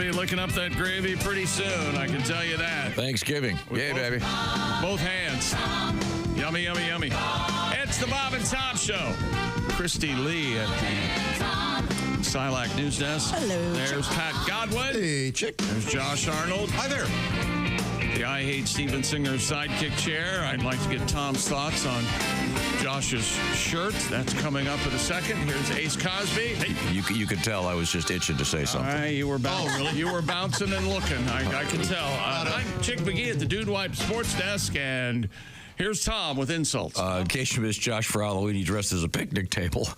be licking up that gravy pretty soon, I can tell you that. Thanksgiving. Yay, baby. Both hands. Yummy, yummy, yummy. It's the Bob and Tom Show. Christy Lee at the Silac News Desk. Hello. There's Pat Godwin. Hey, chick. There's Josh Arnold. Hi there. The I Hate Steven Singer sidekick chair. I'd like to get Tom's thoughts on Josh's shirt. That's coming up in a second. Here's Ace Cosby. Hey. You could tell I was just itching to say something. You were bouncing. You were bouncing and looking. I can tell. I'm Chick McGee at the Dude Wipe Sports Desk, and here's Tom with insults. In case you missed Josh for Halloween, he dressed as a picnic table.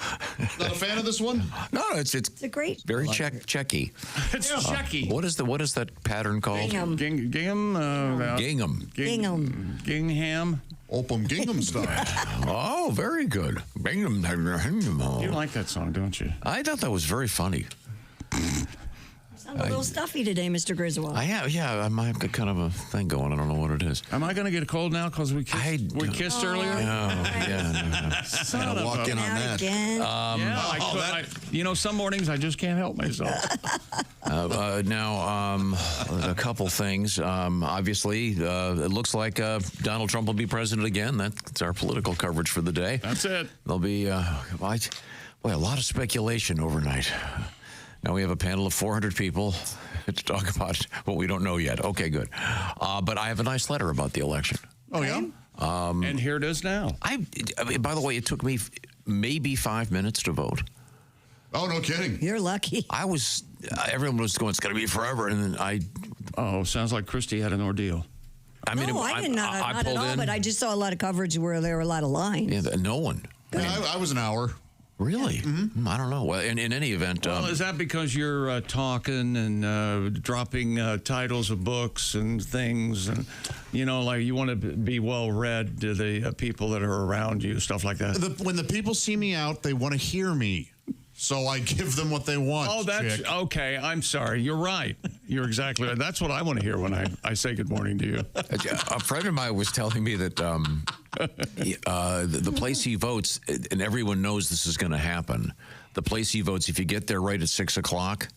Not a fan of this one? No, it's a great. very checky. It's checky. What is that pattern called? Gingham. Gingham. Gingham. Opum Gingham style. Oh, very good. Gingham. You like that song, don't you? I thought that was very funny. Sound a little stuffy today, Mr. Griswold. I've got kind of a thing going. I don't know what it is. Am I going to get a cold now because we kissed earlier? Yeah. Son of walk in on that. Again. Some mornings I just can't help myself. A couple things. Obviously, it looks like Donald Trump will be president again. That's our political coverage for the day. That's it. There'll be a lot of speculation overnight. Now we have a panel of 400 people to talk about what we don't know yet. Okay, good. But I have a nice letter about the election. Oh, yeah? And here it is now. I mean, by the way, it took me maybe 5 minutes to vote. Oh, no kidding. You're lucky. Everyone was going, it's going to be forever. And then Sounds like Christy had an ordeal. I didn't not at all, but I just saw a lot of coverage where there were a lot of lines. Yeah, no one. Yeah, I was an hour. Really? Mm-hmm. I don't know. Well, in any event... Well, is that because you're talking and dropping titles of books and things and, like you want to be well-read to the people that are around you, stuff like that? When the people see me out, they want to hear me. So I give them what they want. Oh, that's okay. I'm sorry. You're right. You're exactly right. That's what I want to hear when I say good morning to you. A friend of mine was telling me that the place he votes, and everyone knows this is going to happen, the place he votes, if you get there right at 6 o'clock,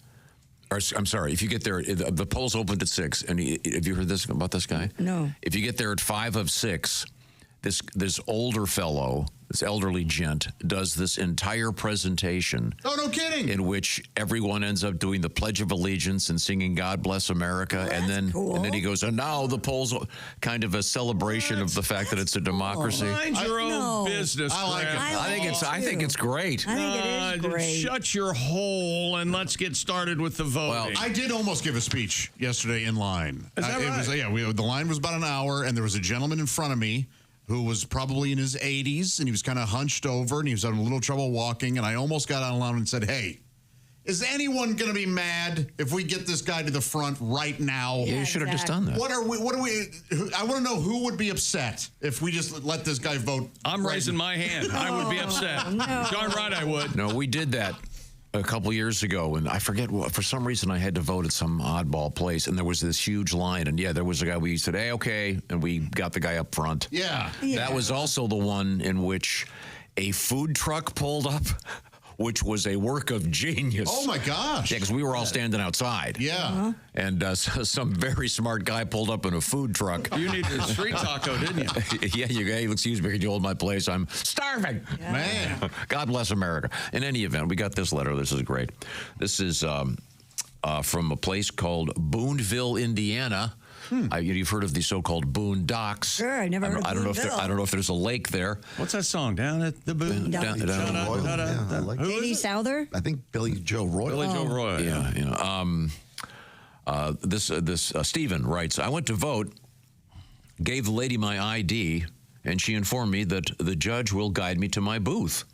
or I'm sorry, if you get there, the polls opened at 6, and have you heard this about this guy? No. If you get there at 5 of 6, this older fellow, this elderly gent, does this entire presentation. Oh, no kidding. In which everyone ends up doing the Pledge of Allegiance and singing God Bless America. Oh, and then cool. and then he goes, and now the polls, kind of a celebration of the fact that it's a democracy. Mind your own business. I like it. I think it's great. I think it is great. Shut your hole and let's get started with the voting. Well, I did almost give a speech yesterday in line. Is that right? The line was about an hour, and there was a gentleman in front of me who was probably in his 80s, and he was kind of hunched over, and he was having a little trouble walking, and I almost got out of line and said, hey, is anyone going to be mad if we get this guy to the front right now? Yeah, you should have just done that. I want to know who would be upset if we just let this guy vote. I'm raising my hand. I would be upset. No. Darn right I would. No, we did that a couple years ago, and I forget what, for some reason I had to vote at some oddball place, and there was this huge line, and there was a guy, we said, hey, okay, and we got the guy up front. Yeah. That was also the one in which a food truck pulled up, which was a work of genius. Oh, my gosh. Yeah, because we were all standing outside. Yeah. And some very smart guy pulled up in a food truck. You needed a street taco, didn't you? Hey, excuse me, could you hold my place? I'm starving. Yeah. Man. God bless America. In any event, we got this letter. This is great. This is from a place called Booneville, Indiana. You've heard of the so-called Boondocks. Sure, I never heard of Booneville. I don't know if there's a lake there. What's that song? Down at the Boon? Eddie Souther? I think Billy Joe Royal. Billy Joe Royal. Yeah. This Stephen writes, I went to vote, gave the lady my ID, and she informed me that the judge will guide me to my booth.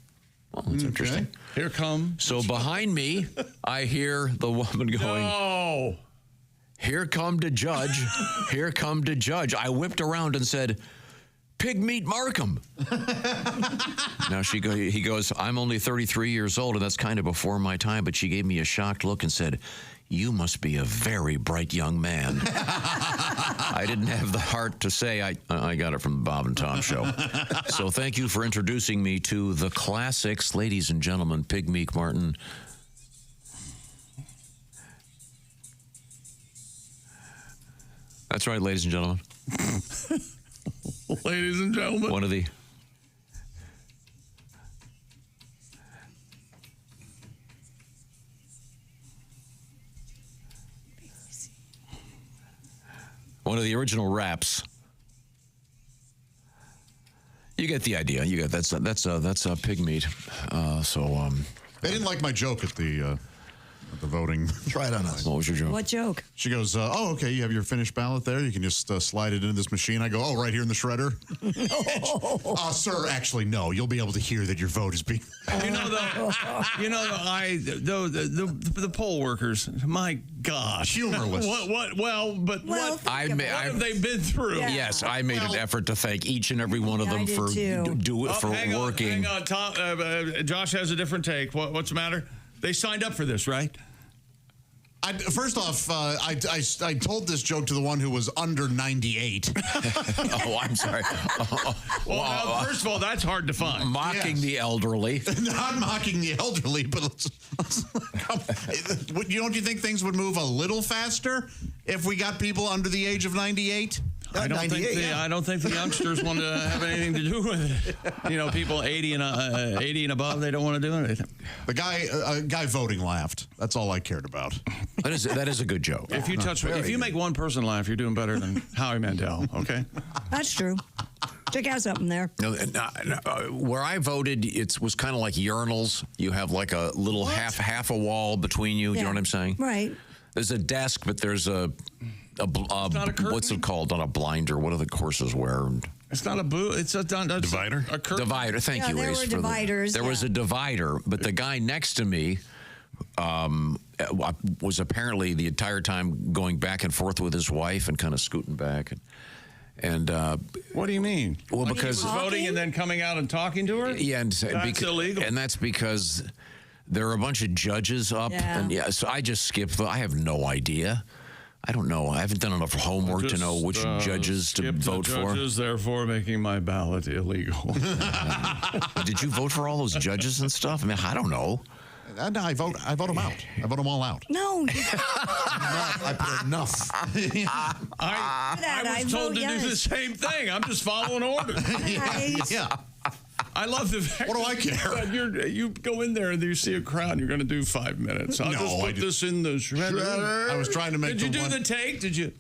Well, that's interesting. Here come. So behind me, I hear the woman going, "No, here come the judge, here come the judge." I whipped around and said, "Pig meat Markham." Now he goes, I'm only 33 years old, and that's kind of before my time, but she gave me a shocked look and said, "You must be a very bright young man." I didn't have the heart to say I got it from the Bob and Tom Show. So thank you for introducing me to the classics, ladies and gentlemen, Pig Meat Martin. That's right, ladies and gentlemen. Ladies and gentlemen. One of the... One of the original raps. You get the idea. You get that's pig meat. They didn't like my joke at the voting. Try it on us. What was your joke? What joke? She goes, "Oh, okay. You have your finished ballot there. You can just slide it into this machine." I go, "Oh, right here in the shredder." Sir, actually, no. You'll be able to hear that your vote is being. The poll workers. My gosh, humorless. What have they been through? Yeah. Yes, I made an effort to thank each and every one of them for working. Hang on, Tom, Josh has a different take. What's the matter? They signed up for this, right? First off, I told this joke to the one who was under 98. Oh, I'm sorry. First of all, that's hard to find. Mocking the elderly. Not mocking the elderly, but don't you think things would move a little faster if we got people under the age of 98? I don't think the youngsters want to have anything to do with it. People 80 and above, they don't want to do anything. The guy voting laughed. That's all I cared about. That is a good joke. If you make one person laugh, you're doing better than Howie Mandel. Okay, that's true. Check out something there. Where I voted, it was kind of like urinals. You have like a little half a wall between you. Yeah. You know what I'm saying? Right. There's a desk, but there's what's it called? Not a blinder. What do the horses wear? It's not a booth. It's a divider. A curtain. Divider. Thank you, Ace. There were dividers. There was a divider, but the guy next to me was apparently the entire time going back and forth with his wife and kind of scooting back. And what do you mean? Well, because he was voting and then coming out and talking to her. Yeah, that's illegal. And that's because there are a bunch of judges up, and so I just skipped. I have no idea. I don't know. I haven't done enough homework to know which judges to vote for. Judges, therefore making my ballot illegal. Did you vote for all those judges and stuff? I mean, I don't know. No, I vote them out. I vote them all out. No. I put enough. I was told to do the same thing. I'm just following orders. Yeah. I love the fact. What do I care? You go in there and you see a crowd. You're going to do 5 minutes. I'll just put this in the shredder. I was trying to make. Did you do the take? Did you?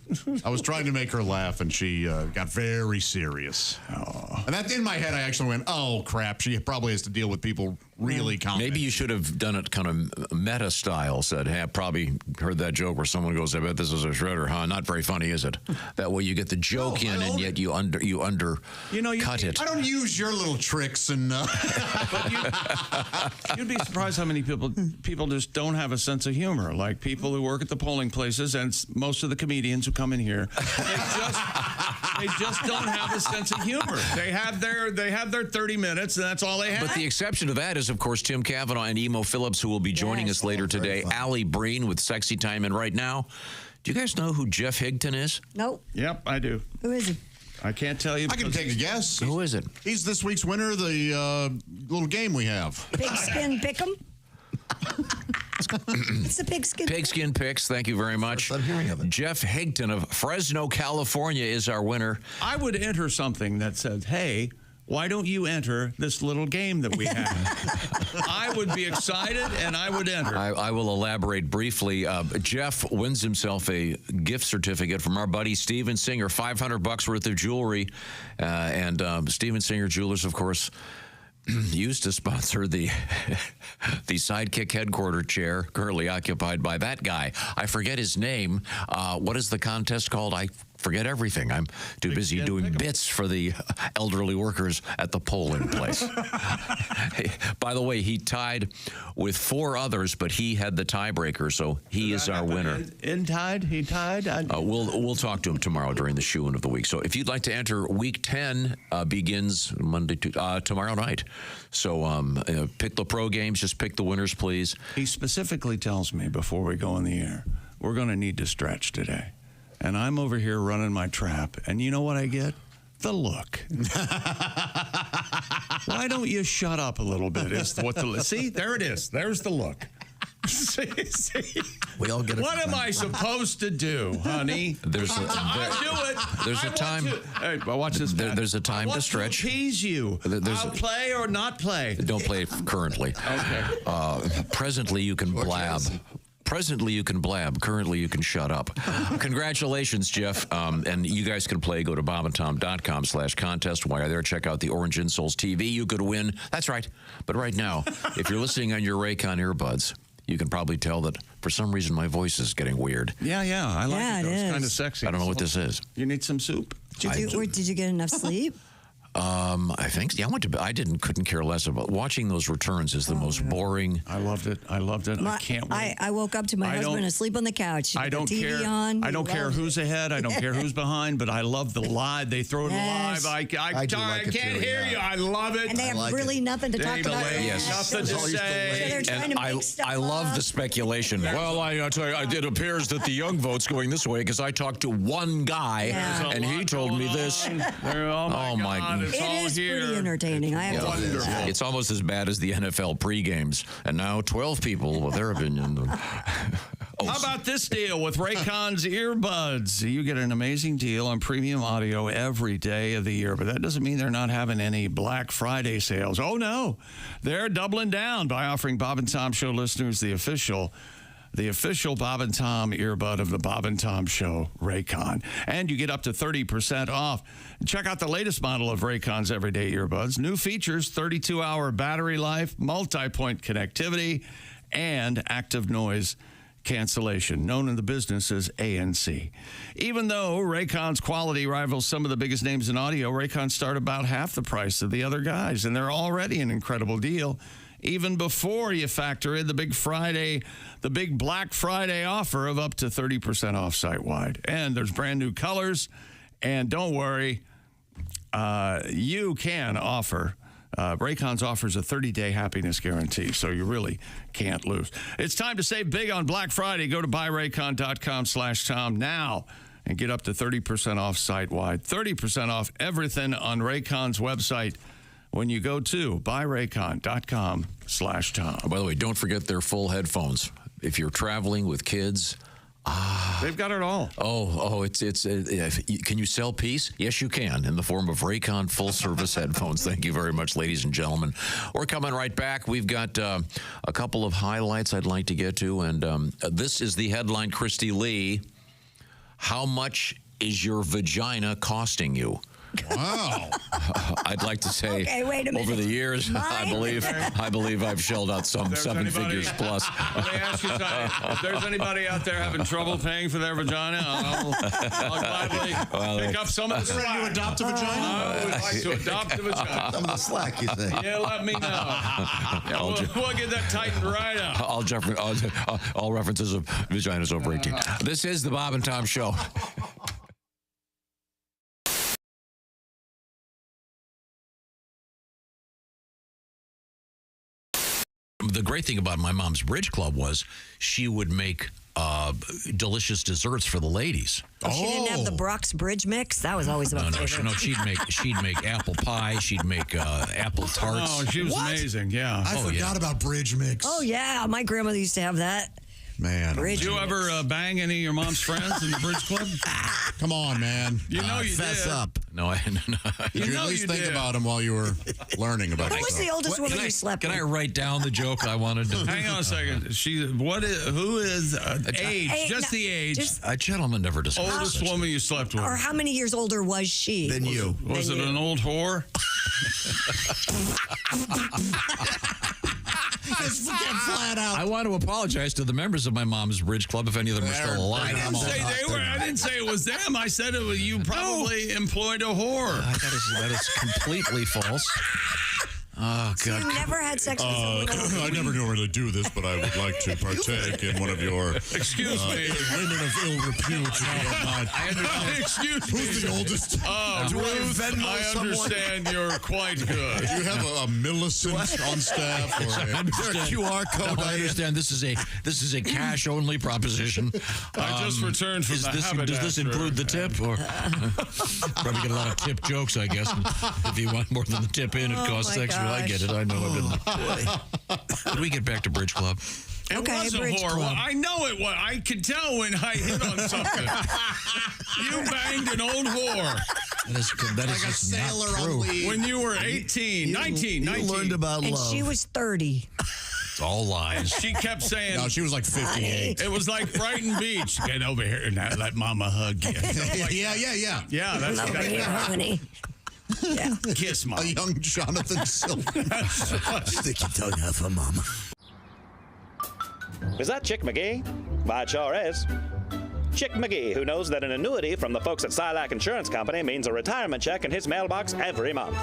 I was trying to make her laugh, and she got very serious. Oh. And that in my head, I actually went, "Oh crap!" She probably has to deal with people really commenting. Maybe you should have done it kind of meta style. Said, "Hey, I probably heard that joke where someone goes, I bet this is a shredder, huh? Not very funny, is it?" That way, you get the joke in, and yet you cut it. I don't use your little tricks and. But you'd be surprised how many people just don't have a sense of humor. Like people who work at the polling places and most of the comedians who come in here, they just don't have a sense of humor. They have their 30 minutes and that's all they have. But the exception to that is, of course, Tim Cavanagh and Emo Phillips, who will be joining us later today. Alli Breen with Sexy Time. And right now, do you guys know who Jeff Higton is? Nope. Yep, I do. Who is he? I can't tell you. I can take a guess. Who is it? He's this week's winner of the little game we have. Pigskin Pick'em? It's the Pigskin. Pigskin Picks. Thank you very much. I'm hearing of it. Jeff Higton of Fresno, California is our winner. I would enter something that said, hey, why don't you enter this little game that we have? I would be excited, and I would enter. I will elaborate briefly. Jeff wins himself a gift certificate from our buddy Steven Singer, $500 worth of jewelry. And Steven Singer Jewelers, of course, used to sponsor the Sidekick headquarter chair currently occupied by that guy. I forget his name. What is the contest called? I forget everything. I'm too busy doing bits for the elderly workers at the polling place. By the way, he tied with 4 others, but he had the tiebreaker, so he is our winner. He tied. We'll talk to him tomorrow during the shoe-in of the week. So if you'd like to enter, Week 10 begins tomorrow night. So pick the pro games. Just pick the winners, please. He specifically tells me before we go on the air, we're going to need to stretch today. And I'm over here running my trap, and you know what I get? The look. Why don't you shut up a little bit? See, there it is. There's the look. See? We all get it. What am I supposed to do, honey? I'll do it. There's a time. Hey, watch this. There's a time to stretch. To appease you. I'll play or not play. Don't play currently. Okay. Presently, you can blab. Presently, you can blab. Currently, you can shut up. Congratulations, Jeff. And you guys can play. Go to bobandtom.com/contest. While you're there, check out the Orange Insoles TV. You could win. That's right. But right now, if you're listening on your Raycon earbuds, you can probably tell that for some reason my voice is getting weird. Yeah. I like it. It's kind of sexy. I don't know what this is. You need some soup? Did you get enough sleep? I think. Yeah, I went to bed. Couldn't care less about watching those returns. Is the most boring. I loved it. I can't wait. I woke up to my husband asleep on the couch. I don't TV care. On. I don't care who's ahead. I don't care who's behind. But I love the live. They throw it live. I can't hear you. I love it. And they have really nothing to talk about. Yes. Nothing to say. So they're trying to make stuff I love up. the speculation. Well, I tell you, it appears that the young vote's going this way because I talked to one guy and he told me this. Oh my God! It's all It is here. pretty entertaining. I have to say that. It's almost as bad as the NFL pre-games. And now 12 people with their opinion. How about this deal with Raycon's earbuds? You get an amazing deal on premium audio every day of the year, but that doesn't mean they're not having any Black Friday sales. Oh, no. They're doubling down by offering Bob and Tom Show listeners the official Bob and Tom earbud of the Bob and Tom Show, Raycon. And you get up to 30% off. Check out the latest model of Raycon's everyday earbuds. New features, 32-hour battery life, multi-point connectivity, and active noise cancellation, known in the business as ANC. Even though Raycon's quality rivals some of the biggest names in audio, Raycon start about half the price of the other guys, and they're already an incredible deal. Even before you factor in the big Black Friday offer of up to 30% off site-wide. And there's brand new colors. And don't worry, you can offer. Raycon's offers a 30-day happiness guarantee, so you really can't lose. It's time to save big on Black Friday. Go to buyraycon.com/Tom now and get up to 30% off site-wide. 30% off everything on Raycon's website when you go to buyraycon.com/Tom. By the way, don't forget their full headphones. If you're traveling with kids, they've got it all. Can you sell peace? Yes, you can, in the form of Raycon full-service headphones. Thank you very much, ladies and gentlemen. We're coming right back. We've got a couple of highlights I'd like to get to, and this is the headline, Christy Lee. How much is your vagina costing you? Wow. I'd like to say, okay, wait a minute. over the years, I believe I've shelled out some seven figures plus. Let me ask you something. If there's anybody out there having trouble paying for their vagina, I'll gladly pick up some of the slack. Ready to adopt a vagina? I would like to adopt a vagina. Some of the slack, you think? Yeah, let me know. Yeah, we'll get that tightened right up. All references of vaginas over 18. This is the Bob and Tom Show. The great thing about my mom's bridge club was she would make delicious desserts for the ladies. She didn't have the Brock's Bridge mix. That was always my favorite. No, she'd make apple pie. She'd make apple tarts. Oh, she was amazing. Yeah. I forgot about bridge mix. Oh yeah, my grandmother used to have that. Man. Bridge Did you mix. ever bang any of your mom's friends in the bridge club? Come on, man. You know you Fess did. up. No, Did you at least think about him while you were learning about Who was stuff? the oldest woman you slept Can with? I write down the joke I wanted to? Hang on a second. Who is age? Just the age. A gentleman never discussed Oldest such woman you slept with. Or how many years older was she? Than you. Was it an old whore? Just get flat out. I want to apologize to the members of my mom's bridge club if any of them are still alive. I didn't say they were. I didn't say it was them. I said it was you probably employed a whore. That is completely false. Oh, So God. you never had sex with someone older? I never knew where to do this, but I would like to partake in one of your Excuse me. women of ill repute. If you don't mind. Excuse Who's me. the oldest? Ruth, Venmo I someone? understand you're quite good. Do you have a Millicent on staff? Or Is there a QR code? I understand this is a cash only proposition. I just returned from the haberdasher. Does this include the tip? Or probably get a lot of tip jokes, I guess. If you want more than the tip in, it costs my extra. I gosh. get it. I know. Did we get back to Bridge Club? It Okay, was a Bridge whore. Club. Well, I know it was. I could tell when I hit on something. You banged an old whore. That is Like a just sailor not on true. leave. When you were 18, 19. You learned about And love. she was 30. It's all lies. She kept saying, No, she was like 58. it was like Brighton Beach. Get over here and let Mama hug you. Yeah. Yeah, that's Over here, honey. Yeah. Kiss Mom. A young Jonathan Silver. Stick your tongue out for Mama. Is that Chick McGee? Why, it sure is. Chick McGee, who knows that an annuity from the folks at Silac Insurance Company means a retirement check in his mailbox every month.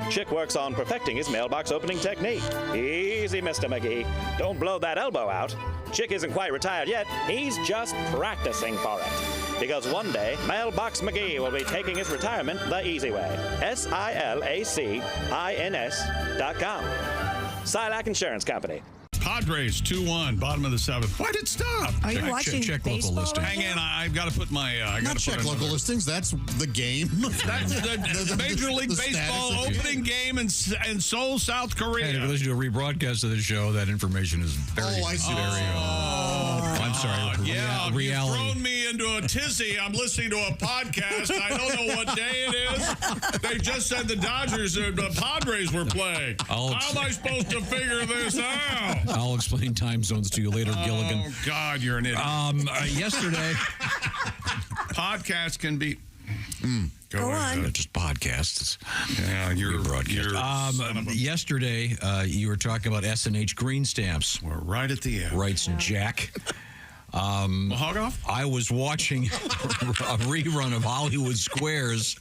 Chick works on perfecting his mailbox opening technique. Easy, Mr. McGee. Don't blow that elbow out. Chick isn't quite retired yet. He's just practicing for it. Because one day, Mailbox McGee will be taking his retirement the easy way. SILACINS.com. Silac Insurance Company. Padres 2-1, bottom of the seventh. Why'd it stop? Are you watching check local baseball listing. right Hang now? on, I've got to put my. Not check local listings. That's the game. That's the Major League the Baseball status of opening game in Seoul, South Korea. Hey, if you listen to a rebroadcast of the show, that information is very, I see. I'm sorry. Yeah, reality. you've thrown me into a tizzy. I'm listening to a podcast. I don't know what day it is. They just said the Dodgers, the Padres were playing. How am I supposed to figure this out? I'll explain time zones to you later, Gilligan. Oh, God, you're an idiot. Yesterday, Podcasts can be... Go on. just podcasts. Yeah, you're broadcast. Yesterday, you were talking about S&H green stamps. We're right at the end. Writes Jack. Hog off? I was watching a rerun of Hollywood Squares.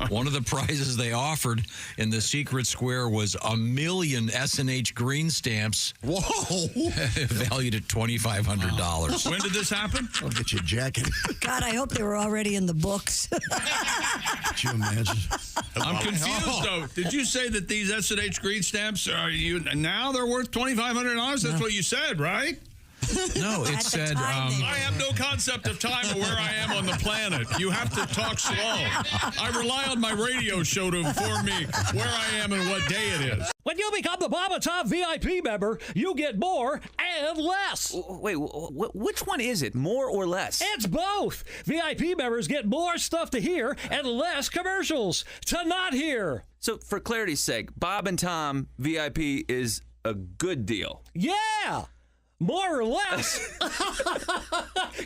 One of the prizes they offered in the secret square was 1 million S&H green stamps. Whoa. Valued at $2,500. When did this happen? I'll get your jacket. God, I hope they were already in the books. Could you imagine? I'm confused, though. Did you say that these S&H green stamps now they're worth $2,500? That's what you said, right? No, it At the said... time, they I have no concept of time or where I am on the planet. You have to talk slow. I rely on my radio show to inform me where I am and what day it is. When you become the Bob and Tom VIP member, you get more and less. Wait, which one is it? More or less? It's both. VIP members get more stuff to hear and less commercials to not hear. So, for clarity's sake, Bob and Tom VIP is a good deal. Yeah. More or less.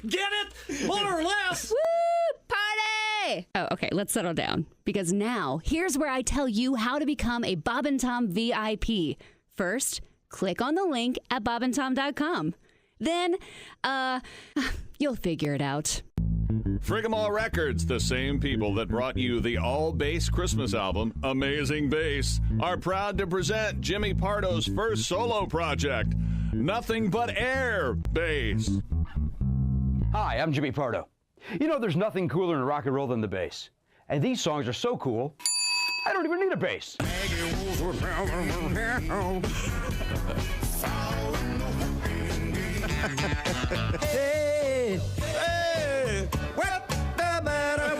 Get it? More or less. Woo! Party! Oh, okay, let's settle down. Because now, here's where I tell you how to become a Bob and Tom VIP. First, click on the link at bobandtom.com. Then, you'll figure it out. Frigamall Records, the same people that brought you the all-bass Christmas album, Amazing Bass, are proud to present Jimmy Pardo's first solo project, Nothing But Air Bass. Hi, I'm Jimmy Pardo. You know, there's nothing cooler in rock and roll than the bass. And these songs are so cool, I don't even need a bass. Hey, hey, what the matter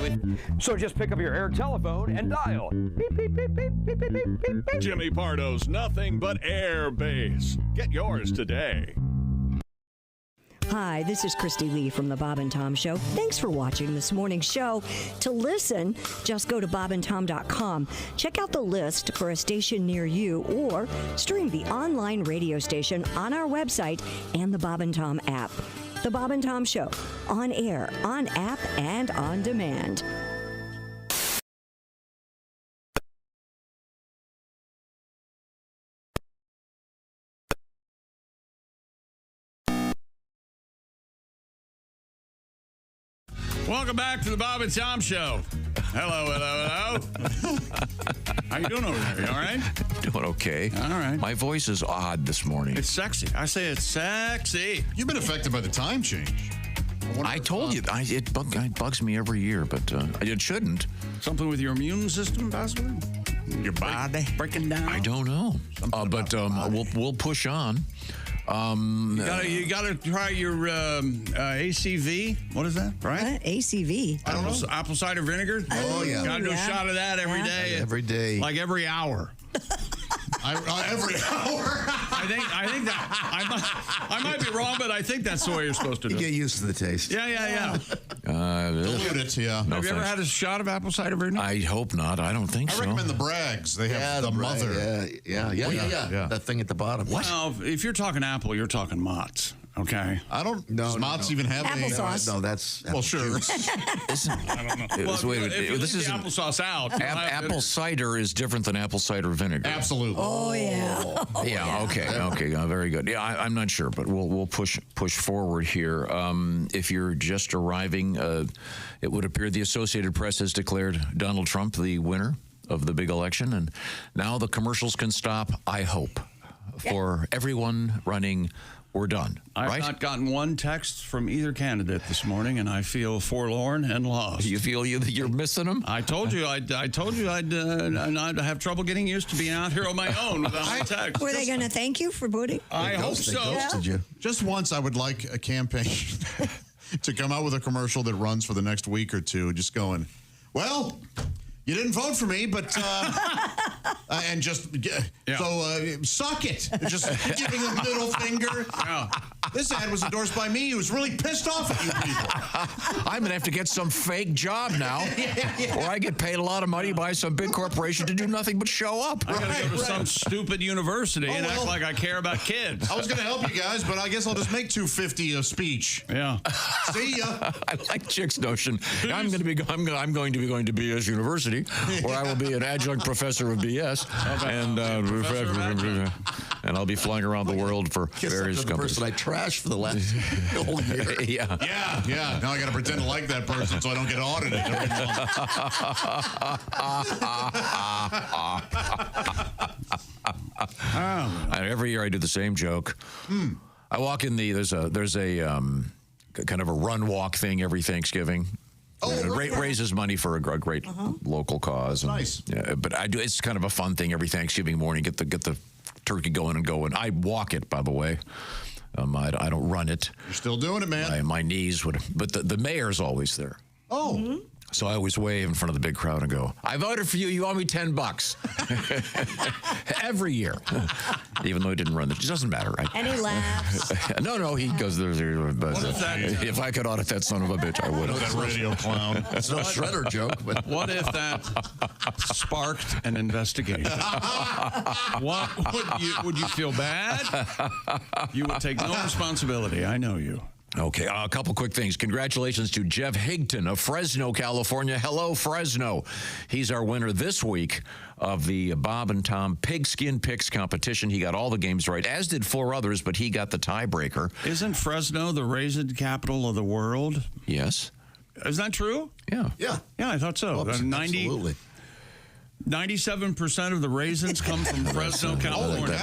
with So just pick up your air telephone and dial. Beep, beep, beep, beep, beep, beep, beep, beep, beep. Jimmy Pardo's Nothing But Air Bass. Get yours today. Hi, this is Christy Lee from The Bob and Tom Show. Thanks for watching this morning's show. To listen, just go to bobandtom.com. Check out the list for a station near you or stream the online radio station on our website and the Bob and Tom app. The Bob and Tom Show, on air, on app, and on demand. Welcome back to the Bob and Tom Show. Hello. How you doing over there? You all right? Doing okay. All right. My voice is odd this morning. It's sexy. I say it's sexy. You've been affected by the time change. I told you, it bugs me every year, but it shouldn't. Something with your immune system, possibly? Your body breaking down? I don't know. But we'll push on. You gotta try your ACV. What is that? Right? What? ACV. Apple cider vinegar. Oh, yeah. Gotta do a Yeah. shot of that every day. Every day. Like every hour. Every hour. I think that I might be wrong, but I think that's the way you're supposed to do You it. get used to the taste. Yeah. Dilute it, yeah. Have you ever had a shot of apple cider vinegar? I hope not. I don't think I so. recommend the Bragg's. They have the mother. Yeah. That thing at the bottom. What? Well, if you're talking apple, you're talking Mott's. Okay. I don't. Does Mott's even have Applesauce. No, that's Well, sure. I don't know. Wait, If you leave this the isn't applesauce out. apple cider is different than apple cider vinegar. Absolutely. Oh, yeah. Yeah. Okay. Very good. Yeah, I'm not sure, but we'll push forward here. If you're just arriving, it would appear the Associated Press has declared Donald Trump the winner of the big election, and now the commercials can stop. I hope for everyone running. We're done. I've not gotten one text from either candidate this morning, and I feel forlorn and lost. You feel you're missing them? I told you I'd have trouble getting used to being out here on my own without a text. Were they going to thank you for booting? I hope so. Ghosted you. Just once, I would like a campaign to come out with a commercial that runs for the next week or two, just going, well, you didn't vote for me, but and just so suck it. Just giving a middle finger. Yeah. This ad was endorsed by me. He was really pissed off at you people. I'm gonna have to get some fake job now, where I get paid a lot of money by some big corporation to do nothing but show up. I gotta go to some stupid university and act well. like I care about kids. I was going to help you guys, but I guess I'll just make $250 a speech. Yeah. See ya. I like Chick's notion. I'm going to be BS University, where I will be an adjunct professor of BS, and I'll be flying around the world for various the companies. person I trashed for the last whole year. Yeah. Now I got to pretend to like that person so I don't get audited every month. Every year I do the same joke. I walk in there's a kind of a run walk thing every Thanksgiving. Raises money for a great local cause. And, nice. Yeah, but it's kind of a fun thing every Thanksgiving morning. Get the turkey going and going. I walk it, by the way. I don't run it. You're still doing it, man. My knees would. But the mayor's always there. Oh. Mm-hmm. So I always wave in front of the big crowd and go, I voted for you. You owe me $10. Every year. Even though he didn't run it. It doesn't matter, right? And he laughs. No, he goes there. If I could audit that son of a bitch, I would have. That radio clown. It's no shredder joke, but What if that sparked an investigation? What would you feel bad? You would take no responsibility. I know you. Okay, a couple quick things. Congratulations to Jeff Higton of Fresno, California. Hello, Fresno. He's our winner this week of the Bob and Tom Pigskin Picks competition. He got all the games right, as did 4 others, but he got the tiebreaker. Isn't Fresno the raisin capital of the world? Yes. Is that true? Yeah. yeah. Yeah, I thought so. Absolutely. 97% of the raisins come from Fresno, California.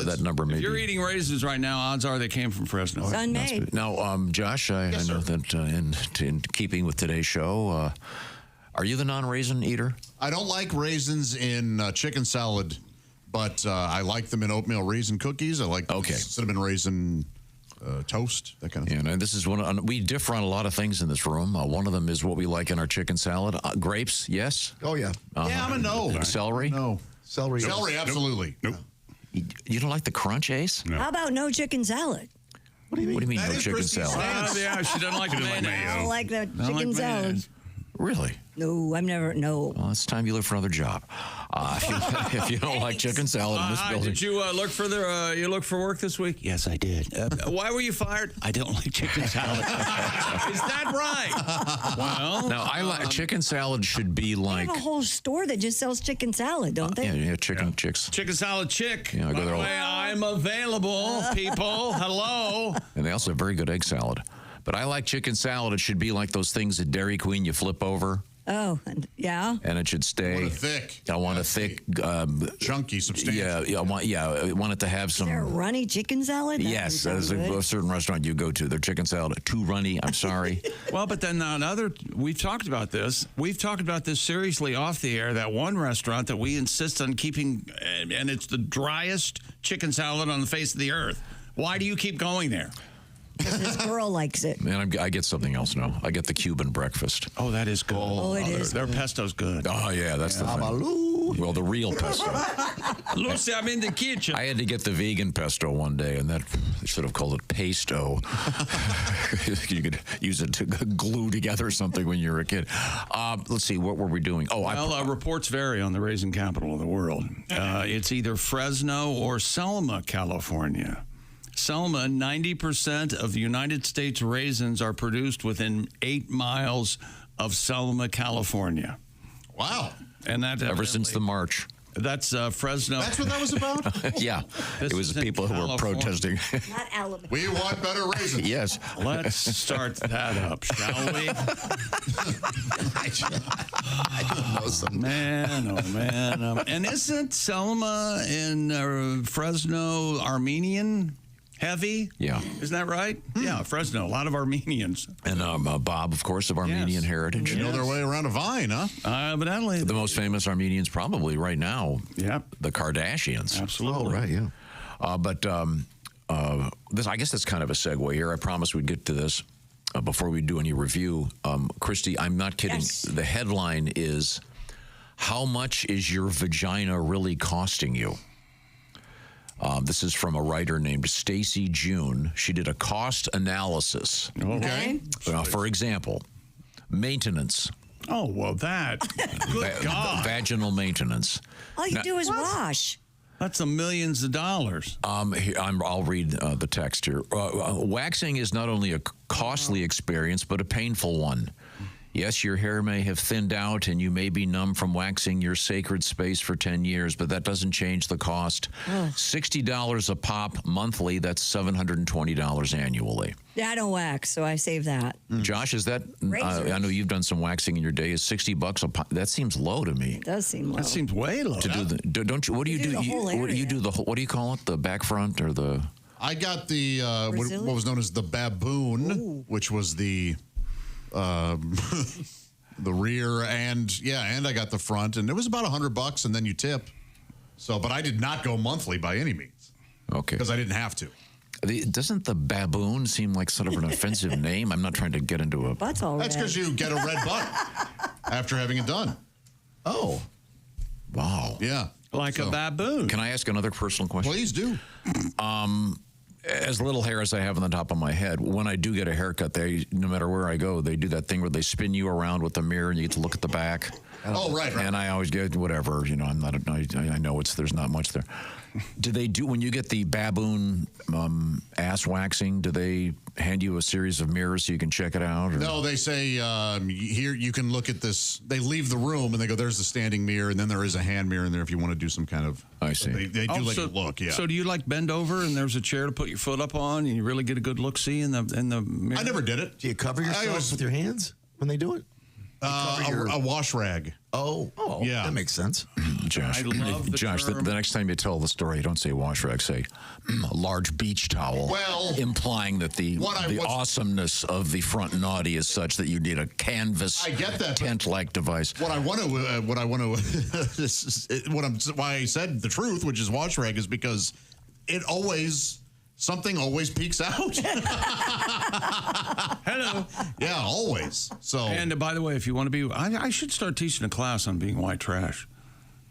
That number may If you're be. eating raisins right now, odds are they came from Fresno. Unmade. Now, Josh, I know that in keeping with today's show, are you the non-raisin eater? I don't like raisins in chicken salad, but I like them in oatmeal raisin cookies. I like cinnamon raisin toast, that kind of thing. Yeah, and this is we differ on a lot of things in this room. One of them is what we like in our chicken salad. Grapes, yes. Oh, yeah. Yeah, I'm a no. Celery? No. Celery, absolutely. Nope. You don't like the crunch, Ace? No. How about no chicken salad? What do you mean That no is chicken Christy's salad? stance. Yeah, she doesn't like mayonnaise. I don't like the I don't like chicken salad. mayonnaise. Really? No, no. Well, it's time you look for another job. If you don't like chicken salad in this building. Did you look for you look for work this week? Yes, I did. Why were you fired? I don't like chicken salad. Is that right? Well, now I like chicken salad should be They like have a whole store that just sells chicken salad, don't they? chicks. chicken salad chick. Yeah, I go By there the all- way, I'm available, people. Hello. And they also have very good egg salad. But I like chicken salad. It should be like those things at Dairy Queen you flip over. Oh, yeah. And it should stay. Want it thick. I want a thick, chunky, substantial. I want it to have some. Is there a runny chicken salad? That Yes, would there's sound a good. certain restaurant you go to. Their chicken salad too runny. I'm sorry. Well, but then we've talked about this. We've talked about this seriously off the air. That one restaurant that we insist on keeping, and it's the driest chicken salad on the face of the earth. Why do you keep going there? Because this girl likes it. Man, I get something else now. I get the Cuban breakfast. Oh, that is good. Oh, it is Their good. pesto's good. Oh yeah, that's the thing. Well, the real pesto. Lucy, I'm in the kitchen. I had to get the vegan pesto one day, and that they should have called it pesto. You could use it to glue together something when you were a kid. Let's see, what were we doing? Oh, well, reports vary on the raisin capital of the world. It's either Fresno or Selma, California. Selma, 90% of the United States raisins are produced within 8 miles of Selma, California. Wow. And that ever since the march. That's Fresno. That's what that was about? Yeah. It was people who were protesting. Not Alabama. We want better raisins. Yes. Let's start that up, shall we? I don't know some. Man, oh man. And isn't Selma in Fresno Armenian heavy? Yeah. Isn't that right? Yeah, Fresno. A lot of Armenians. And Bob, of course, of Armenian heritage. You know their way around a vine, huh? Evidently. The most famous Armenians probably right now. Yep. The Kardashians. Absolutely. Oh, right, yeah. This, I guess that's kind of a segue here. I promised we'd get to this before we do any review. Christy, I'm not kidding. Yes. The headline is, how much is your vagina really costing you? This is from a writer named Stacy June. She did a cost analysis. Okay. For example, maintenance. Oh, well, that. Good God. Vaginal maintenance. All you do is wash. That's the millions of dollars. I'll read the text here. Waxing is not only a costly experience, but a painful one. Yes, your hair may have thinned out and you may be numb from waxing your sacred space for 10 years, but that doesn't change the cost. $60 a pop monthly, that's $720 annually. Yeah, I don't wax, so I save that. Josh, is that, I know you've done some waxing in your day, is $60 a pop? That seems low to me. It does seem low. That seems way low. To do the, don't you, what do you do? What do you do, what do you call it? The back front or the? I got the, what was known as the baboon, which was the rear and I got the front, and it was about $100 and then you tip. So, but I did not go monthly by any means. Okay. Because I didn't have to. Doesn't the baboon seem like sort of an offensive name? I'm not trying to get into a... Butt's all That's because you get a red butt after having it done. Oh. Wow. Yeah. Like a baboon. Can I ask another personal question? Please do. As little hair as I have on the top of my head, when I do get a haircut, no matter where I go, they do that thing where they spin you around with the mirror and you get to look at the back. Oh, right. And I always get whatever, I know there's not much there. Do they do, when you get the baboon ass waxing, do they hand you a series of mirrors so you can check it out? Or? No, they say, here, you can look at this. They leave the room and they go, there's the standing mirror, and then there is a hand mirror in there if you want to do some kind of... I see. They do let you look, yeah. So do you bend over and there's a chair to put your foot up on and you really get a good look-see in the mirror? I never did it. Do you cover yourself with your hands when they do it? A wash rag. Oh, yeah. That makes sense. Josh, I love the next time you tell the story, don't say wash rag, say large beach towel. Well, implying that the awesomeness of the front naughty is such that you need a canvas tent-like device. Why I said the truth, which is wash rag, is because something always peeks out. Hello. Yeah, always. So. And by the way, if you want to be, I should start teaching a class on being white trash.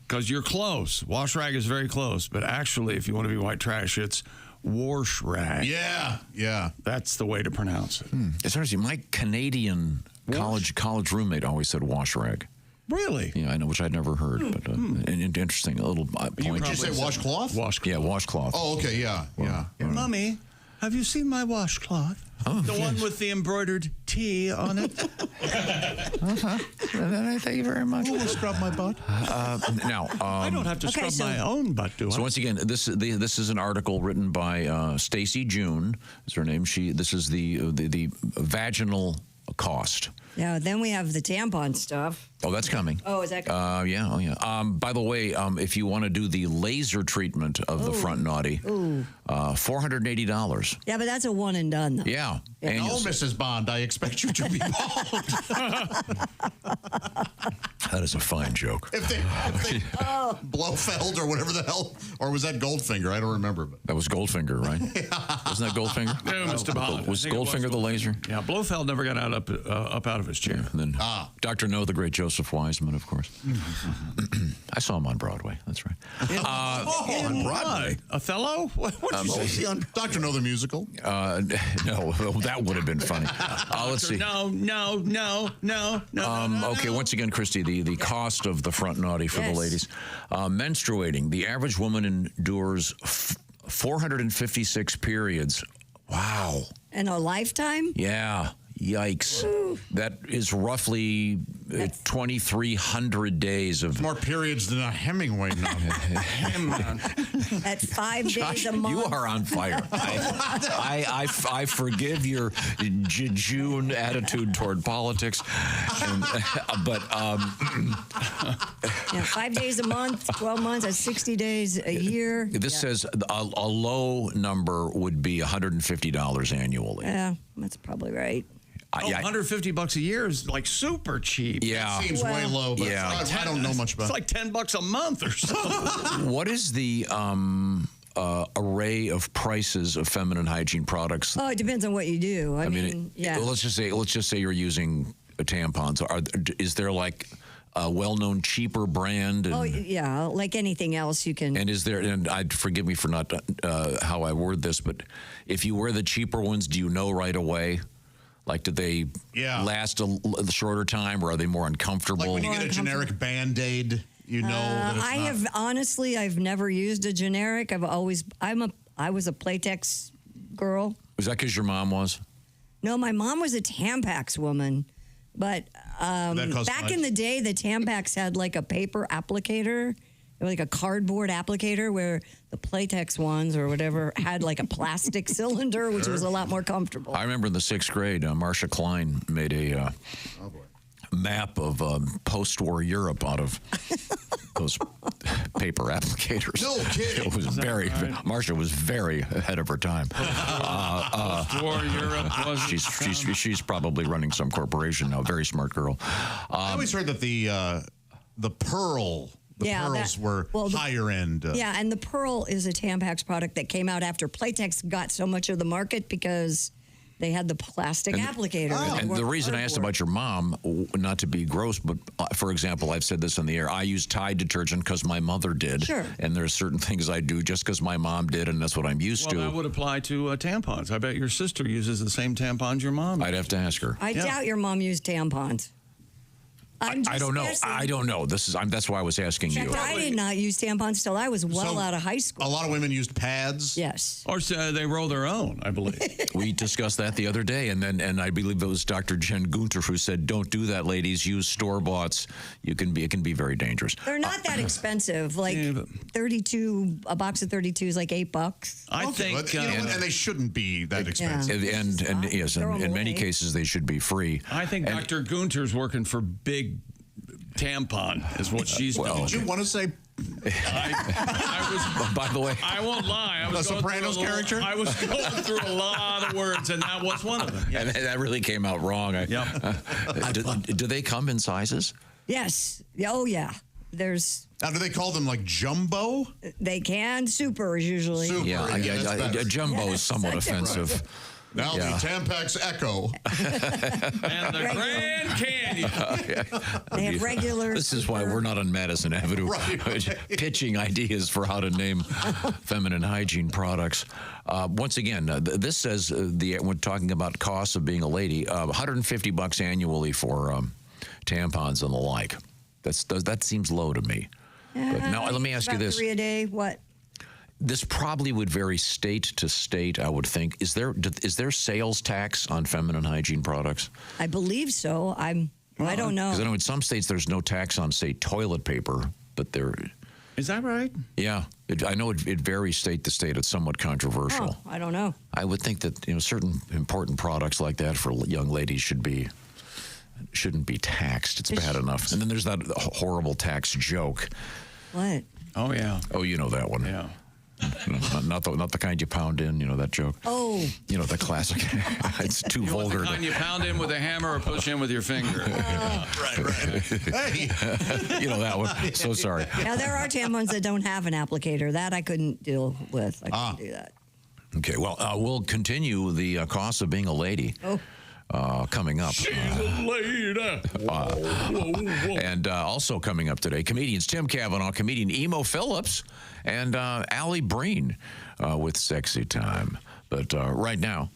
Because you're close. Wash rag is very close. But actually, if you want to be white trash, it's wash rag. Yeah. That's the way to pronounce it. It's interesting. My Canadian college roommate always said wash rag. Really? Yeah, I know, which I'd never heard. But interesting, a little point. Did you say washcloth? Yeah, washcloth. Oh, okay, yeah. Mommy, have you seen my washcloth? Oh, the one with the embroidered T on it? Thank you very much. Almost scrub my butt. Now, I don't have to scrub my own butt, do I? So once again, this is an article written by Stacy June. Is her name? This is the vaginal cost. Yeah, then we have the tampon stuff. Oh, that's coming. Oh, is that coming? Yeah, oh yeah. By the way, if you want to do the laser treatment of the front naughty, $480. Yeah, but that's a one and done, though. Yeah. No, Mrs. Bond, I expect you to be bald. That is a fine joke. If they Blofeld or whatever the hell, or was that Goldfinger? I don't remember. But That was Goldfinger, right? Wasn't that Goldfinger? Yeah, Mr. Bond. Was Goldfinger the laser? Yeah, Blofeld never got up out of his chair. And then Dr. No, the great Joseph Wiseman, of course. I saw him on Broadway. That's right. on Broadway. Othello? What did you say? Dr. No, the musical? No, that would have been funny. Let's see. No. Okay, once again, Christy, the cost of the front naughty for the ladies. Menstruating. The average woman endures 456 periods. Wow. In a lifetime? Yeah. Yikes. Ooh. That is roughly 2,300 days of... More periods than a Hemingway novel. At 5 days a month. You are on fire. I forgive your jejune attitude toward politics. But 5 days a month, 12 months, that's 60 days a year. This says a low number would be $150 annually. Yeah, that's probably right. $150 a year is like super cheap. Yeah. That seems way low, but I don't know much about it. It's like $10 a month or something. What is the array of prices of feminine hygiene products? Oh, it depends on what you do. I mean, let's just say you're using tampons. Is there like a well-known cheaper brand? And, like anything else you can. And is there? And forgive me for not how I word this, but if you wear the cheaper ones, do you know right away? Like, do they last a shorter time, or are they more uncomfortable? Like when you get a generic Band-Aid, you know that it's I've never used a generic. I was a Playtex girl. Was that because your mom was? No, my mom was a Tampax woman. But back in the day, the Tampax had like a paper applicator, like a cardboard applicator, where the Playtex ones or whatever had like a plastic cylinder, which was a lot more comfortable. I remember in the 6th grade, Marcia Klein made a map of post-war Europe out of those paper applicators. No kidding. It was Marcia was very ahead of her time. Post-war Europe was. She's probably running some corporation now. Very smart girl. I always heard that the Pearl. Pearls were higher end. And the Pearl is a Tampax product that came out after Playtex got so much of the market because they had the plastic applicator. And the reason I asked about your mom, not to be gross, but for example, I've said this on the air, I use Tide detergent because my mother did. Sure. And there's certain things I do just because my mom did, and that's what I'm used to. Well, that would apply to tampons. I bet your sister uses the same tampons your mom I'd have to ask her. I doubt your mom used tampons. I don't know. Guessing. I don't know. That's why I was asking you. I did not use tampons till I was out of high school. A lot of women used pads. Yes. Or they roll their own, I believe. We discussed that the other day, and I believe it was Dr. Jen Gunter who said, "Don't do that, ladies. Use store-boughts. It can be very dangerous." They're not that expensive. Like 32, a box of 32 is like $8. I think, and they shouldn't be that expensive. And yes, in many cases they should be free. I think Dr. Gunter's working for Big Tampon is what she's doing. Did you want to say? I was. By the way, I won't lie. I was the Sopranos character. I was going through a lot of words, and that was one of them. Yes. And that really came out wrong. Do they come in sizes? Yes. Oh yeah. There's. Now, do they call them like jumbo? They can. Super is usually. Super, yeah. Jumbo is somewhat offensive. Right. Now the Tampax Echo. And the Grand Canyon. They have regular. This is why we're not on Madison Avenue pitching ideas for how to name feminine hygiene products. Once again, this says when talking about costs of being a lady, $150 annually for tampons and the like. That seems low to me. But now let me ask you this: 3 a day. What? This probably would vary state to state, I would think. Is there sales tax on feminine hygiene products? I believe so. I don't know. Because I know in some states there's no tax on, say, toilet paper, but there... Is that right? Yeah. I know it varies state to state. It's somewhat controversial. Oh, I don't know. I would think that certain important products like that for young ladies shouldn't be taxed. It's bad enough. And then there's that horrible tax joke. What? Oh, yeah. Oh, you know that one. Yeah. Not the kind you pound in, that joke. Oh. The classic. It's too vulgar. The kind you pound in with a hammer or push in with your finger. Right. Hey. That one. So sorry. Now, there are tampons that don't have an applicator. That I couldn't deal with. I couldn't do that. Okay, well, we'll continue the cost of being a lady. Coming up. She's a lady. And also coming up today, comedians Tim Cavanagh, comedian Emo Phillips, and Alli Breen with Sexy Time. But right now,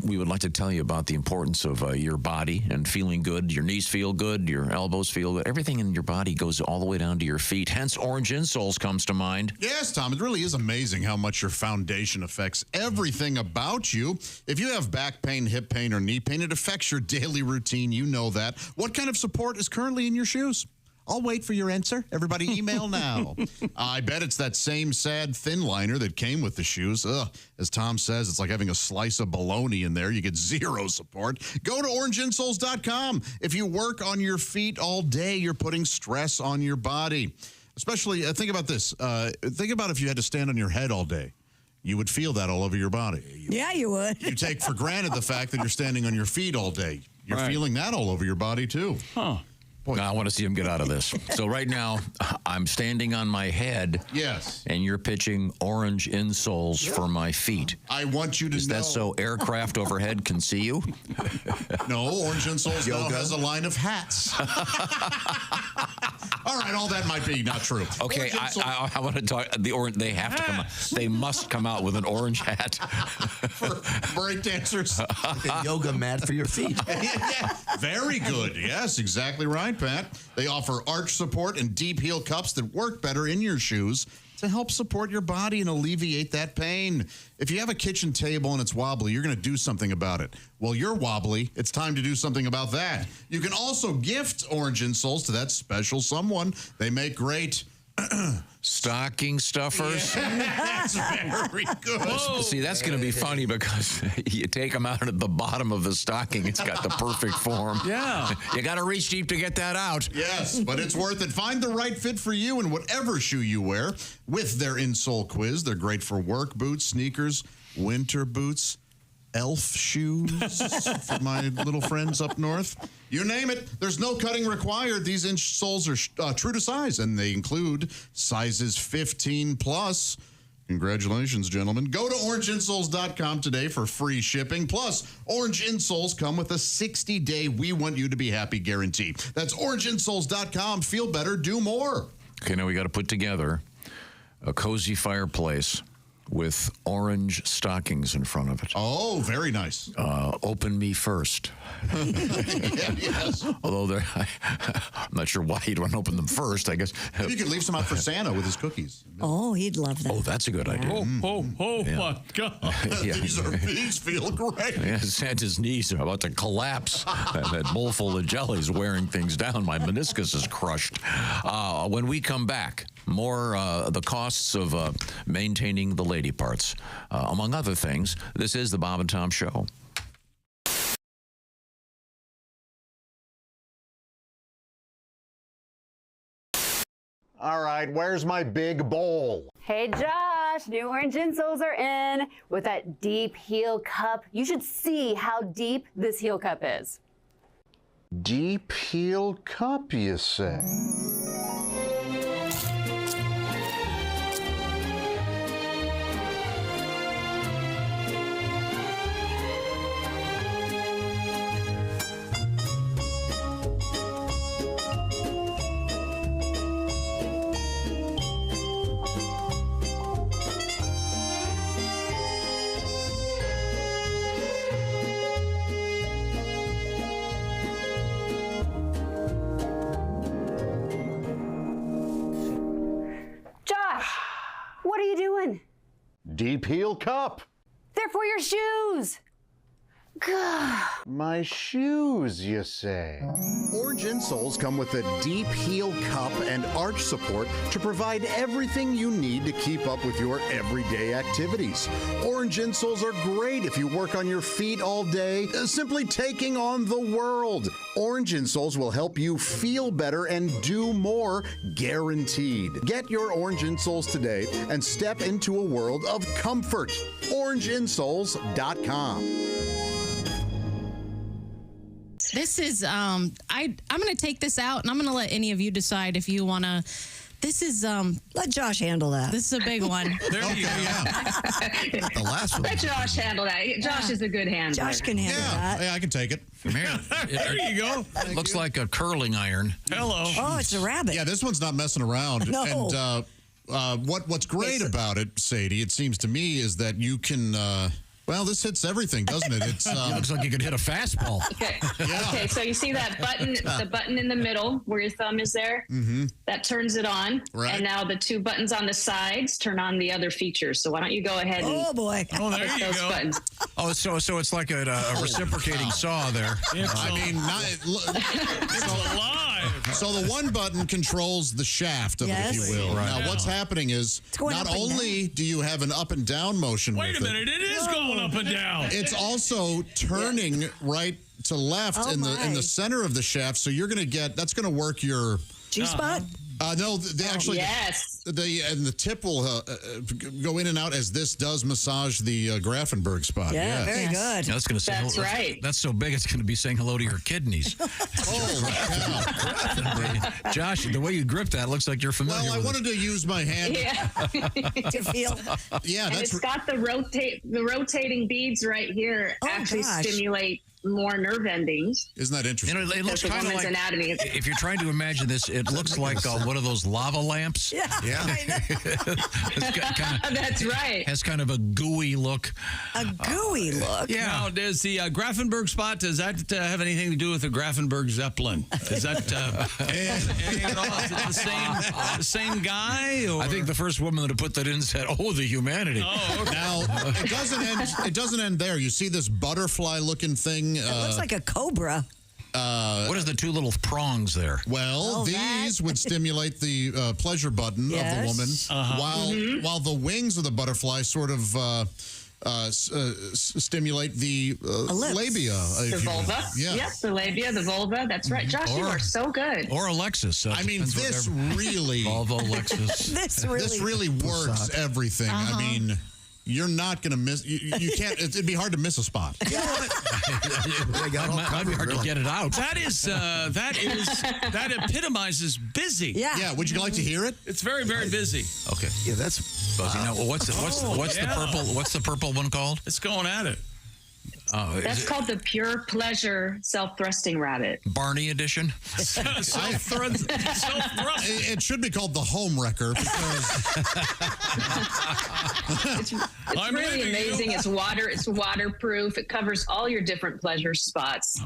we would like to tell you about the importance of your body and feeling good. Your knees feel good, your elbows feel good. Everything in your body goes all the way down to your feet. Hence, orange insoles comes to mind. Yes, Tom, it really is amazing how much your foundation affects everything about you. If you have back pain, hip pain, or knee pain, it affects your daily routine. You know that. What kind of support is currently in your shoes? I'll wait for your answer. Everybody email now. I bet it's that same sad thin liner that came with the shoes. Ugh. As Tom says, it's like having a slice of bologna in there. You get zero support. Go to orangeinsoles.com. If you work on your feet all day, you're putting stress on your body. Especially, think about this. Think about if you had to stand on your head all day. You would feel that all over your body. Yeah, you would. You take for granted the fact that you're standing on your feet all day. You're feeling that all over your body, too. Huh. Boy. I want to see him get out of this. So right now, I'm standing on my head. Yes. And you're pitching orange insoles for my feet. I want you to know. Is that so aircraft overhead can see you? No, Orange Insoles now has a line of hats. All right, all that might be not true. Okay, I want to talk. The orange. They have to come out. They must come out with an orange hat for break dancers. A yoga mat for your feet. Yeah, very good. Yes, exactly right, Pat. They offer arch support and deep heel cups that work better in your shoes to help support your body and alleviate that pain. If you have a kitchen table and it's wobbly, you're going to do something about it. Well, you're wobbly. It's time to do something about that. You can also gift orange insoles to that special someone. They make great stocking stuffers. Yeah, that's very good. Whoa. See, that's going to be funny because you take them out at the bottom of the stocking. It's got the perfect form. Yeah. You got to reach deep to get that out. Yes, but it's worth it. Find the right fit for you in whatever shoe you wear with their insole quiz. They're great for work boots, sneakers, winter boots, elf shoes for my little friends up north. You name it. There's no cutting required. These insoles are true to size, and they include sizes 15 plus. Congratulations, gentlemen. Go to orangeinsoles.com today for free shipping. Plus, Orange Insoles come with a 60-day We Want You to Be Happy guarantee. That's orangeinsoles.com. Feel better, do more. Okay, now we got to put together a cozy fireplace with orange stockings in front of it. Oh, very nice. Open me first. Yes. Although I'm not sure why you'd want to open them first, I guess. Maybe you could leave some out for Santa with his cookies. Oh, he'd love that. Oh, that's a good idea. My God. These feel great. Yeah, Santa's knees are about to collapse. That bowl full of jelly's wearing things down. My meniscus is crushed. When we come back, more the costs of maintaining the lady parts. Among other things, this is the Bob and Tom Show. All right, where's my big bowl? Hey, Josh, new orange insoles are in with that deep heel cup. You should see how deep this heel cup is. Deep heel cup, you say? What are you doing? Deep heel cup. They're for your shoes. My shoes, you say? Orange insoles come with a deep heel cup and arch support to provide everything you need to keep up with your everyday activities. Orange insoles are great if you work on your feet all day, simply taking on the world. Orange insoles will help you feel better and do more, guaranteed. Get your orange insoles today and step into a world of comfort. OrangeInsoles.com. This is I'm going to take this out, and I'm going to let any of you decide if you want to. This is let Josh handle that. This is a big one. There you go. The last one. Let Josh handle that. Josh is a good handler. Josh can handle that. Yeah, I can take it. Come here. There you go. Looks like a curling iron. Hello. Oh, it's a rabbit. Yeah, this one's not messing around. No. And what's great about it, Sadie, it seems to me, is that you can. Well, this hits everything, doesn't it? It's looks like you could hit a fastball. Okay. Yeah. Okay, so you see that button, the button in the middle where your thumb is there? Mm-hmm. That turns it on. Right. And now the two buttons on the sides turn on the other features. So why don't you go ahead and Oh, boy. Oh, there push you those go. buttons. Oh, so it's like a reciprocating saw there. I mean, It's alive. so the one button controls the shaft of Yes. it, if you will. Right. Now, what's happening is going not up and only do you have an up and down motion Wait with a minute. It is going up and down. it's also turning right to left Oh, in my. the center of the shaft. So you're going to that's going to work your. G-spot? No, they actually. Yes. The tip will go in and out as this does massage the Grafenberg spot. Yeah, Yes. very good. Yeah, that's going to say. That's right. That's so big, it's going to be saying hello to your kidneys. Holy cow. Josh, the way you grip that looks like you're familiar. Well, I with wanted to use my hand. Yeah. To feel. Yeah, And that's it's got the rotating beads right here Oh, actually gosh. stimulate more nerve endings. Isn't that interesting? it looks That's the kind of woman's like anatomy. if you're trying to imagine this, it looks like one of those lava lamps. Yeah. I know. That's right. Has kind of a gooey look. A gooey look. Yeah. Now, does the Grafenberg spot, does that have anything to do with the Grafenberg Zeppelin? Is that anything at all? Is it the same guy? Or? I think the first woman that put that in said, "Oh, the humanity." Oh, okay. Now it doesn't end there. You see this butterfly-looking thing? It looks like a cobra. What is the two little prongs there? Well, these would stimulate the pleasure button Yes. of the woman, while the wings of the butterfly sort of stimulate the labia. The vulva. Yeah. Yes, the labia, the vulva. That's right. Josh, you are so good. Or Alexis. I mean, this really... Vulva, Alexis. This really works everything. I mean... You're not going to miss. You can't. It'd be hard to miss a spot. Might be hard to get it out. That epitomizes busy. Yeah. Yeah. Would you like to hear it? It's very, very busy. Okay. Yeah, that's Buzzy. Now, what's the purple? What's the purple one called? It's going at it. That's called the Pure Pleasure Self-Thrusting Rabbit. Barney edition. Self-thrust. It should be called the Home Wrecker because It's really amazing. It's waterproof. It covers all your different pleasure spots.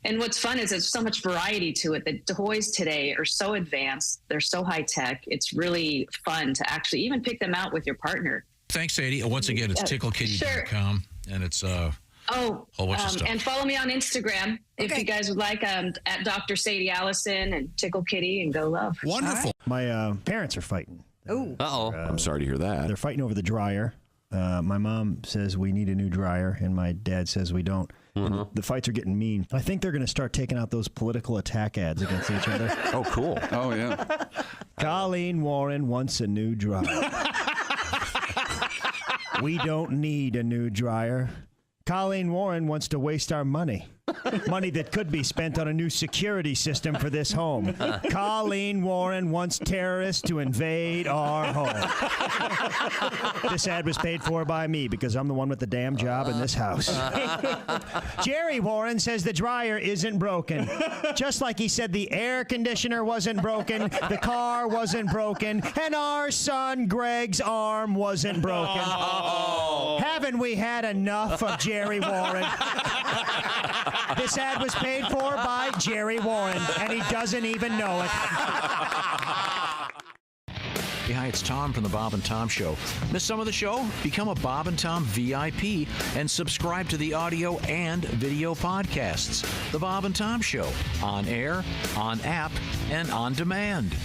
And what's fun is there's so much variety to it. The toys today are so advanced. They're so high tech. It's really fun to actually even pick them out with your partner. Thanks, Sadie. Once again, it's ticklekitty.com, and it's whole bunch of stuff. And follow me on Instagram if you guys would like, at Dr. Sadie Allison and Tickle Kitty and Go Love. Wonderful. My parents are fighting. Oh. I'm sorry to hear that. They're fighting over the dryer. My mom says we need a new dryer, and my dad says we don't. And the fights are getting mean. I think they're going to start taking out those political attack ads against each other. Oh, cool. Oh, yeah. Colleen Warren wants a new dryer. We don't need a new dryer. Colleen Warren wants to waste our money. Money that could be spent on a new security system for this home. Colleen Warren wants terrorists to invade our home. This ad was paid for by me because I'm the one with the damn job in this house. Jerry Warren says the dryer isn't broken. Just like he said the air conditioner wasn't broken, the car wasn't broken, and our son Greg's arm wasn't broken. Haven't we had enough of Jerry Warren? This ad was paid for by Jerry Warren, and he doesn't even know it. Hey, hi, it's Tom from the Bob and Tom Show. Miss some of the show? Become a Bob and Tom VIP and subscribe to the audio and video podcasts. The Bob and Tom Show, on air, on app, and on demand.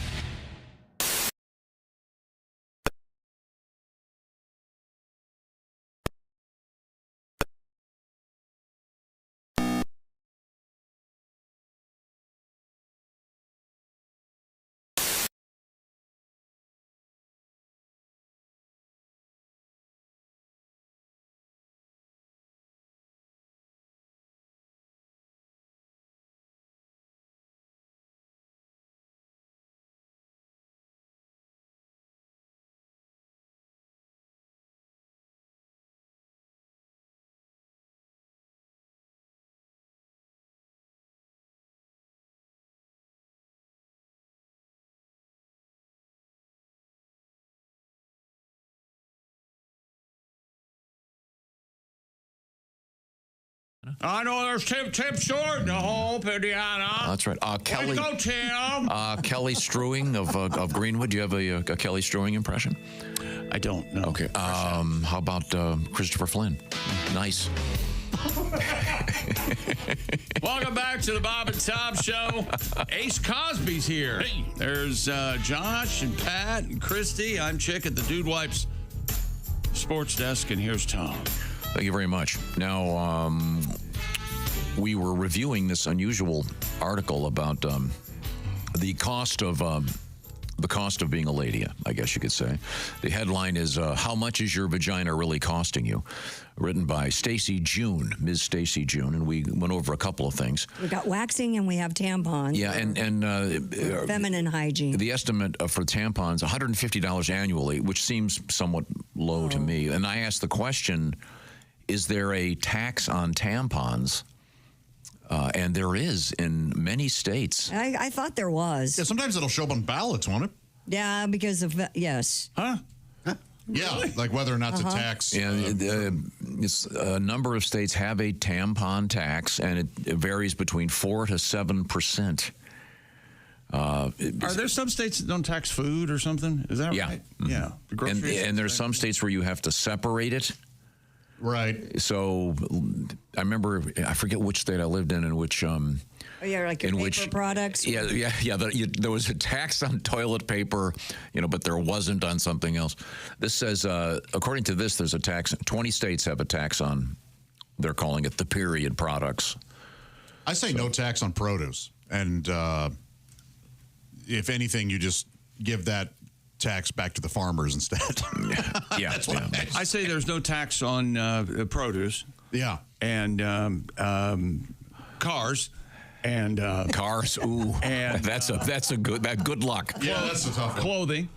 I know there's Tip Short in the home, Indiana. That's right. Kelly. Let's go, Tim. Kelly Strewing of Greenwood. Do you have a Kelly Strewing impression? I don't know. Okay. How about Christopher Flynn? Nice. Welcome back to the Bob and Tom Show. Ace Cosby's here. Hey. There's Josh and Pat and Christy. I'm Chick at the Dude Wipes Sports Desk, and here's Tom. Thank you very much. Now, we were reviewing this unusual article about the cost of being a lady, I guess you could say. The headline is, How Much Is Your Vagina Really Costing You? Written by Stacy June, Ms. Stacy June, and we went over a couple of things. We got waxing and we have tampons. Yeah, and feminine hygiene. The estimate for tampons, $150 annually, which seems somewhat low to me. And I asked the question, is there a tax on tampons? And there is in many states. I thought there was. Yeah, sometimes it'll show up on ballots, won't it? Yeah, because of, yes. Huh? Yeah, like whether or not to tax. Yeah, a number of states have a tampon tax, and it varies between 4 to 7%. Are there some states that don't tax food or something? Is that right? Mm-hmm. Yeah. And there's some states where you have to separate it. Right. So I remember, I forget which state I lived in which... like in paper products? Yeah. There was a tax on toilet paper, but there wasn't on something else. This says, according to this, there's a tax. 20 states have a tax on, they're calling it the period products. I say no tax on produce. And if anything, you just give that tax back to the farmers instead. Yeah. That's what I say there's no tax on produce. Yeah. And cars. And cars, ooh, and that's a good luck. Yeah, that's a tough one. Clothing.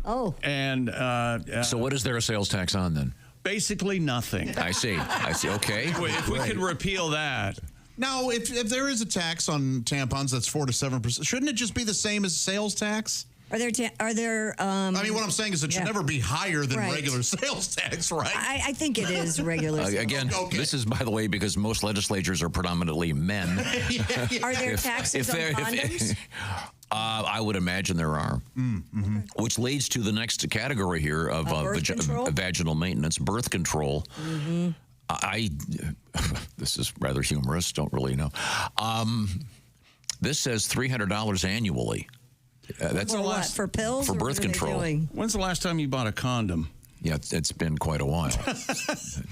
Oh. And so what is there a sales tax on then? Basically nothing. I see. Okay. If we could repeal that. Now, if there is a tax on tampons that's 4 to 7%, shouldn't it just be the same as sales tax? Are there? I mean, what I'm saying is it should never be higher than Right. regular sales tax, right? I think it is regular. Again, this is, by the way, because most legislatures are predominantly men. Are there taxes on condoms? I would imagine there are. Mm-hmm. Which leads to the next category here of vaginal maintenance, birth control. Mm-hmm. This is rather humorous. Don't really know. This says $300 annually. That's for what? For pills? For or birth what are they control. doing? When's the last time you bought a condom? Yeah, it's been quite a while,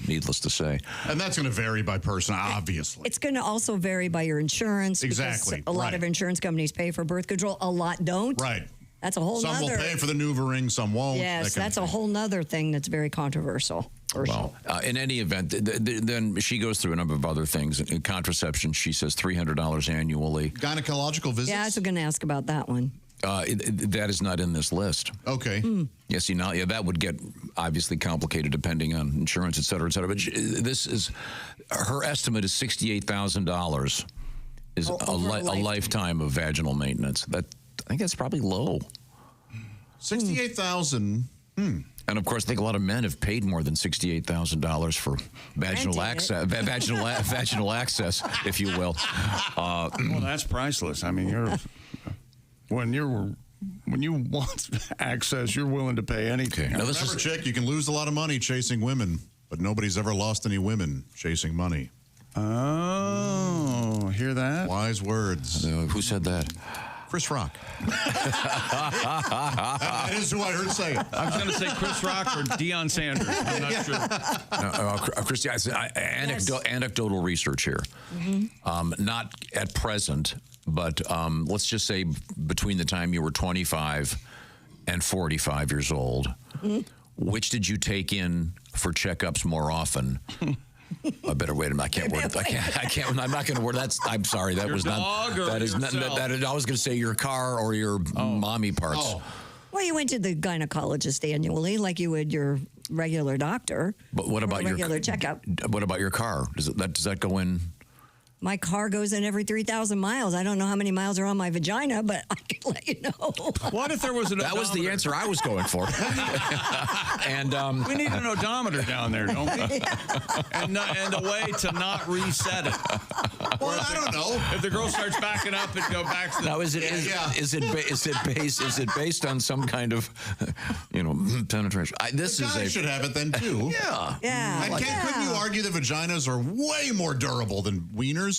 needless to say. And that's going to vary by person, obviously. It's going to also vary by your insurance. Exactly. Because a lot of insurance companies pay for birth control. A lot don't. Right. That's a whole Some nother. will pay for the Nuvaring, some won't. Yes, that's a whole nother thing that's very controversial. Well, in any event, then she goes through a number of other things. In contraception, she says $300 annually. Gynecological visits? Yeah, I was going to ask about that one. That is not in this list. Okay. Yeah, see, now, that would get obviously complicated depending on insurance, et cetera, et cetera. But this is, her estimate is $68,000 is a lifetime of vaginal maintenance. I think that's probably low. $68,000. And of course, I think a lot of men have paid more than $68,000 for vaginal access, vaginal access, if you will. Well, that's priceless. I mean, when when you want access, you're willing to pay anything. Now, remember, chick, you can lose a lot of money chasing women, but nobody's ever lost any women chasing money. Oh, hear that? Wise words. Who said that? Chris Rock. That is who I heard say it. I was going to say Chris Rock or Deion Sanders. I'm not sure. Christy, anecdotal research here. Not at present, but let's just say between the time you were 25 and 45 years old, which did you take in for checkups more often? I better wait a minute. I can't word it. I can't. I'm not going to word that. I'm sorry. That Your was dog not. or That is not. yourself? I was going to say your car or your mommy parts. Oh. Well, you went to the gynecologist annually, like you would your regular doctor. But what about your regular checkup? What about your car? Does that go in? My car goes in every 3,000 miles. I don't know how many miles are on my vagina, but I can let you know. What if there was an That was the answer I was going for. And we need an odometer down there, don't we? and a way to not reset it. Well, I don't know. If the girl starts backing up and go back to the... Now, is it based on some kind of penetration? The guy should have it then too. Yeah. Couldn't you argue that vaginas are way more durable than wieners?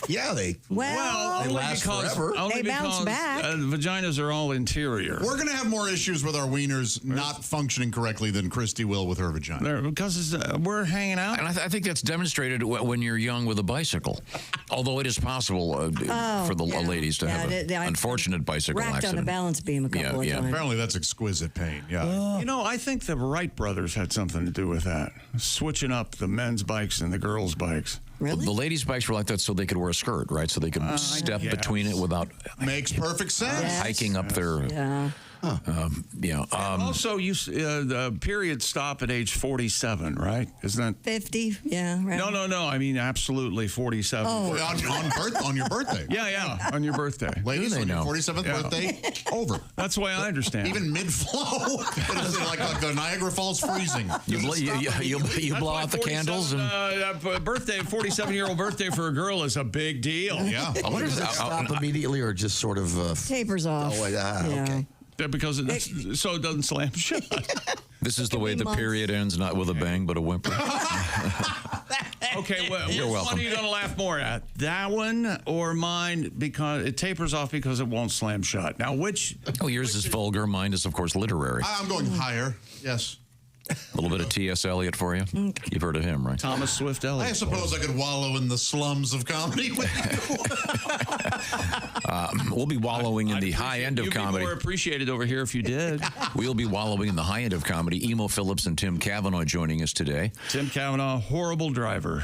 Yeah, they Well, they last forever. Only They bounce because, back. Vaginas are all interior. We're going to have more issues with our wieners not functioning correctly than Christy will with her vagina. Because we're hanging out. And I think that's demonstrated when you're young with a bicycle. Although it is possible for the ladies to have an unfortunate bicycle racked accident. on a balance beam a couple of times. Apparently that's exquisite pain. Yeah. I think the Wright brothers had something to do with that. Switching up the men's bikes and the girls' bikes. Really? The ladies' bikes were like that so they could wear a skirt, right? So they could step between it without makes perfect sense. Hiking up their. Yeah. Also, the periods stop at age 47, right? Isn't that 50? Yeah. Right. No. I mean, absolutely 47. Oh. On your birthday. Yeah, on your birthday. Ladies, on your 47th birthday, over. That's the way I understand. Even mid-flow, it is like the Niagara Falls freezing. You blow out the candles and 47-year-old birthday for a girl is a big deal. Yeah. I wonder if that stop immediately or just sort of tapers off. Oh, okay. Because so it doesn't slam shut. This is the way the period ends, not with a bang, but a whimper. Okay, well, You're which welcome. one are you going to laugh more at? That one or mine? Because it tapers off because it won't slam shut. Now, which? Oh, yours is vulgar. Mine is, of course, literary. I'm going higher. Yes. A little bit of T.S. Eliot for you. You've heard of him, right? Thomas Swift Eliot. I suppose I could wallow in the slums of comedy with you. We'll be wallowing in the high end of comedy. You'd be more appreciated over here if you did. We'll be wallowing in the high end of comedy. Emo Phillips and Tim Cavanagh joining us today. Tim Cavanagh, horrible driver.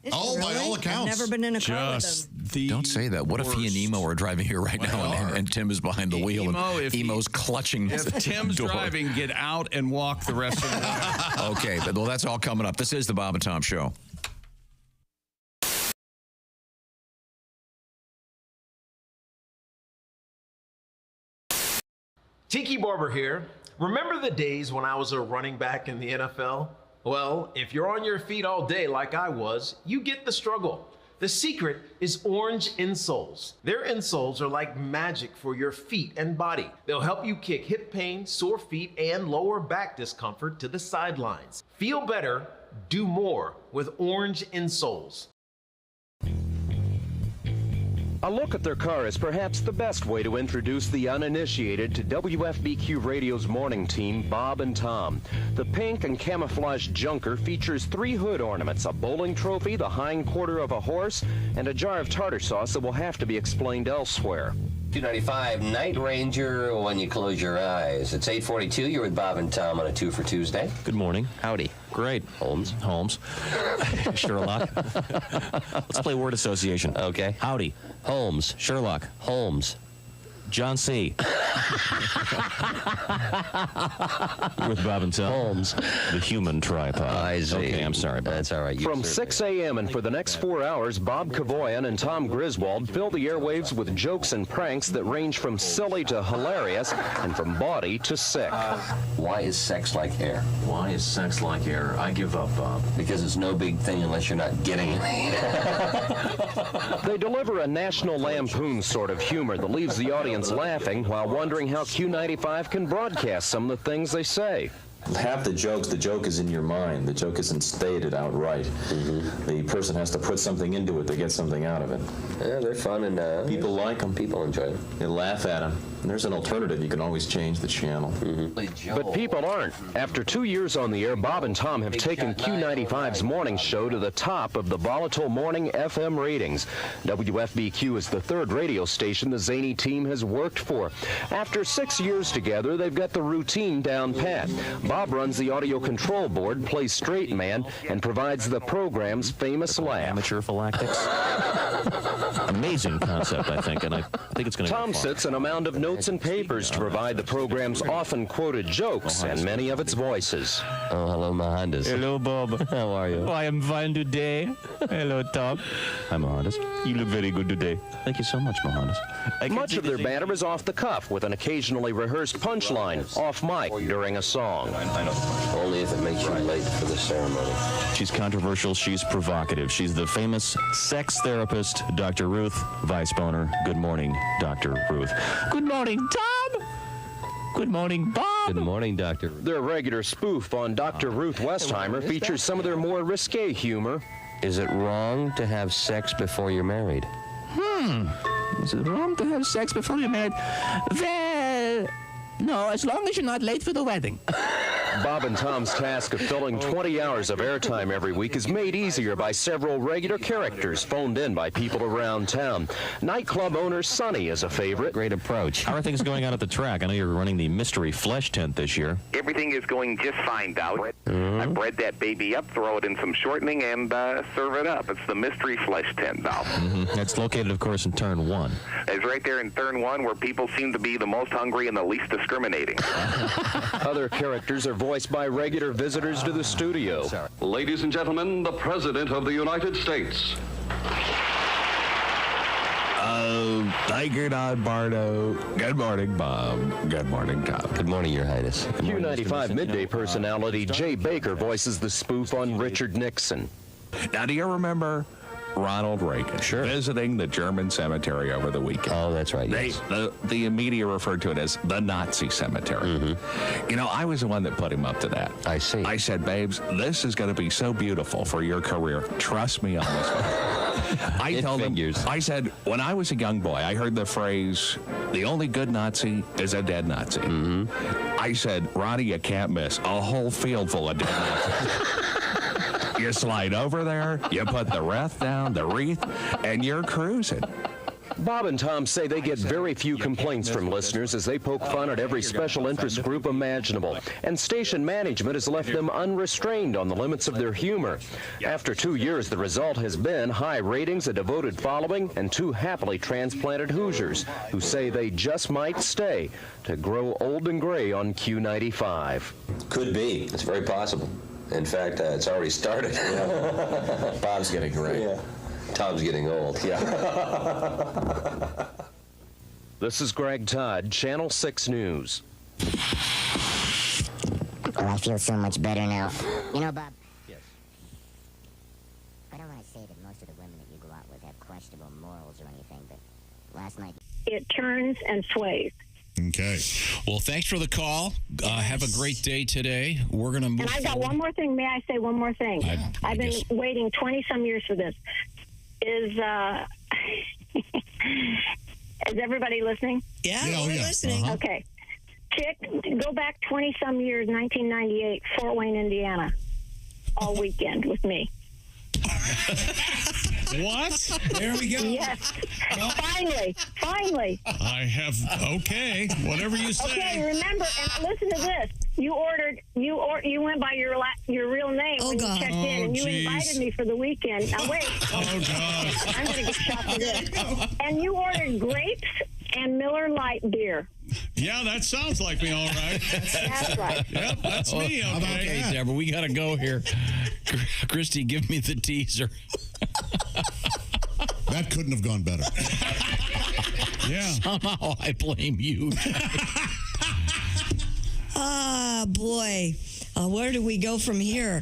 By all accounts. I've never been in a car with him. Don't say that. What if he and Emo are driving here right now and Tim is behind the wheel and Emo's clutching If Tim's door. driving, get out and walk the rest of the way. Okay, well, that's all coming up. This is the Bob and Tom Show. Tiki Barber here. Remember the days when I was a running back in the NFL? Well, if you're on your feet all day like I was, you get the struggle. The secret is orange insoles. Their insoles are like magic for your feet and body. They'll help you kick hip pain, sore feet, and lower back discomfort to the sidelines. Feel better, do more with orange insoles. A look at their car is perhaps the best way to introduce the uninitiated to WFBQ Radio's morning team, Bob and Tom. The pink and camouflage junker features 3 hood ornaments, a bowling trophy, the hind quarter of a horse, and a jar of tartar sauce that will have to be explained elsewhere. 295 Night Ranger when you close your eyes. It's 8:42. You're with Bob and Tom on a 2 for Tuesday. Good morning. Howdy. Great. Holmes. Sherlock. Let's play word association. Okay. Howdy. Holmes. Sherlock. Holmes. John C. With Bob and Tom. Holmes. The human tripod. I see. Okay, I'm sorry, Bob. That's all right. From 6 a.m. and for the next 4 hours, Bob Kavoyan and Tom Griswold fill the airwaves with jokes and pranks that range from silly to hilarious and from bawdy to sick. Why is sex like air? Why is sex like air? I give up, Bob. Because it's no big thing unless you're not getting it. They deliver a National Lampoon sort of humor that leaves the audience audience laughing while wondering how Q95 can broadcast some of the things they say. Half the joke is in your mind. The joke isn't stated outright. The person has to put something into it to get something out of it. Yeah, they're fun, and people like them. People enjoy them. They laugh at them. And there's an alternative. You can always change the channel. But people aren't. After 2 years on the air, Bob and Tom have taken Q95's morning show to the top of the volatile morning FM ratings. WFBQ is the third radio station the zany team has worked for. After 6 years together, they've got the routine down pat. Bob runs the audio control board, plays straight man, and provides the program's famous laugh. Amateur phylactics. Amazing concept, I think, and I think it's going to. Tom sits on a mound of notes and papers to provide the program's often quoted jokes and many of its voices. Oh, hello, Mohandas. Hello, Bob. How are you? Oh, I am fine today. Hello, Tom. Hi, Mohandas. You look very good today. Thank you so much, Mohandas. Much of their banter is off the cuff with an occasionally rehearsed punchline off mic during a song. Only if it makes you late for the ceremony. She's controversial. She's provocative. She's the famous sex therapist, Dr. Ruth Weisboner. Good morning, Dr. Ruth. Good morning, Tom. Good morning, Bob. Good morning, Dr. Their regular spoof on Dr. Ruth Westheimer features some of their more risque humor. Is it wrong to have sex before you're married? Is it wrong to have sex before you're married? Well, no, as long as you're not late for the wedding. Bob and Tom's task of filling 20 hours of airtime every week is made easier by several regular characters phoned in by people around town. Nightclub owner Sonny is a favorite. Great approach. How are things going on at the track? I know you're running the mystery flesh tent this year. Everything is going just fine, Dow. I bred that baby up, throw it in some shortening, and serve it up. It's the mystery flesh tent, Dow. That's located, of course, in Turn 1. It's right there in Turn 1 where people seem to be the most hungry and the least discriminating. Other characters are voiced by regular visitors to the studio. Ladies and gentlemen, the President of the United States. Tiger Don Bardo. Good morning, Bob. Good morning, Tom. Good morning, Your Highness. Q95 midday personality Jay Baker voices the spoof on Richard Nixon. Now, do you remember Ronald Reagan visiting the German cemetery over the weekend? Oh, that's right. Yes. The media referred to it as the Nazi cemetery. You know, I was the one that put him up to that. I see. I said, babes, this is going to be so beautiful for your career. Trust me on this one. I told him, I said, when I was a young boy, I heard the phrase, the only good Nazi is a dead Nazi. I said, Ronnie, you can't miss a whole field full of dead Nazis. You slide over there, you put the wreath down, the wreath, and you're cruising. Bob and Tom say they get very few complaints from listeners as they poke fun at every special interest group imaginable, and station management has left them unrestrained on the limits of their humor. After 2 years, the result has been high ratings, a devoted following, and 2 happily transplanted Hoosiers who say they just might stay to grow old and gray on Q95. Could be. It's very possible. In fact, it's already started. Bob's getting gray. Yeah. Tom's getting old. Yeah. This is Greg Todd, Channel 6 News. Oh, I feel so much better now. You know, Bob. Yes. I don't want to say that most of the women that you go out with have questionable morals or anything, but last night it turns and sways. Okay. Well, thanks for the call. Have a great day today. We're going to move And I've got one more thing. May I say one more thing? I've been waiting 20-some years for this. Is everybody listening? Yeah, we're listening. Okay. Chick, go back 20-some years, 1998, Fort Wayne, Indiana, all weekend with me. What? There we go. Yes. Finally. I have, okay, whatever you say. Okay, remember, and listen to this. You went by your real name when you checked in, and you invited me for the weekend. Now, wait. Oh, God. I'm going to get shot for this. And you ordered grapes and Miller Lite beer. Yeah, that sounds like me, all right. That's right. Yep, that's me, okay. Okay, Deborah, we got to go here. Christy, give me the teaser. That couldn't have gone better. Yeah. Somehow I blame you. Ah, boy. Where do we go from here?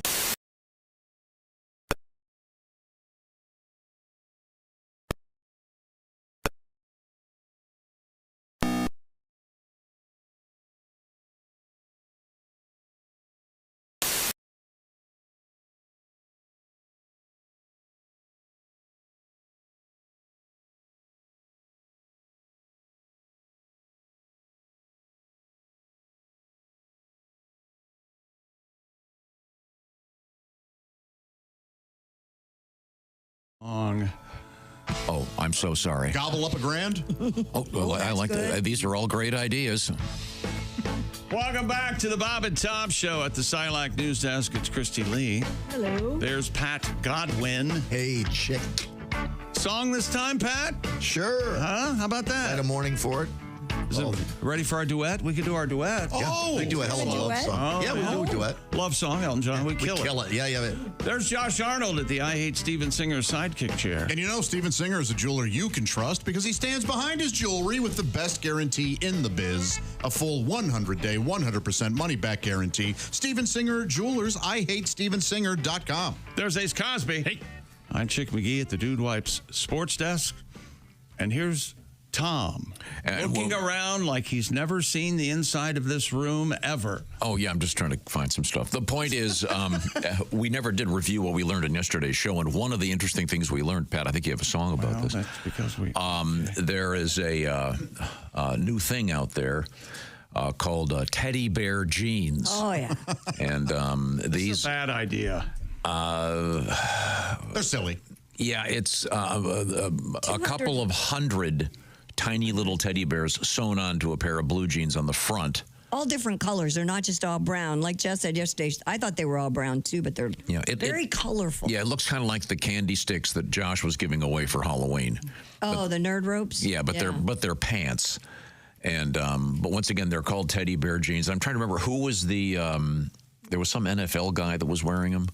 Oh, I'm so sorry. Gobble up a grand? Oh, well, I like that. These are all great ideas. Welcome back to the Bob and Tom Show at the Silac News Desk. It's Christy Lee. Hello. There's Pat Godwin. Hey, chick. Song this time, Pat? Sure. Huh? How about that? Had a morning for it. Is it ready for our duet? We could do our duet. Oh, we do a hell of a love song. Yeah, we do a duet. Love song, Elton John. We kill it. Yeah. There's Josh Arnold at the I Hate Steven Singer sidekick chair. And you know, Steven Singer is a jeweler you can trust because he stands behind his jewelry with the best guarantee in the biz. A full 100-day, 100% money-back guarantee. Steven Singer Jewelers, IHateStevenSinger.com. There's Ace Cosby. Hey. I'm Chick McGee at the Dude Wipes Sports Desk. And here's Tom, looking around like he's never seen the inside of this room ever. Oh, yeah, I'm just trying to find some stuff. The point is, we never did review what we learned in yesterday's show, and one of the interesting things we learned, Pat, I think you have a song about this. That's because we... there is a new thing out there called teddy bear jeans. Oh, yeah. And these... It's a bad idea. They're silly. Yeah, it's a couple of hundred tiny little teddy bears sewn onto a pair of blue jeans on the front. All different colors. They're not just all brown. Like Jess said yesterday, I thought they were all brown too, but they're very colorful. Yeah, it looks kind of like the candy sticks that Josh was giving away for Halloween. Oh, the nerd ropes? Yeah, but they're pants. And but once again, they're called teddy bear jeans. I'm trying to remember who was the there was some NFL guy that was wearing them.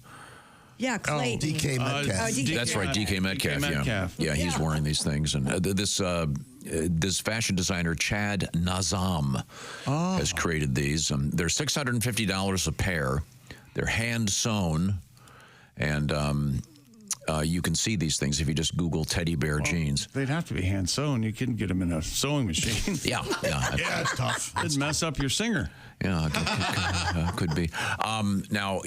Yeah, Clayton. DK Metcalf. That's right, DK Metcalf. Yeah, he's wearing these things. And this fashion designer, Chad Nazam, has created these. They're $650 a pair. They're hand sewn. And you can see these things if you just Google teddy bear jeans. They'd have to be hand sewn. You couldn't get them in a sewing machine. Yeah, it's tough. It'd mess up your singer. Yeah, could be. Now,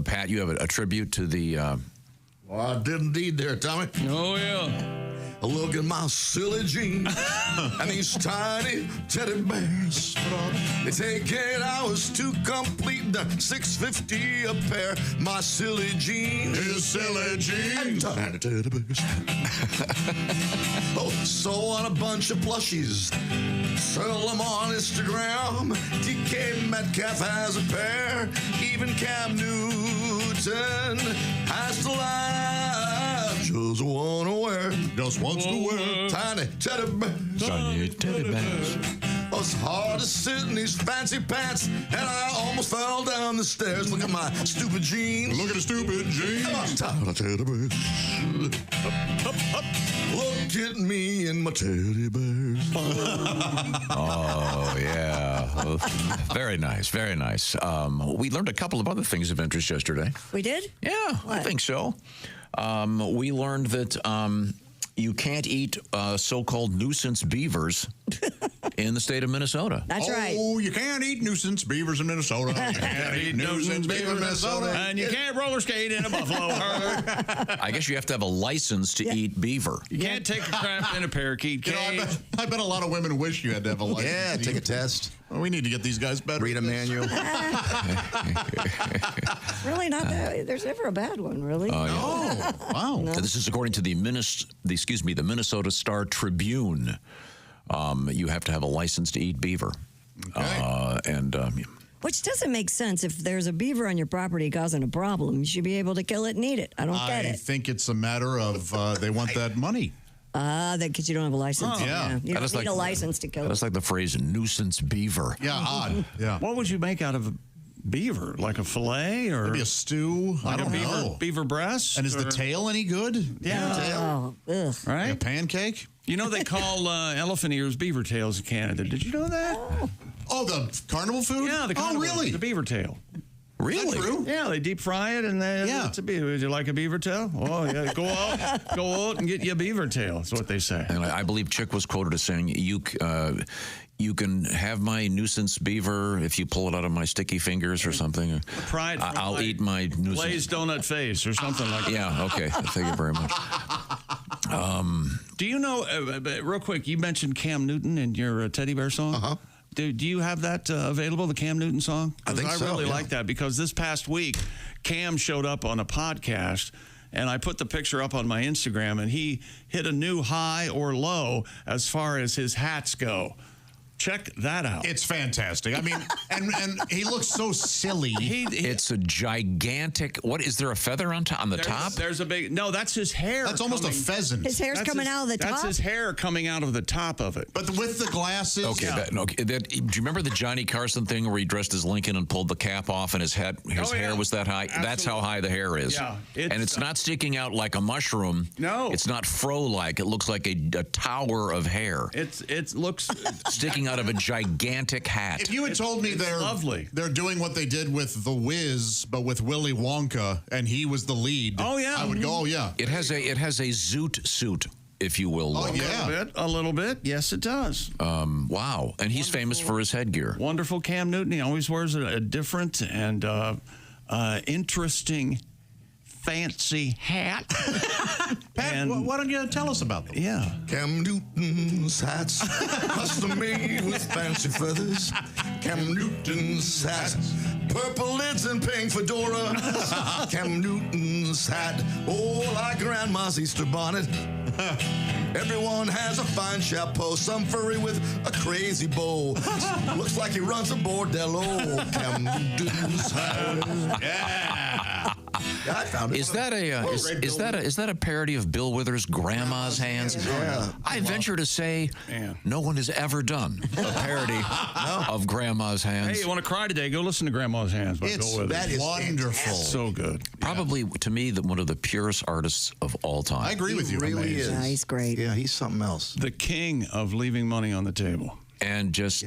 Pat, you have a tribute to the... Well, I did indeed there, Tommy. Oh, yeah. Look at my silly jeans and these tiny teddy bears. They take 8 hours to complete the $650 a pair. My silly jeans. His silly jeans. And tiny teddy bears. Oh, so on a bunch of plushies. Sell them on Instagram. DK Metcalf has a pair. Even Cam Newton has to lie. Just wanna wear. Just wants to wear. Tiny teddy bears. Tiny teddy bears. Oh, it's hard to sit in these fancy pants, and I almost fell down the stairs. Look at my stupid jeans. Look at the stupid jeans. Tiny teddy bears. Look at me and my teddy bears. Oh, yeah. Very nice, very nice. We learned a couple of other things of interest yesterday. We did? Yeah, I think so. We learned that you can't eat so-called nuisance beavers in the state of Minnesota. That's right. Oh, you can't eat nuisance beavers in Minnesota. You can't eat nuisance beavers in Minnesota. And you can't roller skate in a buffalo herd. I guess you have to have a license to eat beaver. You can't take a crap in a parakeet cage. I bet a lot of women wish you had to have a license. Yeah, take a test. Well, we need to get these guys better. Read a manual. Really not that. There's never a bad one, really. Oh, wow. No. This is according to the Minnesota Star Tribune. You have to have a license to eat beaver. Okay. Which doesn't make sense. If there's a beaver on your property causing a problem, you should be able to kill it and eat it. I don't get it. I think it's a matter of they want that money. Because you don't have a license. Oh, yeah. You don't need a license to kill it. That's like the phrase nuisance beaver. Yeah, odd. Yeah. What would you make out of a beaver? Like a fillet or maybe a stew? Like I don't know. Beaver breast? And is the tail any good? Yeah. Oh, ugh. Right? Like a pancake? You know they call elephant ears beaver tails in Canada. Did you know that? Oh, the carnival food? Yeah, the carnival. really? The beaver tail. Really? Is that true? Yeah, they deep fry it, and it's a beaver. Would you like a beaver tail? Oh, yeah. Go out and get you a beaver tail. That's what they say. And I believe Chick was quoted as saying, "You can have my nuisance beaver if you pull it out of my sticky fingers or something. Pride. I'll eat my nuisance glazed donut face or something like that." Yeah. Okay. Thank you very much. Do you know? Real quick, you mentioned Cam Newton in your teddy bear song. Uh-huh. Do you have that available, the Cam Newton song? I think so, I really yeah. like that because this past week, Cam showed up on a podcast and I put the picture up on my Instagram, and he hit a new high or low as far as his hats go. Check that out. It's fantastic. I mean, and he looks so silly. It's a gigantic. What is there a feather on the top? There's a big. No, that's his hair. That's almost a pheasant. His hair's coming out of the top? That's his hair coming out of the top of it. But with the glasses. Okay. Do you remember the Johnny Carson thing where he dressed as Lincoln and pulled the cap off and his hair was that high? Absolutely. That's how high the hair is. Yeah. And it's not sticking out like a mushroom. No. It's not fro-like. It looks like a tower of hair. It looks sticking out of a gigantic hat. If you had told me they're doing what they did with The Wiz, but with Willy Wonka, and he was the lead. Oh yeah, I would go. Oh yeah. It has a zoot suit, if you will. Oh, yeah. A little bit. Yes, it does. Wow. And he's famous for his headgear. Wonderful Cam Newton. He always wears a different and interesting, fancy hat. Pat, why don't you tell us about them? Yeah. Cam Newton's hats, custom made with fancy feathers. Cam Newton's hat, purple lids and pink fedora. Cam Newton's hat, oh, like Grandma's Easter bonnet. Everyone has a fine chapeau, some furry with a crazy bow. Looks like he runs a bordello. Cam Newton's hat. Yeah. I found it. Is that a parody of Bill Withers' Grandma's Hands? Yeah. I venture to say no one has ever done a parody of Grandma's Hands. Hey, you want to cry today? Go listen to Grandma's Hands by Bill Withers. That is wonderful. So good. Probably, to me, one of the purest artists of all time. I agree with you. He really is. Yeah, he's great. Yeah, he's something else. The king of leaving money on the table. And just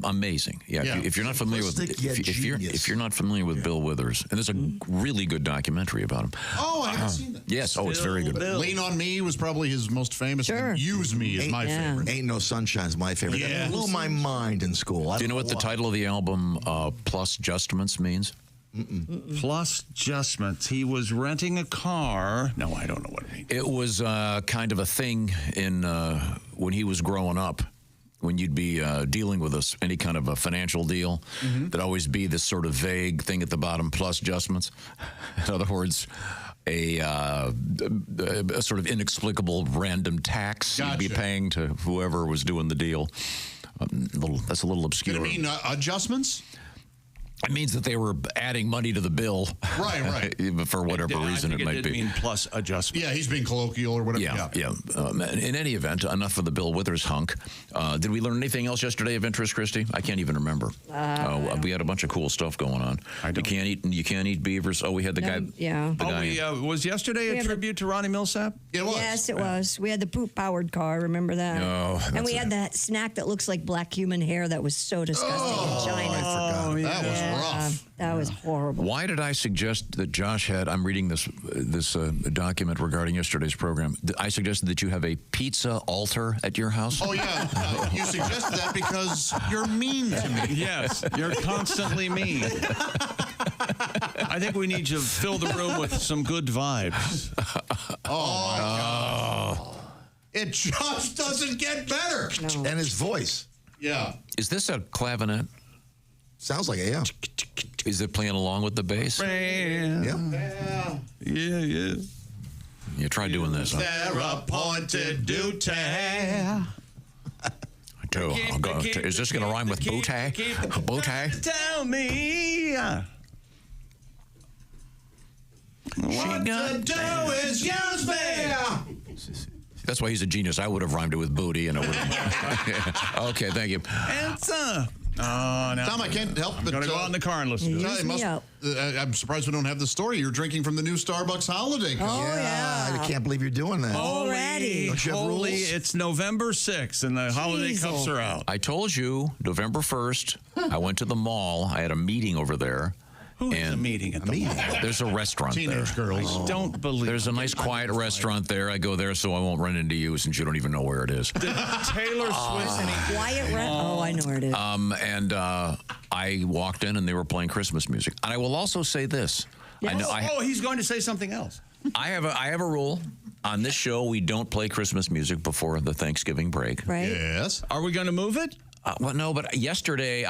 amazing. Yeah. If you're not familiar with if you're not familiar with Bill Withers, and there's a really good documentary about him. Oh, I haven't seen that. Yes. Oh, it's very good. Lean on Me was probably his most famous. Sure. And Use Me is my favorite. Ain't No Sunshine's my favorite. That blew my mind in school. Do you know what the title of the album Plus Justments means? Plus Justments. He was renting a car. No, I don't know what it means. It was kind of a thing in when he was growing up. When you'd be dealing with any kind of a financial deal, there'd always be this sort of vague thing at the bottom, plus adjustments. In other words, a sort of inexplicable random tax you'd be paying to whoever was doing the deal. That's a little obscure. Did it mean adjustments? It means that they were adding money to the bill. Right. For whatever reason it might be. mean plus adjustment. Yeah, he's being colloquial or whatever. Yeah. In any event, enough for the Bill Withers hunk. Did we learn anything else yesterday of interest, Christy? I can't even remember. We had a bunch of cool stuff going on. You can't eat beavers. Oh, we had the guy. Yeah. Was yesterday a tribute to Ronnie Millsap? It was. Yes, it was. We had the poop-powered car. Remember that? Oh, and we had that snack that looks like black human hair that was so disgusting in China. I forgot. That was rough. That was horrible. Why did I suggest that Josh had? I'm reading this document regarding yesterday's program. I suggested that you have a pizza altar at your house. Oh yeah, you suggested that because you're mean to me. Yes, you're constantly mean. I think we need to fill the room with some good vibes. Oh my God. It just doesn't get better. No. And his voice. Yeah. Is this a clavinet? Sounds like it, yeah. Is it playing along with the bass? Yeah. You try doing this. Their appointed duty. Is this going to rhyme with booty? Booty? Tell me. What to do is use me. That's why he's a genius. I would have rhymed it with booty, and it would have. Okay, thank you. Answer. Tom, I can't help but go out in the car and listen to it. I'm surprised we don't have the story. You're drinking from the new Starbucks holiday cup. Oh, yeah. I can't believe you're doing that. Already. Holy, it's November 6th, and the holiday cups are out. I told you, November 1st, I went to the mall. I had a meeting over there. Who is a meeting at the mall? There's a restaurant Teenage girls. I don't believe There's a nice quiet restaurant there. I go there so I won't run into you since you don't even know where it is. Did Taylor Swift quiet restaurant? Oh, I know where it is. And I walked in and they were playing Christmas music. And I will also say this. Yes? He's going to say something else. I have a rule. On this show, we don't play Christmas music before the Thanksgiving break. Right. Yes. Are we going to move it? Well, no, but yesterday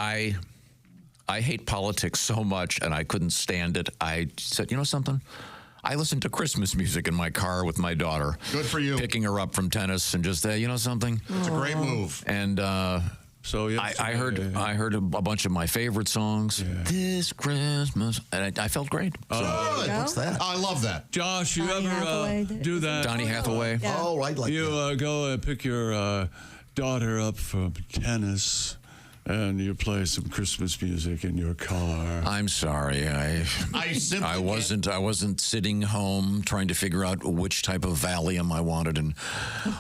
I hate politics so much, and I couldn't stand it. I said, you know something? I listen to Christmas music in my car with my daughter. Good for you. Picking her up from tennis and just, you know something? It's a great move. And so I heard a bunch of my favorite songs this Christmas, and I felt great. So. What's that? I love that. Josh, you ever do that? Donny Hathaway. Yeah. Oh, right. Like You go and pick your daughter up from tennis, and you play some Christmas music in your car. I'm sorry, I wasn't sitting home trying to figure out which type of Valium I wanted and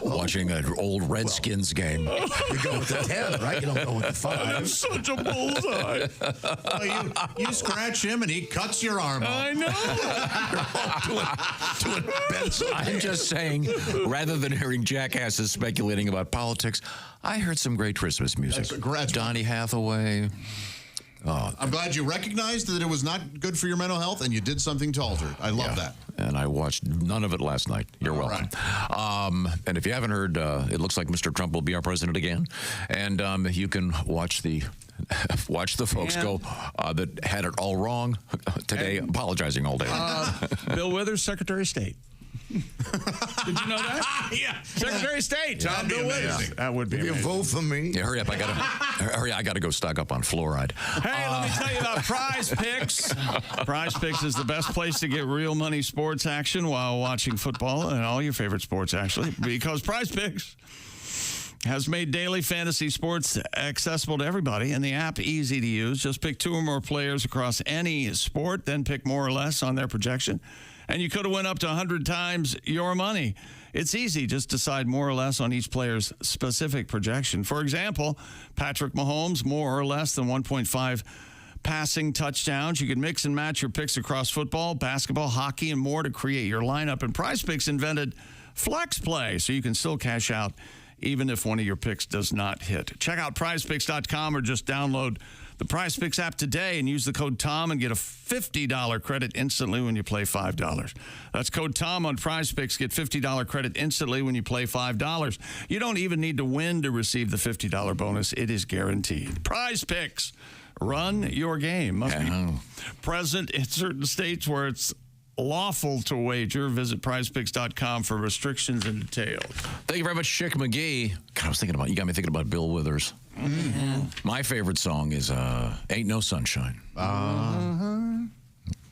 watching an old Redskins game. You go with the 10, right? You don't go with the 5. That's such a bullseye. Well, you scratch him and he cuts your arm off. I know. I'm just saying, rather than hearing jackasses speculating about politics, I heard some great Christmas music. Donny Hathaway. I'm glad you recognized that it was not good for your mental health and you did something to alter it. I love that. And I watched none of it last night. You're welcome. And if you haven't heard, it looks like Mr. Trump will be our president again. And you can watch the folks go that had it all wrong today, apologizing all day. Bill Withers, Secretary of State. Did you know that? Yeah. Secretary of State, Tom Bill Withers. That would be If you amazing. vote for me. Yeah, hurry up. I gotta go stock up on fluoride. Hey, let me tell you about Prize Picks. Prize Picks is the best place to get real money sports action while watching football and all your favorite sports, actually, because Prize Picks has made daily fantasy sports accessible to everybody, and the app easy to use. Just pick 2 or more players across any sport, then pick more or less on their projection. And you could have went up to 100 times your money. It's easy. Just decide more or less on each player's specific projection. For example, Patrick Mahomes, more or less than 1.5 passing touchdowns. You can mix and match your picks across football, basketball, hockey, and more to create your lineup. And Prize Picks invented Flex Play, so you can still cash out even if one of your picks does not hit. Check out prizepicks.com or just download the Prize Picks app today and use the code TOM and get a $50 credit instantly when you play $5. That's code TOM on Prize Picks. Get $50 credit instantly when you play $5. You don't even need to win to receive the $50 bonus. It is guaranteed. Prize Picks. Run your game. Must be present in certain states where it's lawful to wager. Visit prizepicks.com for restrictions and details. Thank you very much, Chick McGee. God, you got me thinking about Bill Withers. Mm-hmm. My favorite song is Ain't No Sunshine.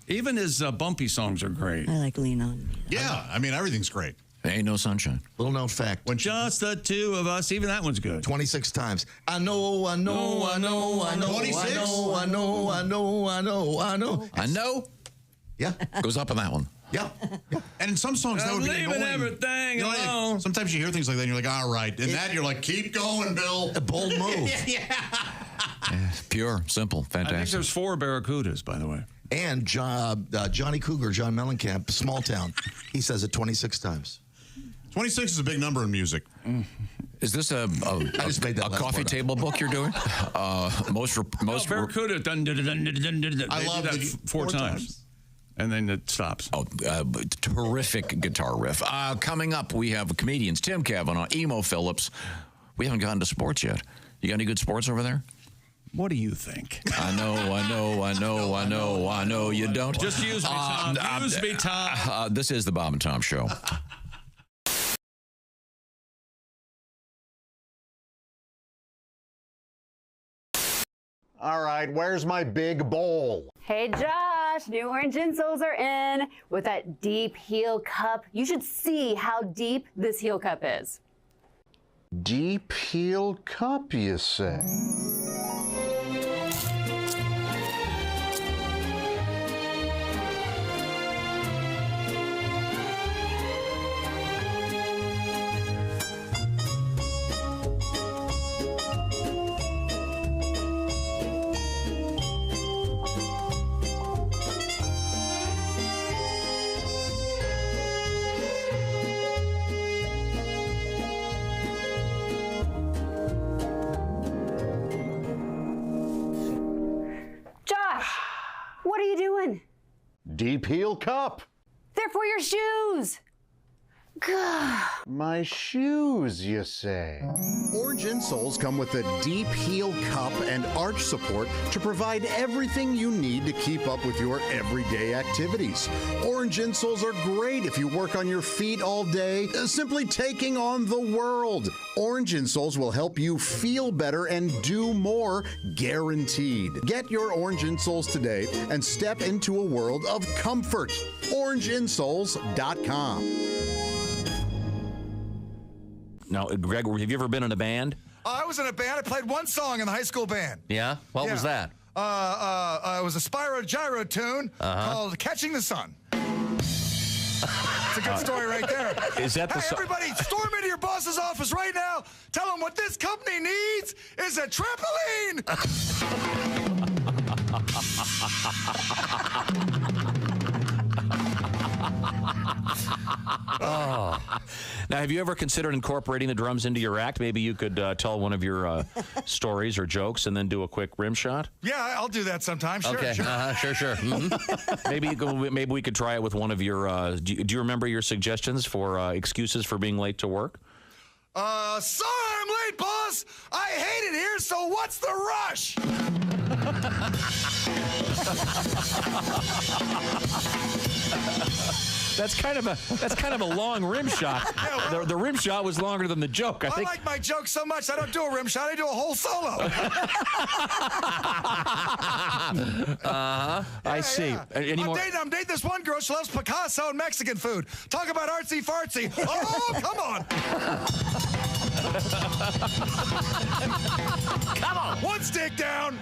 Even his bumpy songs are great. I like Lean On. Yeah, I mean, everything's great. Ain't No Sunshine. Little known fact. When just the two of us, even that one's good. 26 times. I know. 26? I know. Yeah. Goes up on that one. Yeah. And in some songs, that would be leaving annoying. everything like, alone. sometimes you hear things like that, and you're like, all right. And that, you're like, keep going, Bill. A bold move. Pure, simple, fantastic. I think there's 4 Barracudas, by the way. And Johnny Cougar, John Mellencamp, Small Town, he says it 26 times. 26 is a big number in music. Is this a coffee table book you're doing? Most Barracuda. I love that 4 times. And then it stops. Oh, terrific guitar riff. Coming up, we have comedians Tim Cavanagh, Emo Phillips. We haven't gotten to sports yet. You got any good sports over there? What do you think? I know you don't. Just use me, Tom. Use me, Tom. This is the Bob and Tom Show. All right, where's my big bowl? Hey Josh, new orange insoles are in with that deep heel cup. You should see how deep this heel cup is. Deep heel cup, you say? What are you doing? Deep heel cup. They're for your shoes. My shoes, you say? Orange insoles come with a deep heel cup and arch support to provide everything you need to keep up with your everyday activities. Orange insoles are great if you work on your feet all day, simply taking on the world. Orange insoles will help you feel better and do more, guaranteed. Get your orange insoles today and step into a world of comfort. OrangeInsoles.com. Now, Greg, have you ever been in a band? I was in a band. I played one song in the high school band. Yeah? What was that? It was a Spyro Gyro tune called Catching the Sun. It's a good story right there. Is that the Hey, everybody, storm into your boss's office right now. Tell him what this company needs is a trampoline. Oh. Now, have you ever considered incorporating the drums into your act? Maybe you could tell one of your stories or jokes and then do a quick rim shot? Yeah, I'll do that sometime. Sure, Okay, sure. sure. Mm-hmm. Maybe we could try it with one of your... do you remember your suggestions for excuses for being late to work? Sorry I'm late, boss. I hate it here, so what's the rush? That's kind of a long rim shot. Yeah, well, the rim shot was longer than the joke. I think. like my joke so much, I don't do a rim shot. I do a whole solo. I see. Yeah. Any more? I'm dating this one girl. She loves Picasso and Mexican food. Talk about artsy fartsy. Oh, come on. Come on. One stick down.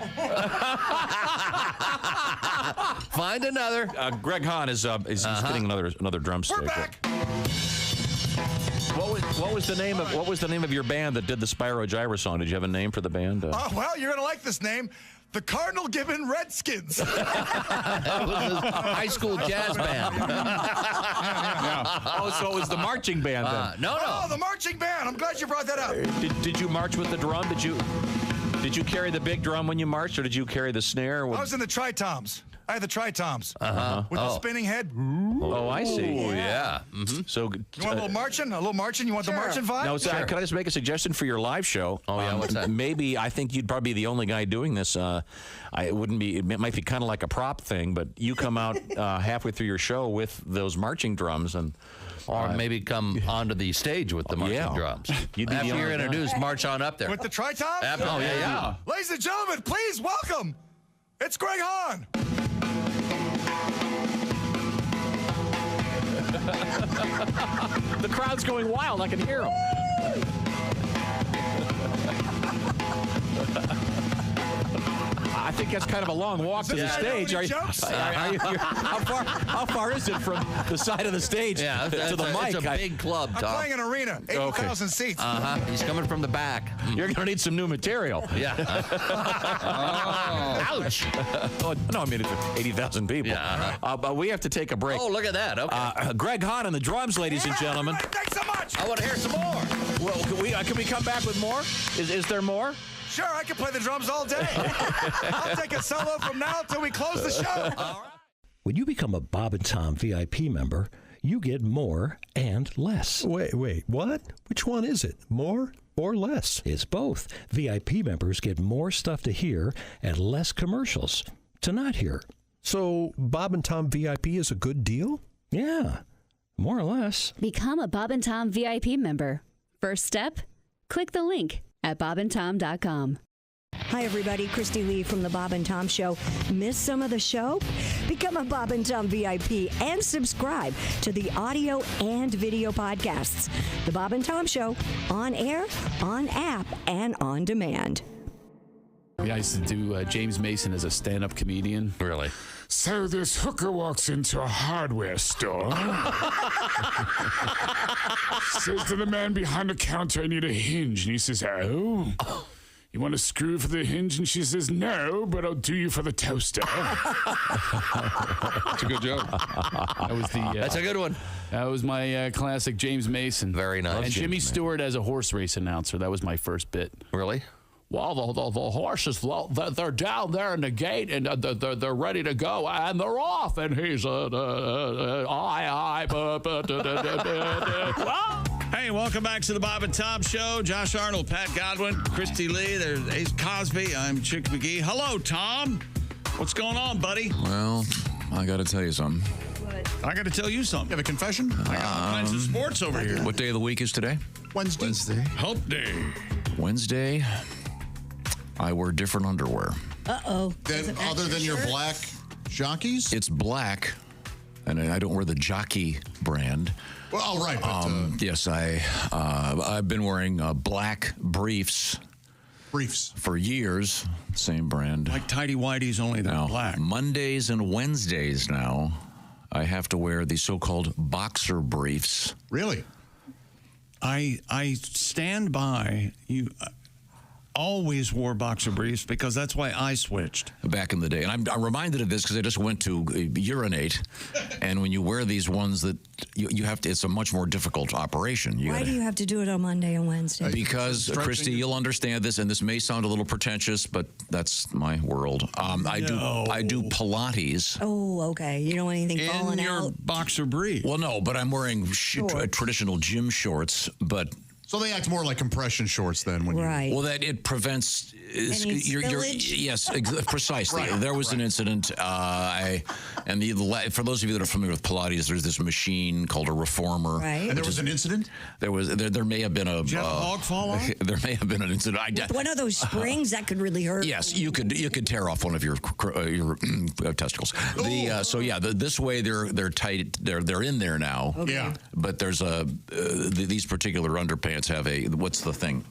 Find another. Greg Hahn is getting another drumstick. We're back. What was the name of your band that did the Spyro Gyro song? Did you have a name for the band? Well, you're gonna like this name. The Cardinal Gibbon Redskins. It was a high school jazz band. Oh, so it was the marching band then? No. Oh, the marching band. I'm glad you brought that up. Did you march with the drum? Did you carry the big drum when you marched, or did you carry the snare? I was in the tri-toms. I had the tri-toms. With the spinning head. Oh, I see. Oh, yeah. Mm-hmm. So, you want a little marching? You want the marching vibe? Now, can I just make a suggestion for your live show? Oh, yeah, what's that? Maybe I think you'd probably be the only guy doing this. It might be kind of like a prop thing, but you come out halfway through your show with those marching drums and. Or maybe come onto the stage with the marching drums. After you're introduced, march on up there. With the tri-toms? Oh, yeah. Ladies and gentlemen, please welcome. It's Greg Hahn. The crowd's going wild. I can hear them. I think that's kind of a long walk to the stage. How far is it from the side of the stage to the mic? It's a big club, Tom. I'm playing an arena, 80,000 seats. He's coming from the back. You're going to need some new material. Yeah. Ouch. No, I mean, it's 80,000 people. Yeah. But we have to take a break. Oh, look at that. Okay. Greg Hahn on the drums, ladies and gentlemen. Thanks so much. I want to hear some more. Well, can we come back with more? Is there more? Sure, I can play the drums all day. I'll take a solo from now until we close the show. All right. When you become a Bob and Tom VIP member, you get more and less. Wait, what? Which one is it? More or less? It's both. VIP members get more stuff to hear and less commercials to not hear. So Bob and Tom VIP is a good deal? Yeah, more or less. Become a Bob and Tom VIP member. First step, click the link at bobandtom.com. Hi, everybody. Christy Lee from The Bob and Tom Show. Miss some of the show? Become a Bob and Tom VIP and subscribe to the audio and video podcasts. The Bob and Tom Show, on air, on app, and on demand. I used to do James Mason as a stand-up comedian. Really? So this hooker walks into a hardware store. Says to the man behind the counter, I need a hinge. And he says, oh. You want a screw for the hinge? And she says, no, but I'll do you for the toaster. That's a good joke. That's a good one. That was my classic James Mason. Very nice. And Jimmy Stewart as a horse race announcer. That was my first bit. Really? well, the horses, they're down there in the gate, and they're ready to go, and they're off. And he's Hey, welcome back to the Bob and Tom Show. Josh Arnold, Pat Godwin, Christy Lee, there's Ace Cosby. I'm Chick McGee. Hello, Tom. What's going on, buddy? Well, I got to tell you something. I got to tell you something. You have a confession? I got all kinds of sports over here. What day of the week is today? Wednesday. Hump day. Wednesday. I wear different underwear. Uh-oh. Other than your black jockeys? It's black, and I don't wear the jockey brand. Well, right. But, yes, I've been wearing black briefs. Briefs. For years. Same brand. Like Tidy Whities, only they're black. Mondays and Wednesdays now, I have to wear the so-called boxer briefs. Really? I stand by you. Always wore boxer briefs because that's why I switched back in the day. And I'm reminded of this because I just went to urinate, and when you wear these ones that you have to, it's a much more difficult operation. Why do you have to do it on Monday and Wednesday? Because, Christy, you'll understand this, and this may sound a little pretentious, but that's my world. I do Pilates. Oh, okay. You don't want anything falling in your out? boxer brief. Well, no, but I'm wearing traditional gym shorts, but... So they act more like compression shorts then, when you... Well, that it prevents. Yes, precisely. Right, there was an incident. For those of you that are familiar with Pilates, there's this machine called a reformer. Right. And there was an incident. There may have been a. Did you have a hog fall off? There may have been an incident. With one of those springs that could really hurt. Yes, you could tear off one of your testicles. This way they're tight. They're in there now. Okay. Yeah. But there's these particular underpants have what's the thing?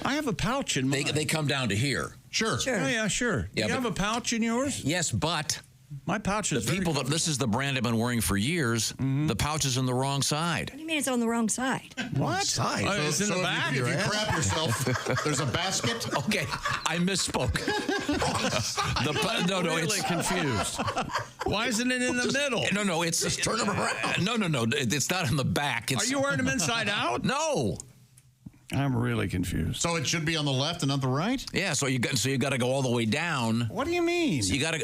I have a pouch in mine. They come down to here. Sure. Oh, yeah, sure. Yeah, you have a pouch in yours? Yes, but my pouch is this is the brand I've been wearing for years. Mm-hmm. The pouch is on the wrong side. What do you mean it's on the wrong side? What? Side? It's in the back? If you crap yourself, there's a basket. Okay, I misspoke. I'm really confused. Why isn't it in the middle? No, it's just turn them around. No, it's not in the back. Are you wearing them inside out? No. I'm really confused. So it should be on the left and not the right? Yeah, so you got to go all the way down. What do you mean? So you got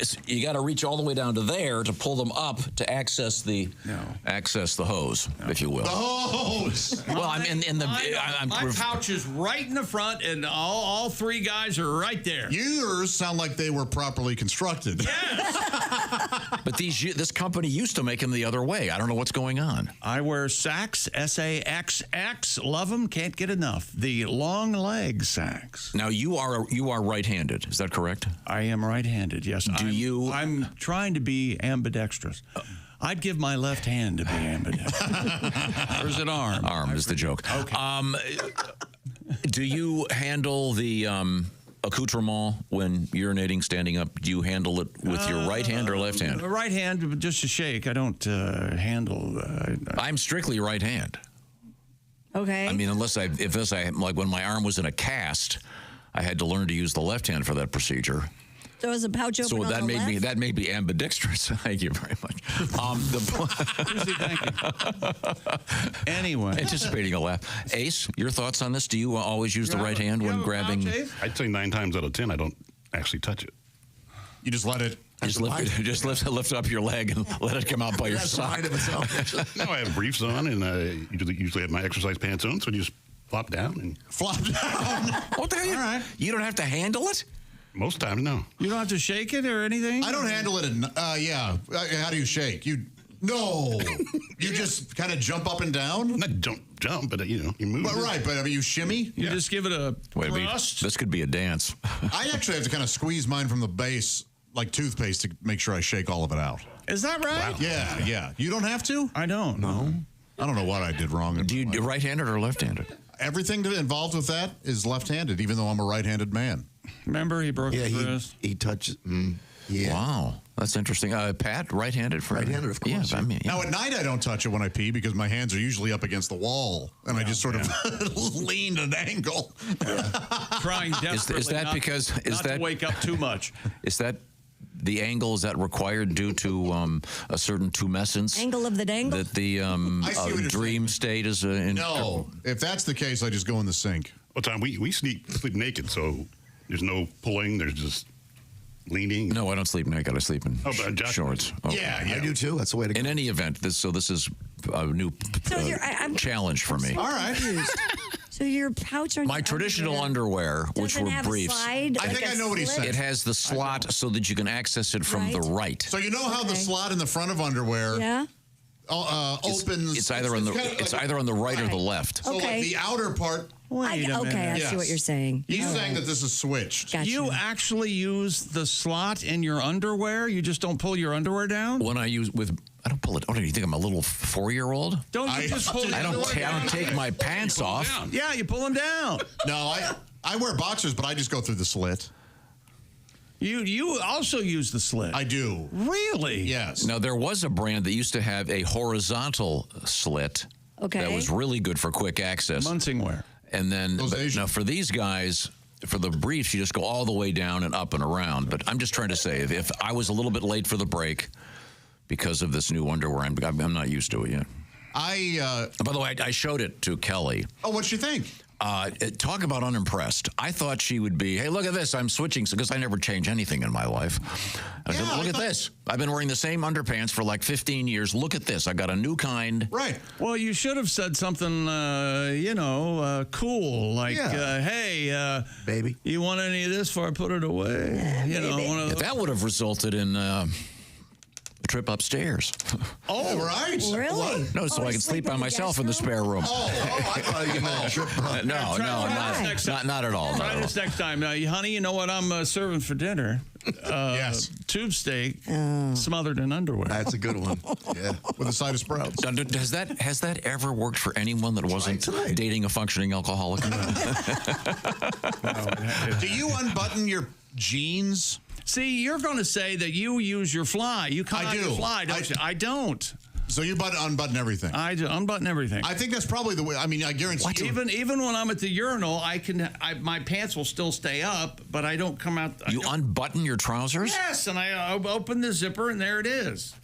to reach all the way down to there to pull them up to access the hose, if you will. The hose. Well, I'm in the. My pouch is right in the front, and all three guys are right there. Yours sound like they were properly constructed. Yes. But this company used to make them the other way. I don't know what's going on. I wear Sacs, S-A-X-X. Love them. Can't get enough. The long leg Sacs. Now you are right-handed. Is that correct? I am right-handed. Yes. I'm trying to be ambidextrous. I'd give my left hand to be ambidextrous. Where's an arm? Arm is the joke. Okay. Do you handle the accoutrement when urinating standing up? Do you handle it with your right hand or left hand? Right hand, just a shake. I don't handle. I'm strictly right hand. Okay. I mean, if like when my arm was in a cast, I had to learn to use the left hand for that procedure. So is the pouch open on the left? That made me ambidextrous. Thank you very much. Anyway, anticipating a laugh. Ace, your thoughts on this? Do you always use the right hand when grabbing? I'd say 9 times out of 10, I don't actually touch it. You just let it. Just lift up your leg and let it come out by your side. No, I have briefs on, and I usually have my exercise pants on, so you just flop down and flop down. What the hell? All right. You don't have to handle it. Most times, no. You don't have to shake it or anything. I don't handle it. Yeah. How do you shake? You just kind of jump up and down. Not jump, but you move. But right, but I mean, you shimmy. You just give it a thrust. This could be a dance. I actually have to kind of squeeze mine from the base like toothpaste to make sure I shake all of it out. Is that right? Wow. Yeah. You don't have to? I don't. No. I don't know what I did wrong. Do you right-handed or left-handed? Everything involved with that is left-handed, even though I'm a right-handed man. Remember, he broke his wrist. He touches. Yeah. Wow. That's interesting. Pat, right-handed? Right-handed, of course. Yeah, I mean, Now, at night, I don't touch it when I pee because my hands are usually up against the wall, and I just sort of lean at an angle. Trying desperately is that because to wake up too much. Is that the angle? Is that required due to a certain tumescence? Angle of the dangle? That the dream state is in. No. If that's the case, I just go in the sink. Well, Tom, we sleep naked, so There's no pulling. There's just leaning. No, I don't sleep naked. I sleep in shorts. Okay. Yeah, I do too. That's the way to go. In any event, this is a new challenge for me. All right. So your pouch on my traditional underwear, which were briefs. I think I know what he said. It has the slot so that you can access it from the right. So you know how the slot in the front of underwear opens. It's either on the right or the left. So like the outer part. I see what you're saying. He's saying that this is switched. Gotcha. You actually use the slot in your underwear? You just don't pull your underwear down? When I don't pull it. Oh, do you think I'm a little 4-year-old? Don't you just pull it? I don't take my pants off. Yeah, you pull them down. No, I wear boxers, but I just go through the slit. You also use the slit. I do. Really? Yes. Now, there was a brand that used to have a horizontal slit. Okay. That was really good for quick access. Munsingwear. And then, now for these guys, for the briefs, you just go all the way down and up and around. But I'm just trying to say, if I was a little bit late for the break because of this new underwear, I'm not used to it yet. By the way, I showed it to Kelly. Oh, what'd she think? Talk about unimpressed. I thought she would be, hey, look at this. I'm switching because I never change anything in my life. I said, look at this. I've been wearing the same underpants for like 15 years. Look at this. I got a new kind. Right. Well, you should have said something, cool. Like, hey, baby, you want any of this before I put it away? One of those. That would have resulted in a trip upstairs. Oh, right. Really? No, so I can sleep by myself in the spare room. I thought you meant a trip. No, not at all. Try this next time. Now, honey, you know what I'm serving for dinner? Yes. Tube steak smothered in underwear. That's a good one. Yeah. With a side of sprouts. Has that ever worked for anyone that wasn't dating a functioning alcoholic? Do you unbutton your jeans? See, you're going to say that you use your fly. You cut out your fly, don't you? I don't. So you unbutton everything? I do, unbutton everything. I think that's probably the way. I mean, I guarantee you. Even when I'm at the urinal, my pants will still stay up, but I don't come out. You unbutton your trousers? Yes, and I open the zipper, and there it is.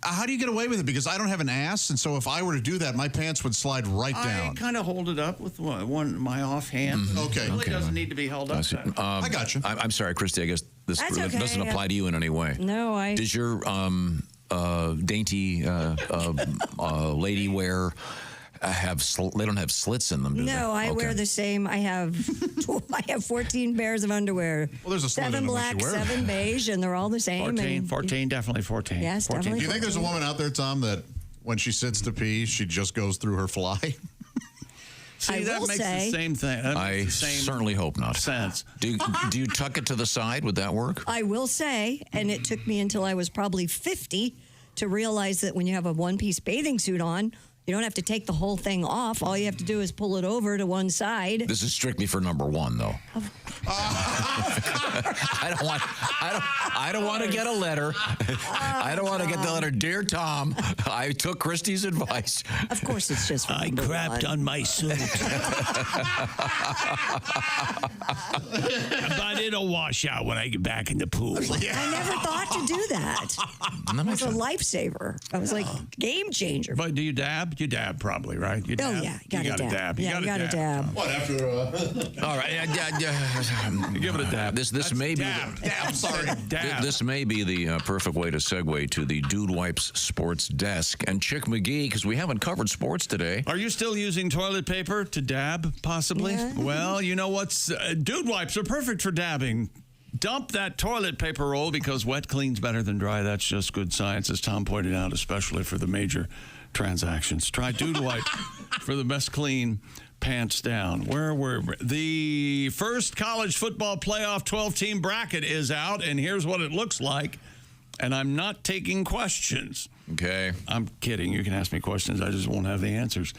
How do you get away with it? Because I don't have an ass, and so if I were to do that, my pants would slide right down. I kind of hold it up with my offhand. Mm-hmm. Okay. It really doesn't need to be held up. I got you. I'm sorry, Christy. I guess this doesn't apply to you in any way. No, Does your dainty lady wear they don't have slits in them, do they? No, I wear the same. I have 14 pairs of underwear. Well, there's a slit 7 black, 7 beige, and they're all the same. 14, definitely 14. Yes, 14. definitely. Do you think there's a woman out there, Tom, that when she sits to pee, she just goes through her fly? See, that makes the same thing. I certainly hope not. Sense. Do you tuck it to the side? Would that work? I will say, and it took me until I was probably 50 to realize that when you have a one-piece bathing suit on, you don't have to take the whole thing off. All you have to do is pull it over to one side. This is strictly for number one, though. I don't want to get a letter. I don't want to get the letter. Dear Tom, I took Christy's advice. Of course, it's just for I crapped on my suit. But it'll wash out when I get back in the pool. I never thought to do that. It was a lifesaver. I was like, game changer. But do you dab? You dab probably, right? You dab? Oh, yeah. You gotta dab. Yeah, you gotta dab. What, after... All right. Give it a dab. This may be... Dab, sorry. Dab. This may be the perfect way to segue to the Dude Wipes Sports Desk. And Chick McGee, because we haven't covered sports today. Are you still using toilet paper to dab, possibly? Yeah. Well, you know what's... Dude Wipes are perfect for dabbing. Dump that toilet paper roll because wet cleans better than dry. That's just good science, as Tom pointed out, especially for the major transactions. Try Dude Wipe for the best clean, pants down. Where were the first college football playoff 12-team bracket is out, and here's what it looks like. And I'm not taking questions. Okay. I'm kidding. You can ask me questions. I just won't have the answers.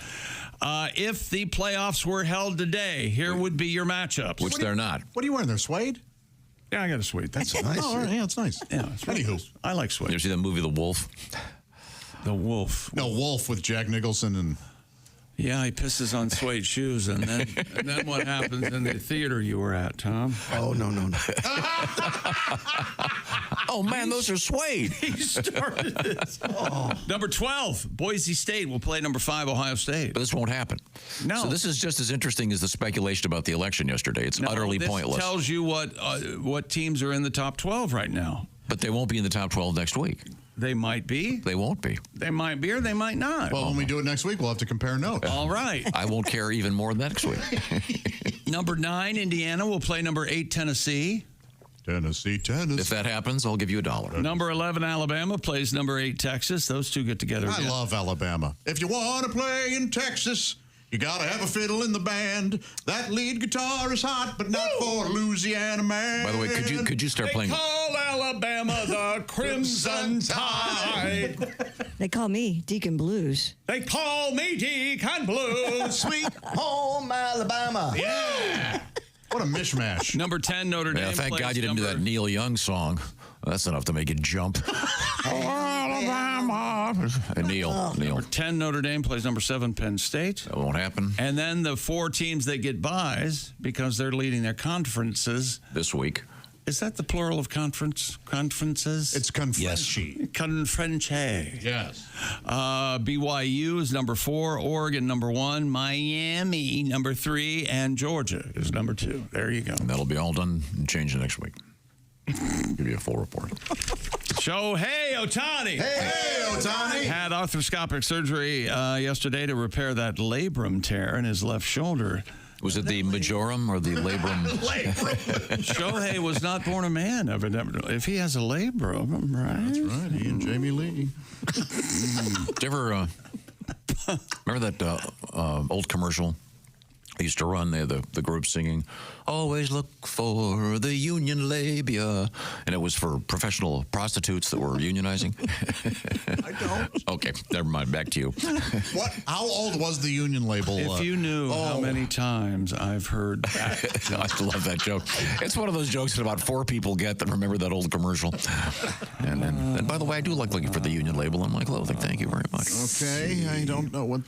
If the playoffs were held today, here would be your matchups. Which they're not. What are you wearing there, suede? Yeah, I got a suede. That's nice. Oh, all right. Yeah, it's nice. Yeah, it's really Anywho. nice. I like suede. You ever see that movie, The Wolf? The Wolf. No, Wolf with Jack Nicholson and... Yeah, he pisses on suede shoes, and then what happens in the theater you were at, Tom? Oh, no. Oh, man, those are suede. He started this. Number 12, Boise State will play number 5, Ohio State. But this won't happen. No. So this is just as interesting as the speculation about the election yesterday. It's utterly pointless. This tells you what teams are in the top 12 right now. But they won't be in the top 12 next week. They might be. They won't be. They might be or they might not. Well, when we do it next week, we'll have to compare notes. All right. I won't care even more next week. Number 9, Indiana will play number 8, Tennessee. Tennessee. If that happens, I'll give you $1. Number 11, Alabama plays number 8, Texas. Those two get together again. I love Alabama. If you want to play in Texas, you got to have a fiddle in the band. That lead guitar is hot, but not for a Louisiana man. By the way, could you start playing? They call Alabama the Crimson Tide. They call me Deacon Blues. They call me Deacon Blues. Sweet home Alabama. Yeah. What a mishmash. Number 10, Notre Dame. Yeah, thank God you didn't do that Neil Young song. That's enough to make it jump. Alabama. Neil. Number 10, Notre Dame plays number 7, Penn State. That won't happen. And then the 4 teams that get byes because they're leading their conferences this week. Is that the plural of conferences? It's conferenci. Conferenci. Yes. BYU is number 4, Oregon number 1, Miami number 3, and Georgia is number 2. There you go. And that'll be all done and changed next week. Give you a full report. Shohei Ohtani. Hey, Ohtani. Had arthroscopic surgery yesterday to repair that labrum tear in his left shoulder. Was it the majorum or the labrum? Shohei was not born a man, evidently. If he has a labrum, right? That's right. He and Jamie Lee. Did you ever remember that old commercial? I used to run the group singing, "Always look for the union labia," and it was for professional prostitutes that were unionizing. I don't. Okay, never mind. Back to you. What? How old was the union label? If you knew how many times I've heard that. I love that joke. It's one of those jokes that about 4 people get that remember that old commercial. And by the way, I do like looking for the union label on my clothing. Thank you very much. Okay, I don't know what.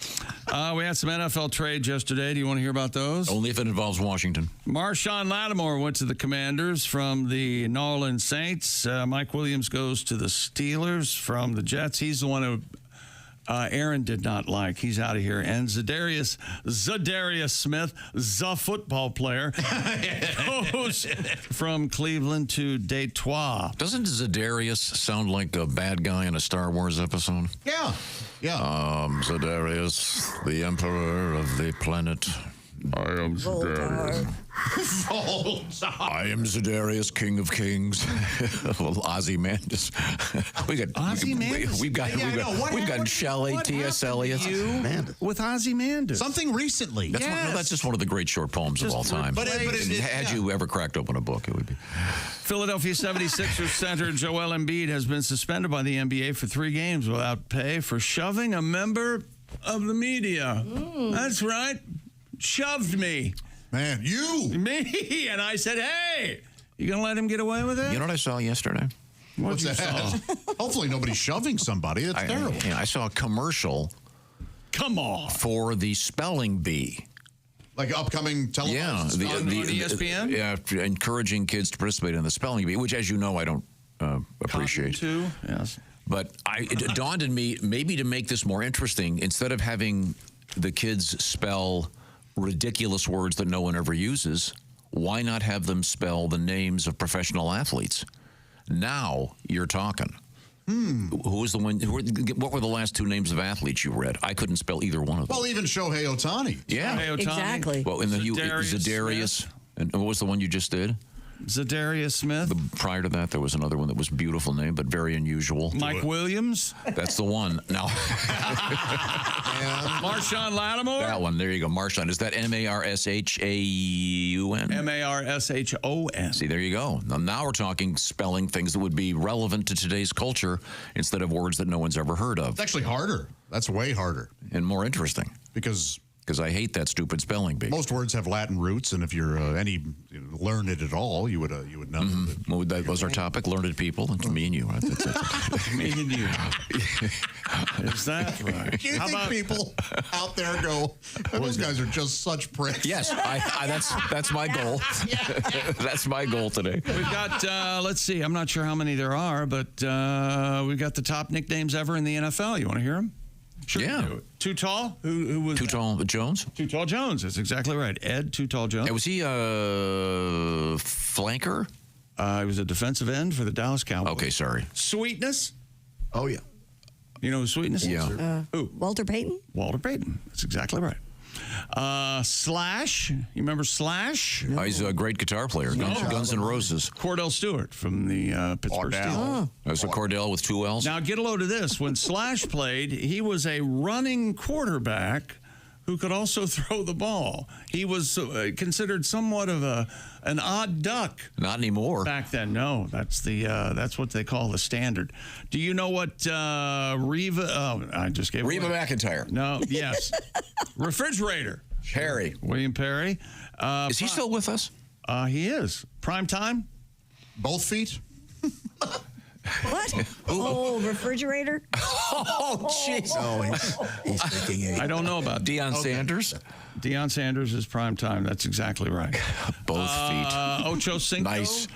We had some NFL trades yesterday. Do you want to hear about those? Only if it involves Washington. Marshawn Lattimore went to the Commanders from the New Orleans Saints. Mike Williams goes to the Steelers from the Jets. He's the one who Aaron did not like. He's out of here. And Zadarius Smith, the football player, goes from Cleveland to Detroit. Doesn't Zadarius sound like a bad guy in a Star Wars episode? Yeah. Zadarius, the emperor of the planet. I am Zadarius. I am Zadarius, King of Kings. Little Ozymandias. We've got Shelley, T.S. Eliot. With Ozymandias. Something recently. That's just one of the great short poems of all time. But had you ever cracked open a book, it would be. Philadelphia 76ers center Joel Embiid has been suspended by the NBA for 3 games without pay for shoving a member of the media. That's right. Shoved me. Man, Me. And I said, hey, you going to let him get away with it? You know what I saw yesterday? What's that? Hopefully nobody's shoving somebody. That's terrible. I saw a commercial. Come on. For the spelling bee. Like upcoming television. On ESPN? Yeah, encouraging kids to participate in the spelling bee, which, as you know, I don't appreciate. Too? Yes. But it dawned on me, maybe to make this more interesting, instead of having the kids spell ridiculous words that no one ever uses, why not have them spell the names of professional athletes? Now you're talking. Who was the one? What were the last 2 names of athletes you read? I couldn't spell either one of them. Well, even Shohei Ohtani. Yeah, Shohei Ohtani. Exactly. Well, Zadarius, and what was the one you just did? Zadarius Smith. Prior to that, there was another one that was a beautiful name, but very unusual. Mike Williams. That's the one. Now, Marshawn Lattimore. That one. There you go. Marshawn. Is that Marshaun? Marshon. See, there you go. Now we're talking spelling things that would be relevant to today's culture instead of words that no one's ever heard of. It's actually harder. That's way harder. And more interesting. Because I hate that stupid spelling bee. Most words have Latin roots, and if you're any learned at all, you would know. Mm-hmm. Well, that was our topic: learned people, and me and you. Right? That's me and you. Is that right? Do you think people out there go, those guys are just such pricks? Yes, that's my goal. That's my goal today. We've got, let's see, I'm not sure how many there are, but we've got the top nicknames ever in the NFL. You want to hear them? Sure. Yeah. Too Tall? Who was Too that? Tall Jones? Too Tall Jones. That's exactly right. Ed Too Tall Jones. Was he a flanker? He was a defensive end for the Dallas Cowboys. Okay, sorry. Sweetness? Oh, yeah. You know who Sweetness is? Yeah. Who? Walter Payton? Walter Payton. That's exactly right. Slash. You remember Slash? No. He's a great guitar player. Guns N' Roses. Cordell Stewart from the Pittsburgh Steelers. That's a Cordell with 2 L's. Now, get a load of this. When Slash played, he was a running quarterback who could also throw the ball. He was considered somewhat of an odd duck. Not anymore. Back then, no. That's what they call the standard. Do you know what Reva? Oh, I just gave Reba McEntire. No. Yes. Refrigerator. Perry. William Perry. Is he still with us? He is. Prime time. Both feet. What? Oh, refrigerator? Oh, jeez. Oh, he's thinking. I don't know about Deion Sanders. Deion Sanders is prime time. That's exactly right. Both feet. Ocho Cinco. Nice.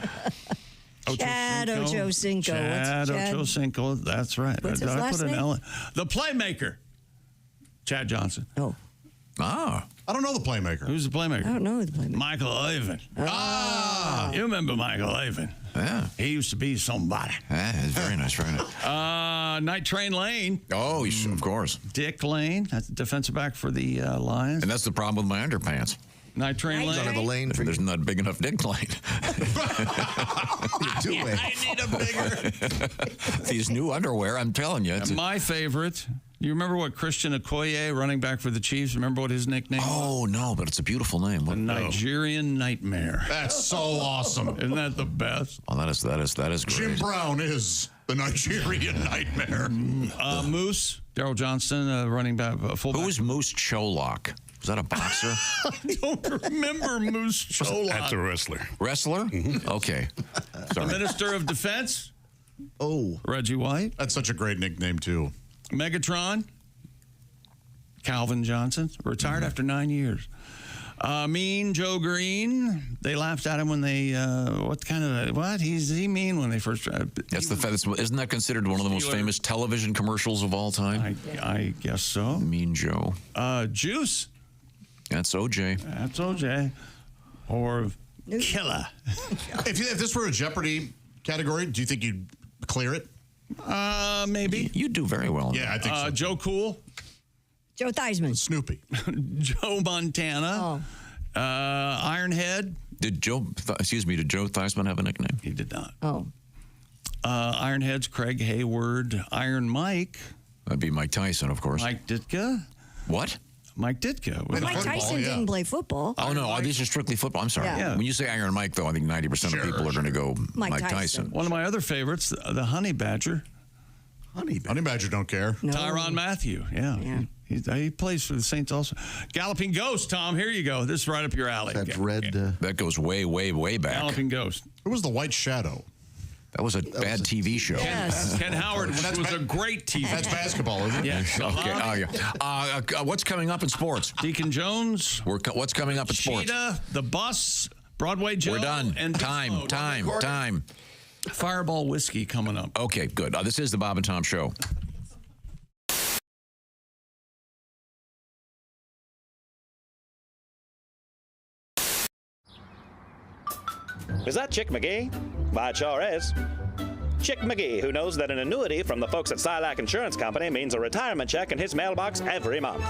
Chad Ochocinco. Chad Ochocinco. That's right. What's his last name? The playmaker. Chad Johnson. Oh. Ah. I don't know the playmaker. Who's the playmaker? I don't know who the playmaker. Michael Irvin. You remember Michael Irvin? Yeah. He used to be somebody. Yeah, very nice, very nice. Night Train Lane. Oh, of course. Dick Lane. That's the defensive back for the Lions. And that's the problem with my underpants. Night Train Lane. Don't have a lane for There's not a big enough dick lane. I need a bigger. These new underwear, I'm telling you. My favorite. You remember what Christian Okoye, running back for the Chiefs, remember what his nickname was? Oh, no, but it's a beautiful name. The Nigerian Nightmare. That's so awesome. Isn't that the best? Oh, that is great. Jim Brown is the Nigerian Nightmare. Moose, Daryl Johnston, running back, fullback. Who was Moose Cholak? Was that a boxer? I don't remember Moose Cholak. That's a wrestler. Wrestler? Mm-hmm. Okay. The Minister of Defense. Oh. Reggie White. That's such a great nickname, too. Megatron. Calvin Johnson. Retired after 9 years. Mean Joe Green. They laughed at him when they, Is he mean when they first tried? Isn't that considered one of the most famous television commercials of all time? I guess so. Mean Joe. Juice. That's OJ. That's OJ. Or Killer. If this were a Jeopardy category, do you think you'd clear it? Maybe. You do very well. Yeah, I think so. Joe Cool. Joe Theismann. Snoopy. Joe Montana. Ironhead. Did Joe Theismann have a nickname? He did not. Oh. Ironhead's Craig Hayward. Iron Mike. That'd be Mike Tyson, of course. Mike Ditka. What? Mike Ditka. Mike Tyson didn't play football. Oh, no. These are strictly football. I'm sorry. Yeah. When you say Iron Mike, though, I think 90% of people are going to go Mike Tyson. One of my other favorites, the Honey Badger. Honey Badger don't care. No. Tyrann Mathieu. Yeah. He plays for the Saints also. Galloping Ghost, Tom. Here you go. This is right up your alley. That's red. That goes way, way, way back. Galloping Ghost. Who was the White Shadow? That was a bad TV show. Yes. Ken Howard, which was a great TV. That's basketball, isn't it? Yes. Okay. What's coming up in sports? Deacon Jones. What's coming up in sports? Cheetah, The Bus, Broadway Joe. We're done. And Time. Fireball Whiskey coming up. Okay, good. This is the Bob and Tom Show. Is that Chick McGee? Why, it sure is. Chick McGee, who knows that an annuity from the folks at Silac Insurance Company means a retirement check in his mailbox every month.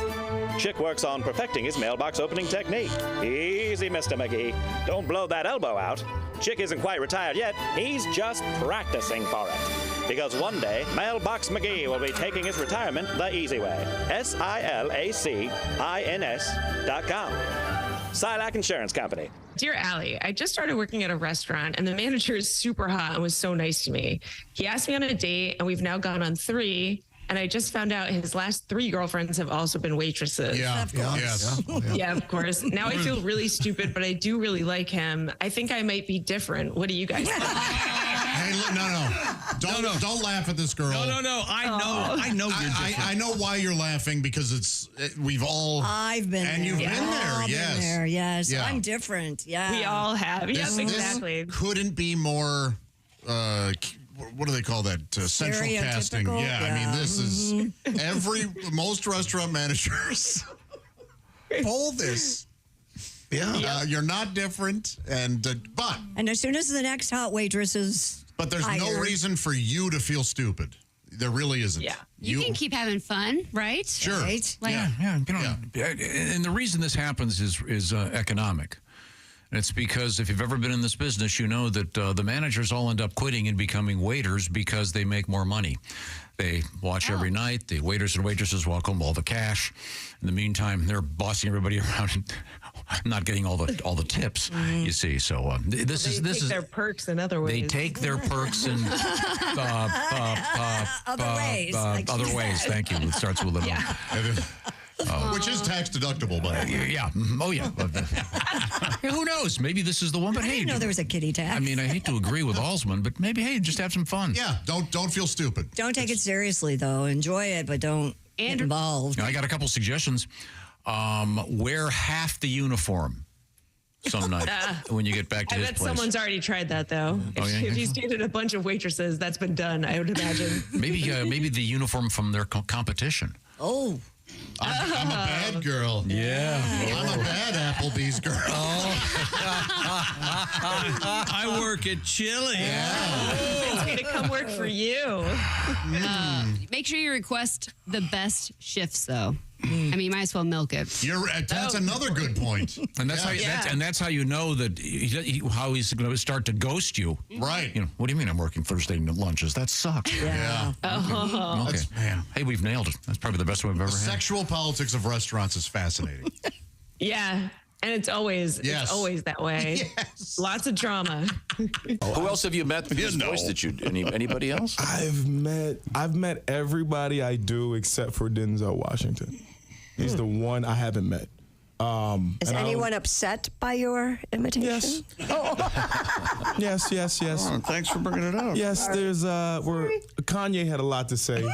Chick works on perfecting his mailbox opening technique. Easy, Mr. McGee. Don't blow that elbow out. Chick isn't quite retired yet. He's just practicing for it. Because one day, Mailbox McGee will be taking his retirement the easy way. SILACINS.com. Silac Insurance Company. Dear Allie, I just started working at a restaurant and the manager is super hot and was so nice to me. He asked me on a date and we've now gone on 3. and I just found out his last 3 girlfriends have also been waitresses. Yeah, of course. Yes. Yeah, of course. Now I feel really stupid, but I do really like him. I think I might be different. What do you guys think? Hey, don't laugh at this girl. No. I know you're different. I know why you're laughing because we've all. I've been and there. you've been there. All Yes. been there. Yes. Yeah. I'm different. Yeah. We all have. Yes, exactly. This couldn't be more. What do they call that? Central casting. Yeah, I mean, this is most restaurant managers pull this. Yeah, you're not different, and as soon as the next hot waitress is, but there's no reason for you to feel stupid. There really isn't. Yeah, you can keep having fun, right? Sure. Right? Like, And the reason this happens is economic. And it's because if you've ever been in this business, you know that the managers all end up quitting and becoming waiters because they make more money. They watch every night. The waiters and waitresses walk home with all the cash. In the meantime, they're bossing everybody around and not getting all the tips. You see, so this is their perks in other ways. They take their perks in other ways. Thank you. It starts with an which is tax deductible, but yeah. Oh yeah. Who knows? Maybe this is the one. But I hey, didn't know there was a kitty tax. I mean, I hate to agree with Alsman, but maybe just have some fun. Yeah. Don't feel stupid. Don't take it seriously though. Enjoy it, but don't get involved. I got a couple suggestions. Wear half the uniform some night when you get back to I his bet place. someone's already tried that though. If he's dated a bunch of waitresses, that's been done. I would imagine. Maybe the uniform from their competition. Oh. I'm a bad girl. Yeah. I'm a bad Applebee's girl. I work at Chili. It's me to come work for you. Make sure you request the best shifts, though. I mean, you might as well milk it. That's another good point. And that's how you know that how he's going to start to ghost you. Right. You know, what do you mean I'm working Thursday lunches? That sucks. Yeah. Okay. Hey, we've nailed it. That's probably the best we've ever had. Sexual politics of restaurants is fascinating. Yeah. And it's always that way. Yes. Lots of drama. Who else have you met with this voice that anybody else? I've met everybody I do except for Denzel Washington. He's the one I haven't met. Is anyone upset by your imitation? Yes. Yes. Oh, thanks for bringing it up. Yes, Kanye had a lot to say.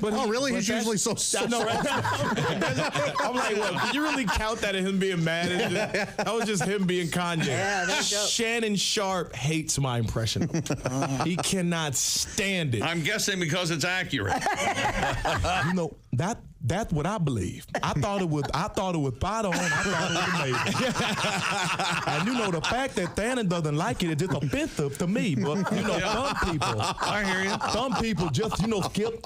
But really? He's usually so no, right? I'm like, well, can you really count that as him being mad? That was just him being Kanye. Yeah, that's dope. Shannon Sharp hates my impression of him. He cannot stand it. I'm guessing because it's accurate. You know, that's what I believe. I thought it was spot on. I thought it was amazing. And you know, the fact that Thanon doesn't like it is just offensive to me. But you know, some people, I hear you. Some people just, skip.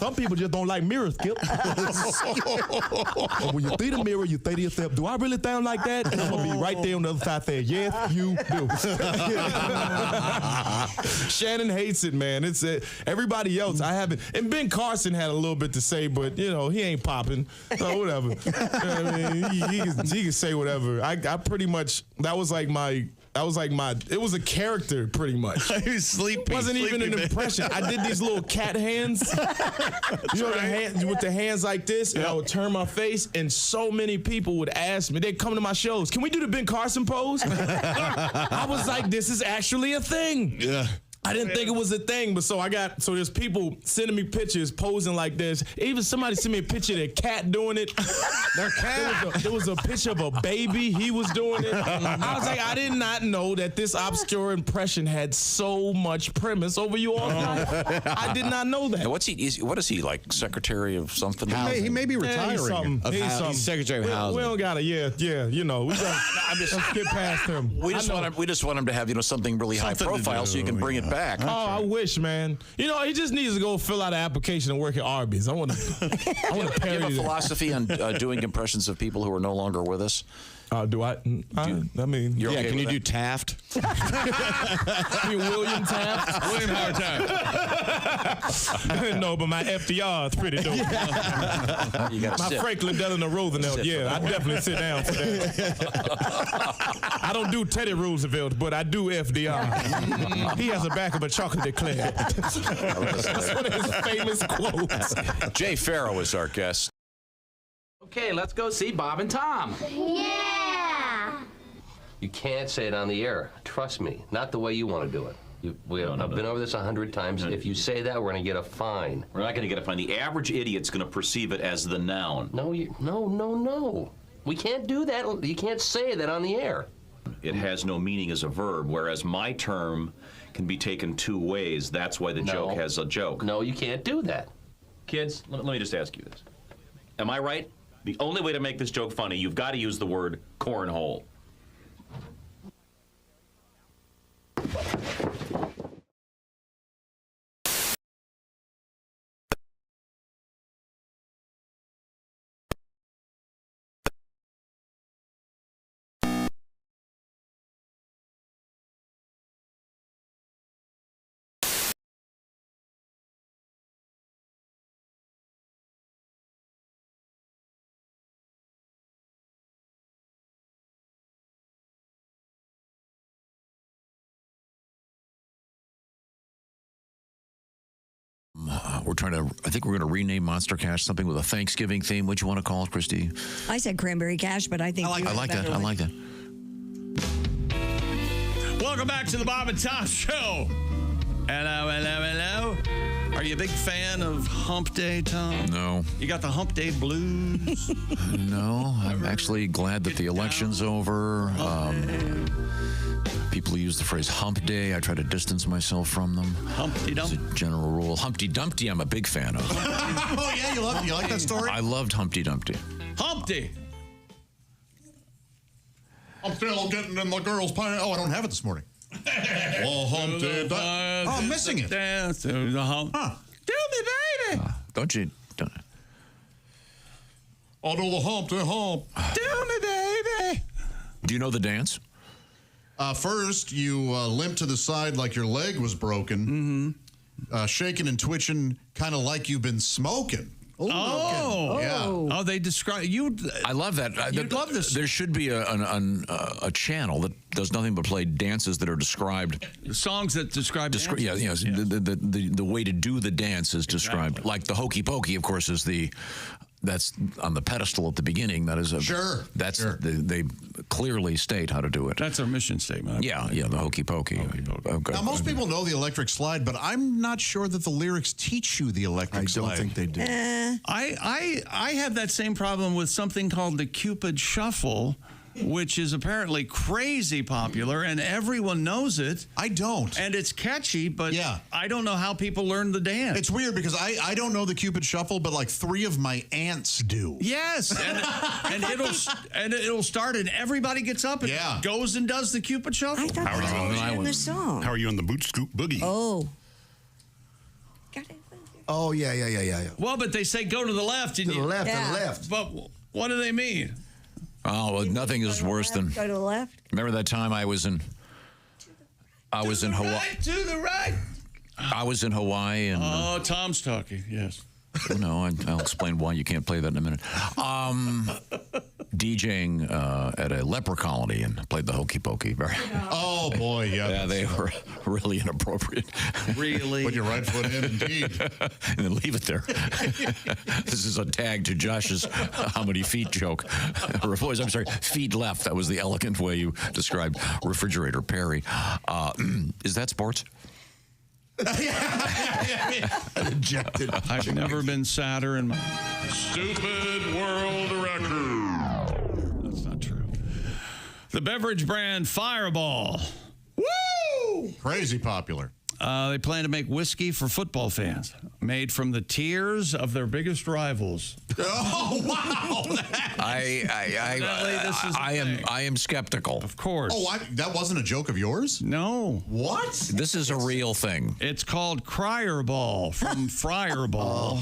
Some people just don't like mirrors, Skip. But when you see the mirror, you say to yourself, do I really sound like that? And I'm gonna be right there on the other side saying, yes, you do. Shannon hates it, man. It's everybody else. I haven't. And Ben Carson had a little bit to say, but you know, he ain't popping. So whatever. You know what I mean, he can say whatever. I pretty much it was a character pretty much. He was sleepy. Wasn't even an impression. I did these little cat hands. You know, the hands with the hands like this, and I would turn my face, and so many people would ask me, they'd come to my shows, can we do the Ben Carson pose? I was like, this is actually a thing. Yeah. I didn't think it was a thing, but so there's people sending me pictures posing like this. Even somebody sent me a picture of their cat doing it. Their cat. There was a picture of a baby. He was doing it. I was like, I did not know that this obscure impression had so much premise over you all. I did not know that. Now, what is he like? Secretary of something? He may be retiring. He's Secretary of Housing. We don't gotta. Yeah. You know, let's get past him. We just want him to have something really high profile so you can bring it back. Oh, I wish, man. You know, he just needs to go fill out an application and work at Arby's. I want to parody that. Do you have a philosophy on doing impressions of people who are no longer with us? Do I? I mean, you're okay can you with do Taft? You mean William Taft? William Howard Taft. No, but my FDR is pretty dope. My Franklin Delano Roosevelt, I definitely sit down for that. I don't do Teddy Roosevelt, but I do FDR. He has a back of a chocolate eclair. That's one of his famous quotes. Jay Farrow is our guest. Okay, let's go see Bob and Tom. Yeah! You can't say it on the air. Trust me. Not the way you want to do it. I've been over this 100 times. If you say that, we're going to get a fine. We're not going to get a fine. The average idiot's going to perceive it as the noun. No. We can't do that. You can't say that on the air. It has no meaning as a verb, whereas my term can be taken two ways. That's why the joke has a joke. No, you can't do that. Kids, let me just ask you this. Am I right? The only way to make this joke funny, you've got to use the word cornhole. I think we're going to rename Monster Cash something with a Thanksgiving theme. What do you want to call it, Christy? I said Cranberry Cash, but I think I like that. Welcome back to the Bob and Tom Show. Hello. Are you a big fan of Hump Day, Tom? No. You got the Hump Day blues? No. I'm actually glad that the election's over. People who use the phrase Hump Day, I try to distance myself from them. Humpty Dump. It's a general rule. Humpty Dumpty, I'm a big fan of. Oh, yeah? You like that story? I loved Humpty Dumpty. Humpty. I'm still getting in the girl's pants. Oh, I don't have it this morning. Oh, Humpty Dumpty. Oh, I'm missing it. Dance to the hump. Huh. Do me, baby. Don't you? I'll do the Humpty Hump. Do me, baby. Do you know the dance? First, you limp to the side like your leg was broken. Mm-hmm. Shaking and twitching, kind of like you've been smoking. Yeah. Oh, they describe you. I love that. You'd love this. There should be a channel that does nothing but play dances that are described. Songs that describe. Yeah. Yes. The way to do the dance is described. Like the hokey pokey, of course, is that's on the pedestal at the beginning. That is they clearly state how to do it. That's their mission statement. Yeah, the hokey pokey. Now, most people know the electric slide, but I'm not sure that the lyrics teach you the electric slide. I don't think they do. I have that same problem with something called the Cupid Shuffle, which is apparently crazy popular, and everyone knows it. I don't. And it's catchy, but I don't know how people learn the dance. It's weird because I don't know the Cupid Shuffle, but like 3 of my aunts do. Yes, and it'll start, and everybody gets up and goes and does the Cupid Shuffle. I thought that was in the song. How are you on the Boot Scoop Boogie? Oh. Oh, yeah. Well, but they say go to the left. To the left, to the left. But what do they mean? Oh, well, nothing is worse than. Go to the left. Remember that time I was in Hawaii. Right, to the right. I was in Hawaii and. Oh, Tom's talking. Yes. No, I'll explain why you can't play that in a minute. DJing at a leper colony and played the hokey pokey. Oh boy, yeah, they were really inappropriate. Really? Put your right foot in, indeed. And then leave it there. This is a tag to Josh's how many feet joke. I'm sorry, feet left. That was the elegant way you described Refrigerator Perry. Is that sports? Ejected. I've never been sadder in my Stupid world record. That's not true. The beverage brand Fireball. Woo! Crazy popular. They plan to make whiskey for football fans, made from the tears of their biggest rivals. Oh wow! I am skeptical. Of course. Oh, that wasn't a joke of yours? No. What? This is a real thing. It's called Cryerball from Fireball.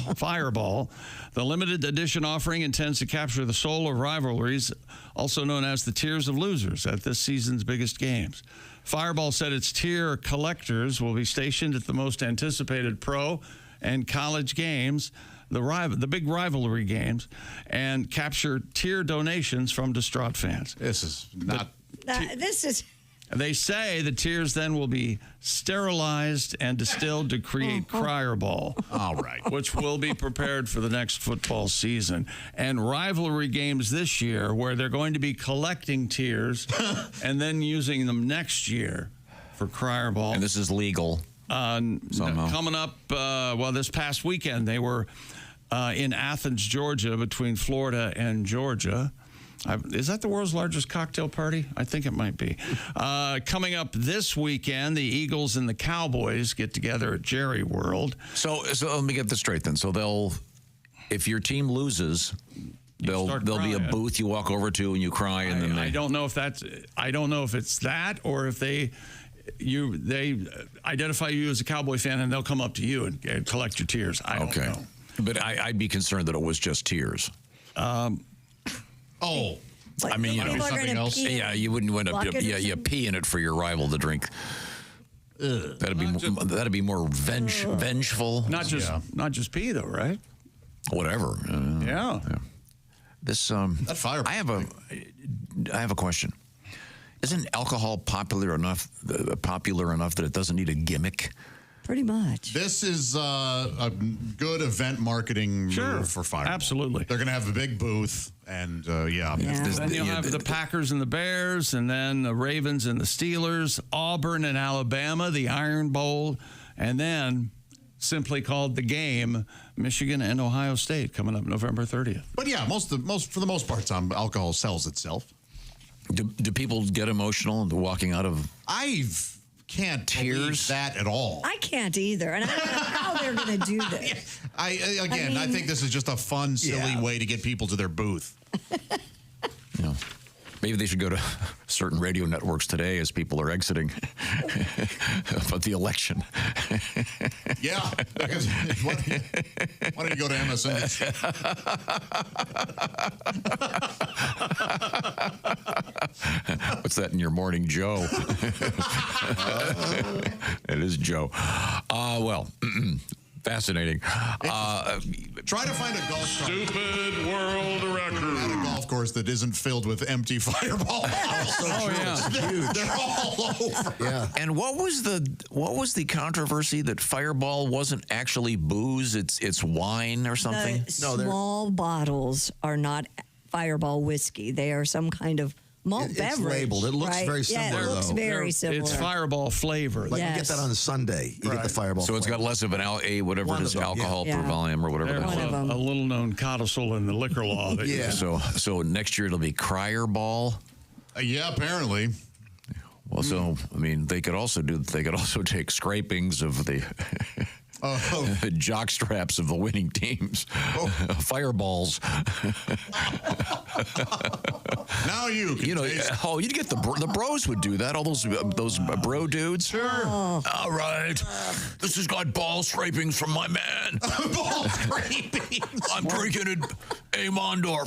The limited edition offering intends to capture the soul of rivalries, also known as the Tears of Losers, at this season's biggest games. Fireball said its tier collectors will be stationed at the most anticipated pro and college games, the big rivalry games, and capture tier donations from distraught fans. This is not. This is. They say the tears then will be sterilized and distilled to create Crier Ball. All right. Which will be prepared for the next football season. And rivalry games this year where they're going to be collecting tears and then using them next year for Crier Ball. And this is legal. Coming up, this past weekend, they were in Athens, Georgia, between Florida and Georgia. Is that the world's largest cocktail party? I think it might be. Coming up this weekend, the Eagles and the Cowboys get together at Jerry World. So let me get this straight then. So if your team loses, there'll be a booth you walk over to and you cry, and then I don't know if it's that or if they identify you as a Cowboy fan and they'll come up to you and collect your tears. I don't know. But I'd be concerned that it was just tears. Oh, I mean, something else. Yeah, you wouldn't want to. You pee in it for your rival to drink. That'd be more vengeful. Not just pee though, right? Whatever. Yeah. This that fire. I have a question. Isn't alcohol popular enough that it doesn't need a gimmick? Pretty much. This is a good event marketing move for Fireball. Absolutely. They're going to have a big booth, and Then you'll have the Packers and the Bears, and then the Ravens and the Steelers, Auburn and Alabama, the Iron Bowl, and then simply called The Game, Michigan and Ohio State coming up November 30th. But yeah, for the most part, alcohol sells itself. Do people get emotional walking out of? Can't tears that at all. I can't either, and I don't know how they're going to do this. I think this is just a fun, silly way to get people to their booth. Maybe they should go to certain radio networks today as people are exiting about the election. Yeah, because why don't you go to MSNBC? What's that in your morning, Joe? It is Joe. Fascinating. Try to find a golf Stupid world record. At a golf course that isn't filled with empty fireballs. They're all over. Yeah. And what was the controversy that Fireball wasn't actually booze? It's wine or something. Small bottles are not Fireball whiskey. They are some kind of malt beverage. It's labeled. It looks very similar, it looks very similar. It's Fireball flavor. Like you get that on a Sunday. You get the Fireball. So it's got less of an whatever it is, alcohol per volume or whatever. There's a little-known codicil in the liquor law. So next year it'll be Crier Ball. Yeah, apparently. Well, so I mean, they could also take scrapings of the jock straps of the winning teams, fireballs. Now you you'd get the bros would do that. All those bro dudes. Sure. All right, this has got ball scrapings from my man. Ball scrapings. I'm drinking it. Amondor.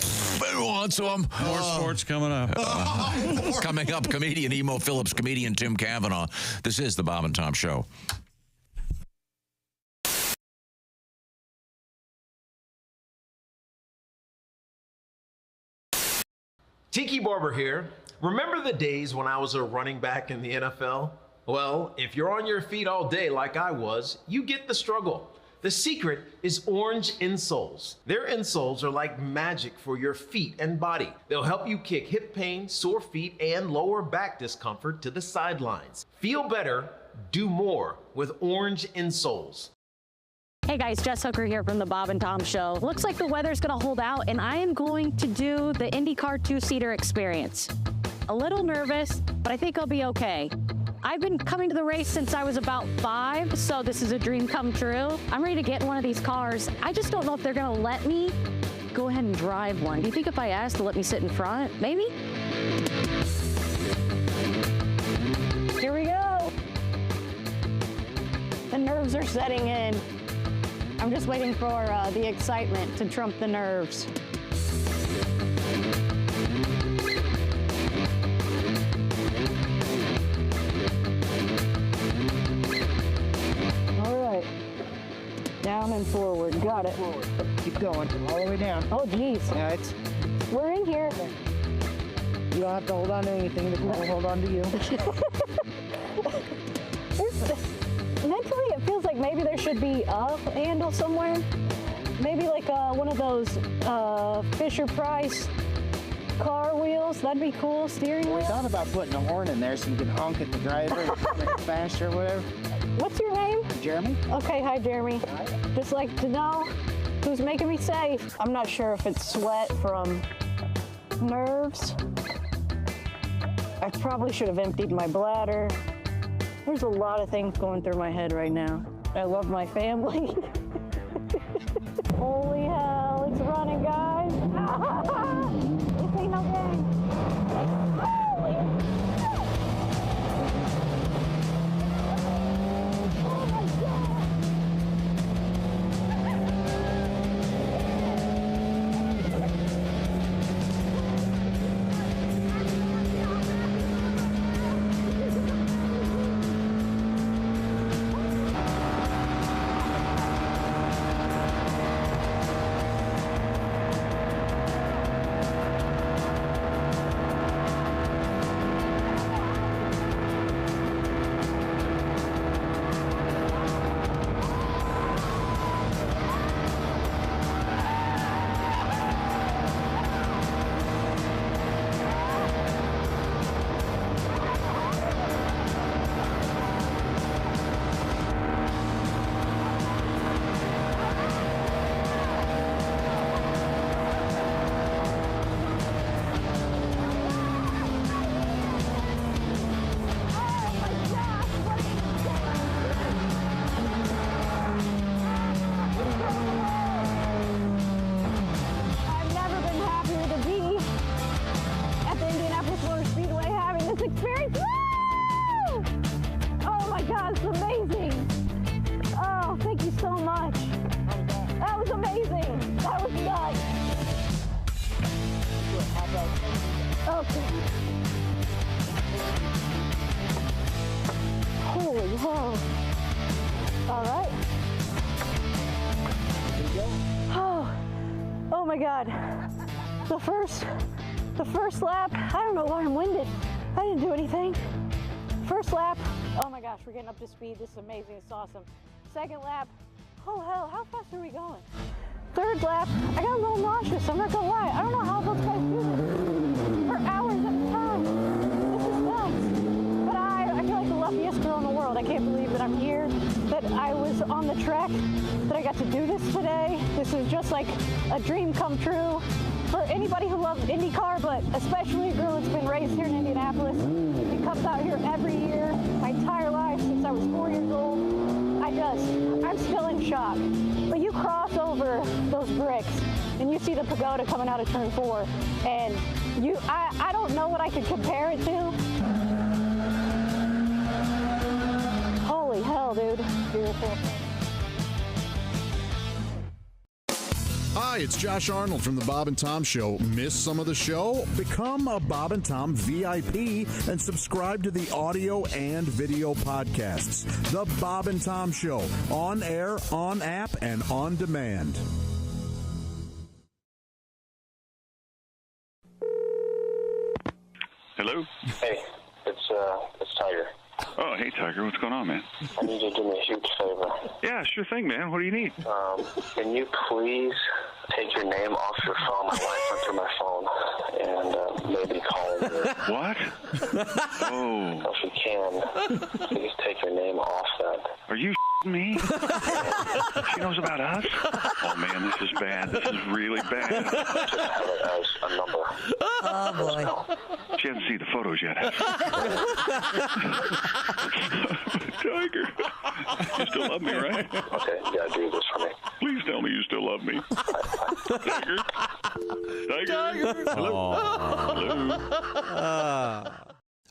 Who wants some? More sports coming up. Coming up, comedian Emo Phillips, comedian Tim Cavanagh. This is the Bob and Tom Show. Tiki Barber here. Remember the days when I was a running back in the NFL? Well, if you're on your feet all day like I was, you get the struggle. The secret is orange insoles. Their insoles are like magic for your feet and body. They'll help you kick hip pain, sore feet, and lower back discomfort to the sidelines. Feel better, do more with orange insoles. Hey guys, Jess Hooker here from the Bob and Tom Show. Looks like the weather's gonna hold out and I am going to do the IndyCar two-seater experience. A little nervous, but I think I'll be okay. I've been coming to the race since I was about 5, so this is a dream come true. I'm ready to get in one of these cars. I just don't know if they're gonna let me go ahead and drive one. Do you think if I asked to let me sit in front, maybe? Here we go. The nerves are setting in. I'm just waiting for the excitement to trump the nerves. All right. Down and forward. Got it. Forward. Keep going. All the way down. Oh, geez. Yeah, we're in here. You don't have to hold on to anything. The people will hold on to you. Mentally, it feels like maybe there should be a handle somewhere. Maybe like one of those Fisher-Price car wheels. That'd be cool. Steering wheel. I thought about putting a horn in there so you can honk at the driver, make it faster or whatever. What's your name? Jeremy. Okay, hi, Jeremy. Just like to know who's making me safe. I'm not sure if it's sweat from nerves. I probably should have emptied my bladder. There's a lot of things going through my head right now. I love my family. Holy hell, it's running, guys. This ain't no game. Holy hell. All right. Oh my God. The first lap, I don't know why I'm winded. I didn't do anything. First lap, oh my gosh, we're getting up to speed. This is amazing, it's awesome. Second lap, oh hell, how fast are we going? Third lap, I got a little nauseous, I'm not gonna lie. I don't know how those guys do this for hours at a time. This is nuts. But I feel like the luckiest girl in the world. I can't believe that I'm here, that I was on the track, that I got to do this today. This is just like a dream come true for anybody who loves IndyCar, but especially a girl that's been raised here in Indianapolis. She comes out here every year, my entire life since I was 4 years old. I'm still in shock. But you cross over those bricks and you see the pagoda coming out of turn 4, and I don't know what I could compare it to. Holy hell, dude. Beautiful. Hi, it's Josh Arnold from the Bob and Tom Show. Miss some of the show? Become a Bob and Tom VIP and subscribe to the audio and video podcasts. The Bob and Tom Show, on air, on app, and on demand. Hello? Hey, it's Tiger. Oh, hey, Tiger. What's going on, man? I need you to do me a huge favor. Yeah, sure thing, man. What do you need? Can you please take your name off your phone? My wife went through my phone and maybe call her. What? Oh. If you can, please take your name off that. Are you me? She knows about us? Oh, man, this is bad. This is really bad. Just have it as a number. Oh, boy. She hasn't seen the photos yet. Tiger, you still love me, right? Okay, you gotta do this for me. Please tell me you still love me. Tiger? Tiger? Hello? Hello?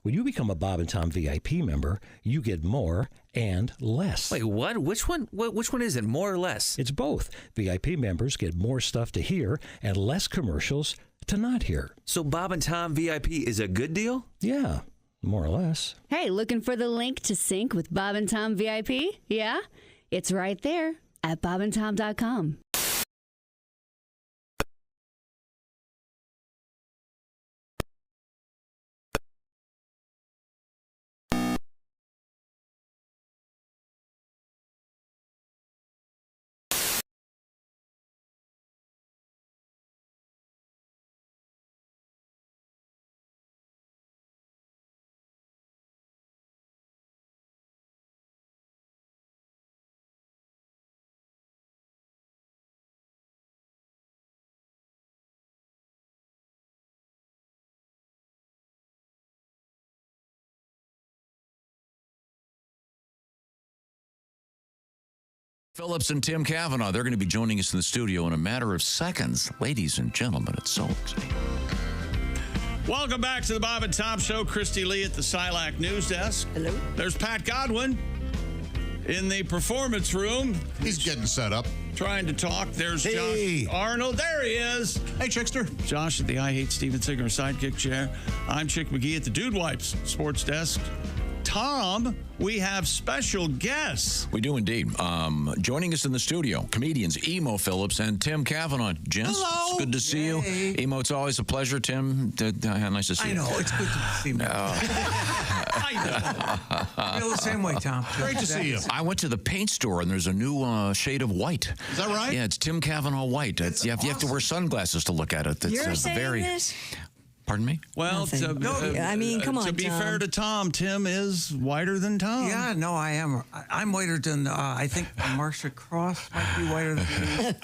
When you become a Bob and Tom VIP member, you get more and less. Wait, what? Which one? Which one is it? More or less? It's both. VIP members get more stuff to hear and less commercials to not hear. So Bob and Tom VIP is a good deal? Yeah, more or less. Hey, looking for the link to sync with Bob and Tom VIP? Yeah? It's right there at bobandtom.com. Phillips and Tim Cavanagh, they're going to be joining us in the studio in a matter of seconds. Ladies and gentlemen, it's so exciting. Welcome back to the Bob and Tom Show. Christy Lee at the Silac News Desk. Hello. There's Pat Godwin in the performance room. He's getting set up. Trying to talk. There's Josh Arnold. There he is. Hey, Chickster. Josh at the I Hate Steven Singer sidekick chair. I'm Chick McGee at the Dude Wipes sports desk. Tom, we have special guests. We do indeed. Joining us in the studio, comedians Emo Phillips and Tim Cavanagh. Gents, Hello. it's good to see you. Emo, it's always a pleasure. Tim, nice to see you. I know. It's good to see me. I feel the same way, Tom. Great to see you. I went to the paint store, and there's a new shade of white. Is that right? Yeah, it's Tim Cavanagh white. You have to wear sunglasses to look at it. It's You're saying this? Pardon me? Well, I mean, come on, to be Tom. fair to Tom, Tim is whiter than Tom. Yeah, no, I am. I'm whiter than, I think Marsha Cross might be whiter than me.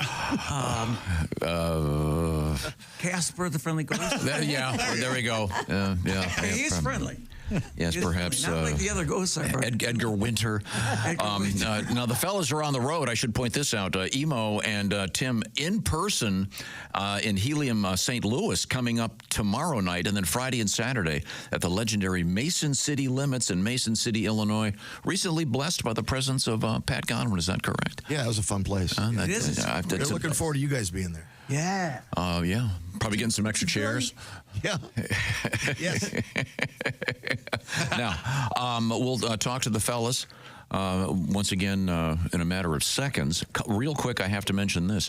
Casper, the friendly ghost. There we go. He's friendly. Yes, perhaps. Not like the other ghosts I've heard. Edgar Winter. Now, the fellas are on the road. I should point this out. Emo and Tim in person in Helium, St. Louis, coming up tomorrow night, and then Friday and Saturday at the legendary Mason City Limits in Mason City, Illinois. Recently blessed by the presence of Pat Godwin. Is that correct? Yeah, it was a fun place. It is. We're looking forward to you guys being there. Yeah. Yeah. Probably getting some extra chairs. Yeah. Yes. Now, we'll talk to the fellas once again in a matter of seconds. Real quick, I have to mention this.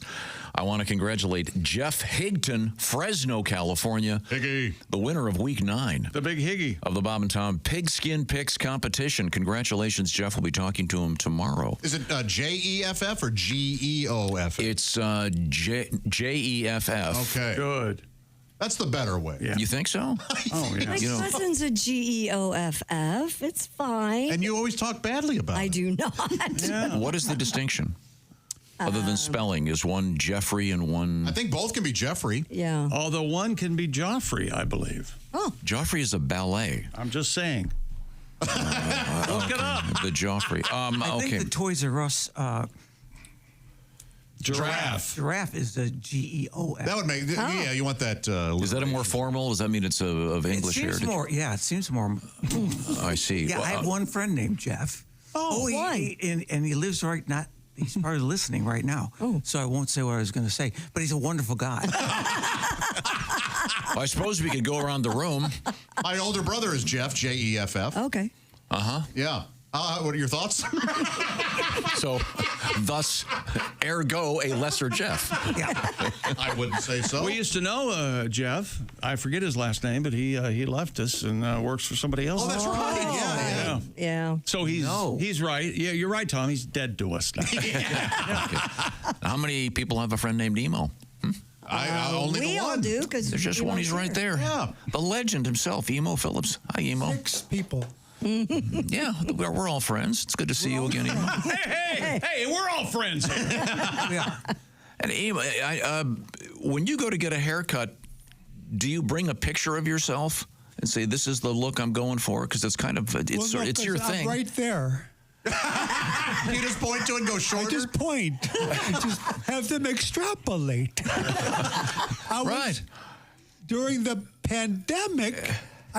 I want to congratulate Jeff Higton, Fresno, California. Higgy. The winner of Week 9. The big Higgy. Of the Bob and Tom Pigskin Picks competition. Congratulations, Jeff. We'll be talking to him tomorrow. Is it Jeff or Geoff? It's Jeff. Okay. Good. That's the better way. Yeah. You think so? My cousin's a Geoff. It's fine. And you always talk badly about it. I do not. Yeah. What is the distinction? Other than spelling, is one Jeffrey and one... I think both can be Jeffrey. Yeah. Although one can be Joffrey, I believe. Oh. Joffrey is a ballet. I'm just saying. Look it up. The Joffrey. I think the Toys R Us Giraffe. Giraffe is the Geof. That would make... Yeah, you want that... is that a more formal? Does that mean it's of English it seems heritage? more. Yeah, it seems more. I see. Yeah, Well, I have one friend named Jeff. And he lives right not. He's probably listening right now. So I won't say what I was going to say. But he's a wonderful guy. I suppose we could go around the room. My older brother is Jeff, Jeff. Okay. Yeah. What are your thoughts? So, thus, ergo, a lesser Jeff. Yeah. I wouldn't say so. We used to know Jeff. I forget his last name, but he left us and works for somebody else. Oh, that's right. Yeah. So he's right. Yeah, you're right, Tom. He's dead to us now. Okay. How many people have a friend named Emo? Only we the all one. do, because There's just one. He's right there. Yeah. The legend himself, Emo Phillips. Hi, Emo. 6 people. Yeah, we're all friends. It's good to see you again, Emo. Hey, we're all friends here. Yeah. And Emo, when you go to get a haircut, do you bring a picture of yourself and say, this is the look I'm going for? Because it's kind of, it's your thing. Right there. You just point to it and go shorter? I just point. I just have them extrapolate. During the pandemic,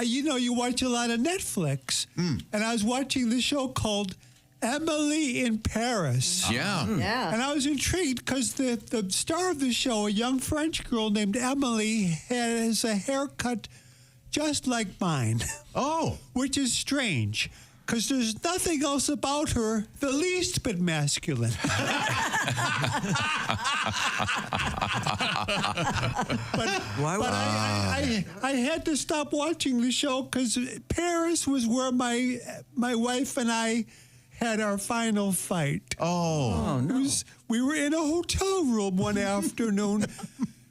you watch a lot of Netflix. And I was watching the show called Emily in Paris. Yeah. Yeah. And I was intrigued because the star of the show, a young French girl named Emily, has a haircut just like mine. Oh. Which is strange, because there's nothing else about her the least bit masculine. I had to stop watching the show because Paris was where my wife and I had our final fight. Oh no. We were in a hotel room one afternoon,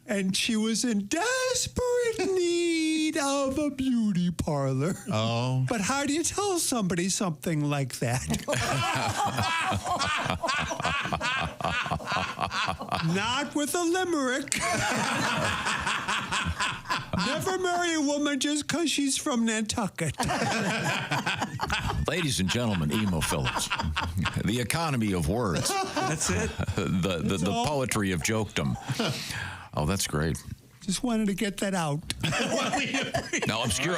and she was in desperate need of a beauty parlor. Oh. But how do you tell somebody something like that? Not with a limerick. never marry a woman just because she's from Nantucket. Ladies and gentlemen, Emo Phillips. The economy of words. That's it. The poetry of jokedom. Oh, that's great. Just wanted to get that out. Now, obscure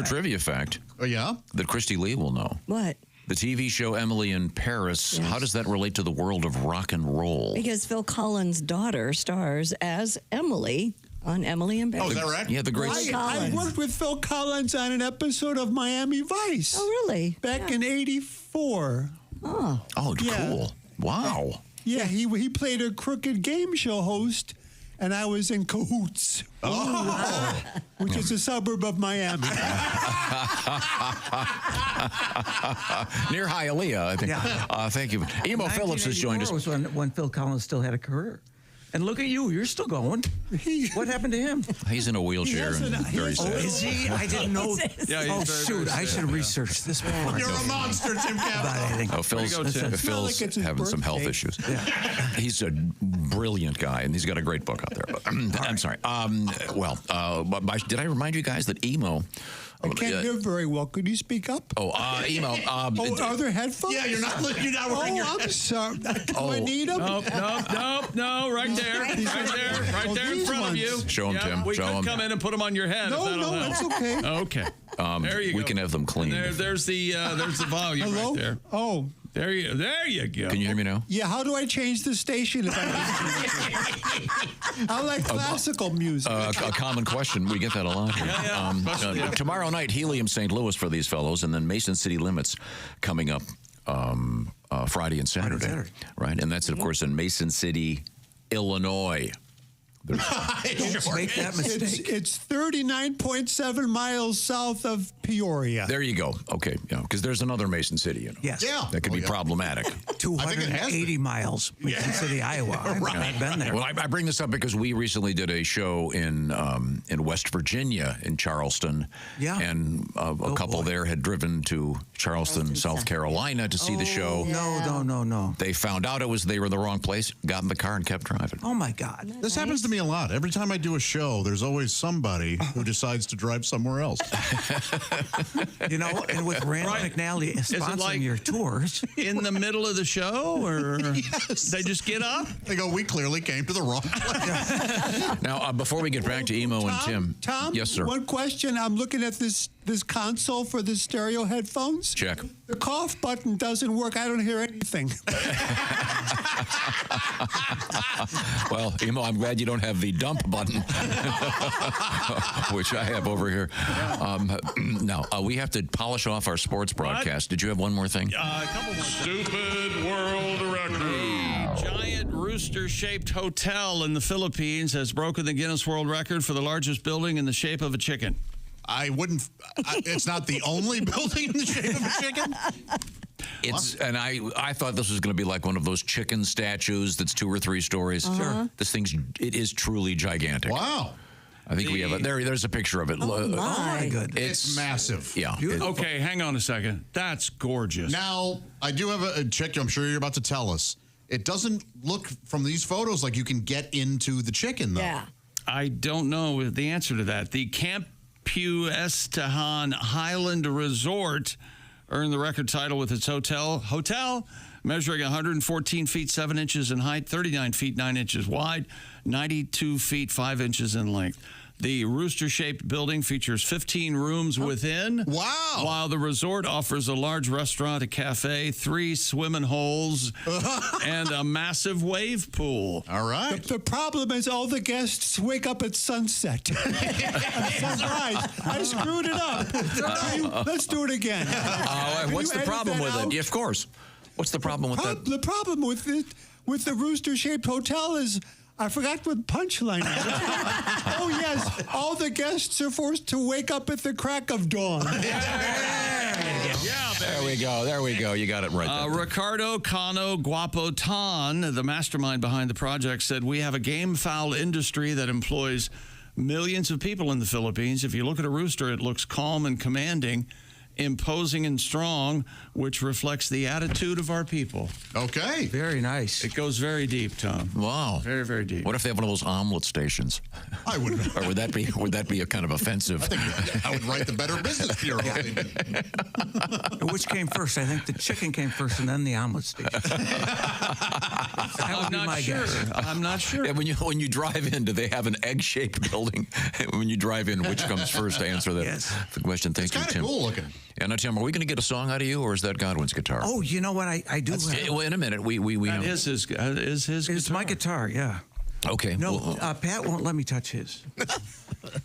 trivia fact. Oh, yeah? That Christy Lee will know. What? The TV show Emily in Paris, Yes. how does that relate to the world of rock and roll? Because Phil Collins' daughter stars as Emily on Emily in Paris. Oh, is that right? Yeah, the great... I worked with Phil Collins on an episode of Miami Vice. Oh, really? Back in 84. Oh. Oh, Yeah. cool. Wow. Yeah, he played a crooked game show host, and I was in Cahoots. Which is a suburb of Miami. Near Hialeah, I think. Yeah. Thank you. Emo Phillips has joined us. Was when Phil Collins still had a career. And look at you, you're still going. What happened to him? He's in a wheelchair and very sad. Oh, is he? I didn't know. Yeah, oh, he's very, shoot, very I should have researched this before. You're a monster, Tim Cavanagh. Oh, Phil's having some health issues. He's a brilliant guy, and he's got a great book out there. But, I'm sorry. Did I remind you guys that Emo... I can't hear very well. Could you speak up? Emo. Are there headphones? Yeah, you're not wearing your... I'm sorry. Do I need them? No, right there. Right there in front of you. Show him, Tim. We Show could him. come in and put them on your head. No, if that'll help. it's okay. Okay. There you go. We can have them cleaned. There's the volume right there. Oh. There you go. Can you hear me now? Yeah, how do I change the station if I like classical music. A common question. We get that a lot here. Tomorrow night, Helium St. Louis for these fellows, and then Mason City Limits coming up Friday and Saturday. Right? And that's, of course, in Mason City, Illinois. Make that mistake. It's 39.7 miles south of Peoria. There you go. Okay, because there's another Mason City. Yes. Yeah. That could be problematic. 280 miles, Mason City, Iowa. I've been there. Well, I bring this up because we recently did a show in West Virginia, in Charleston. Yeah. And a couple there had driven to Charleston, South Carolina to see the show. No. They found out they were in the wrong place, got in the car and kept driving. Oh, my God. This happens to me a lot. Every time I do a show, there's always somebody who decides to drive somewhere else. And with Randall McNally sponsoring your tours. In the middle of the show, or they just get up? They go, we clearly came to the wrong place. Now, before we get back to Emo and Tim. Tom? Yes, sir. One question. I'm looking at this console for the stereo headphones. Check. The cough button doesn't work. I don't hear anything. Well, Emo, I'm glad you don't have the dump button, which I have over here. Now, we have to polish off our sports broadcast. Did you have one more thing? A couple more. Stupid world record. A giant rooster-shaped hotel in the Philippines has broken the Guinness World Record for the largest building in the shape of a chicken. It's not the only building in the shape of a chicken. And I thought this was going to be like one of those chicken statues that's 2 or 3 stories. Sure. This it is truly gigantic. Wow. I think we have there's a picture of it. Oh, my goodness. It's massive. Yeah. Okay, hang on a second. That's gorgeous. Now, I do have a check. I'm sure you're about to tell us. It doesn't look from these photos like you can get into the chicken, though. Yeah. I don't know the answer to that. The Camp Puestahan Highland Resort earned the record title with its hotel measuring 114 feet 7 inches in height, 39 feet 9 inches wide, 92 feet 5 inches in length. The rooster-shaped building features 15 rooms within. Wow. While the resort offers a large restaurant, a cafe, 3 swimming holes, and a massive wave pool. All right. The problem is all the guests wake up at sunset. I'm surprised. I screwed it up. Let's do it again. What's the problem with it? Yeah, of course. What's the problem with that? The problem with the rooster-shaped hotel is I forgot what punchline is. Oh, yes. All the guests are forced to wake up at the crack of dawn. There we go. You got it right there. Ricardo Cano Guapotan, the mastermind behind the project, said, "We have a game fowl industry that employs millions of people in the Philippines. If you look at a rooster, it looks calm and commanding. imposing and strong, which reflects the attitude of our people. Okay. Very nice. It goes very deep, Tom. Wow. Very, very deep. What if they have one of those omelet stations? I would. Or would that be a kind of offensive? I think I would write the Better Business Bureau. Which came first? I think the chicken came first and then the omelet station. That would be my guess. I'm not sure. Yeah, when you drive in, do they have an egg-shaped building? When you drive in, which comes first to answer that the question? Thank you, Tim. It's kind of cool looking. And now, Tim, are we going to get a song out of you, or is that Godwin's guitar? Oh, you know what? I do. Well, in a minute, we that is his It's guitar. my guitar, yeah. Okay. No, well, Pat won't let me touch his.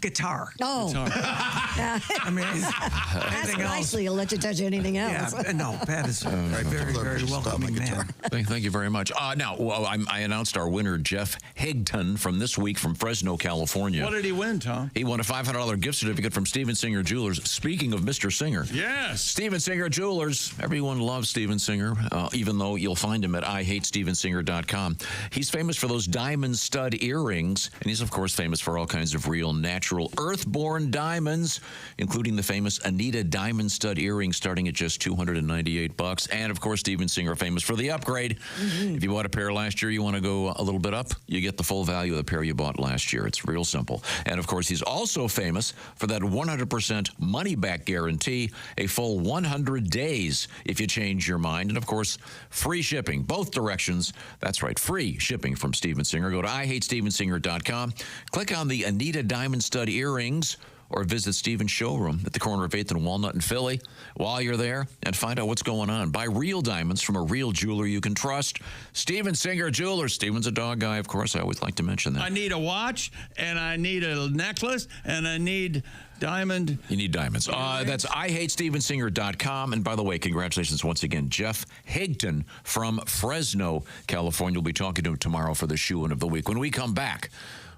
Guitar. Oh. I mean, Ask anything else. nicely, he'll let you touch anything else. Yeah, no, Pat is a very, very welcoming man. Thank you very much. Now, I announced our winner, Jeff Higton, from this week from Fresno, California. What did he win, Tom? He won a $500 gift certificate from Steven Singer Jewelers. Speaking of Mr. Singer. Yes. Steven Singer Jewelers. Everyone loves Steven Singer, even though you'll find him at IHateStevenSinger.com. He's famous for those diamond stud earrings, and he's, of course, famous for all kinds of real, natural, earth-born diamonds, including the famous Anita diamond stud earrings starting at just $298. And, of course, Steven Singer famous for the upgrade. If you bought a pair last year, you want to go a little bit up, you get the full value of the pair you bought last year. It's real simple. And, of course, he's also famous for that 100% money-back guarantee, a full 100 days if you change your mind. And, of course, free shipping, both directions. That's right, free shipping from Steven Singer. Go to IHateStevenSinger.com. Click on the Anita Diamond Stud Earrings, or visit Steven's showroom at the corner of 8th and Walnut in Philly while you're there and find out what's going on. Buy real diamonds from a real jeweler you can trust. Steven Singer Jewelers. Steven's a dog guy, of course. I always like to mention that. I need a watch, and I need a necklace, and I need diamond. You need diamonds. That's IHateStevenSinger.com. And by the way, congratulations once again, Jeff Higton from Fresno, California. We'll be talking to him tomorrow for the Shoe-In of the Week. When we come back,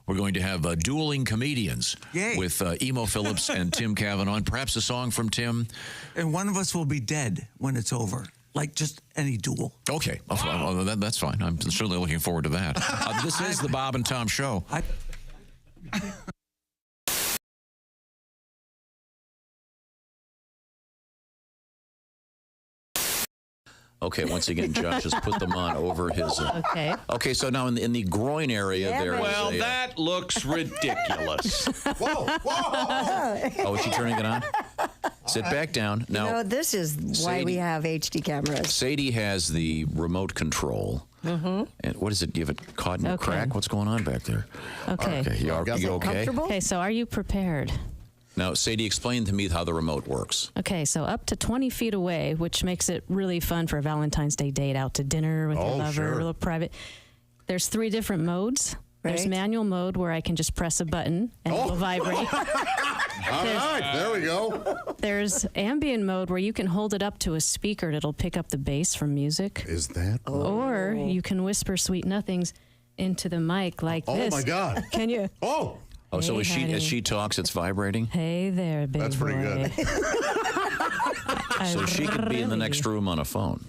we're going to have dueling comedians with Emo Phillips and Tim Cavanagh, and perhaps a song from Tim. And one of us will be dead when it's over. Like just any duel. Okay. Oh, that's fine. I'm certainly looking forward to that. This is the Bob and Tom Show. Okay, once again, Josh has put them on over his... Okay. Okay, so now in the groin area there is Well, that looks ridiculous. Whoa, whoa. Oh, is she turning it on? Sit back down. Now, You know, this is why we have HD cameras. Sadie has the remote control. Mm-hmm. And what is it? You have it caught in a crack? What's going on back there? Okay. You okay? Okay, so are you prepared? Now, Sadie, explain to me how the remote works. Okay, so up to 20 feet away, which makes it really fun for a Valentine's Day date, out to dinner with your lover, sure. a little private. There's 3 different modes. There's manual mode where I can just press a button and it will vibrate. All right, there we go. There's ambient mode where you can hold it up to a speaker and it'll pick up the bass from music. Is that? Or you can whisper sweet nothings into the mic like this. Oh, my God. Can you? Oh. Oh, so Hey, as she talks, it's vibrating? Hey there, big That's pretty boy. good. So she could be in the next room on a phone.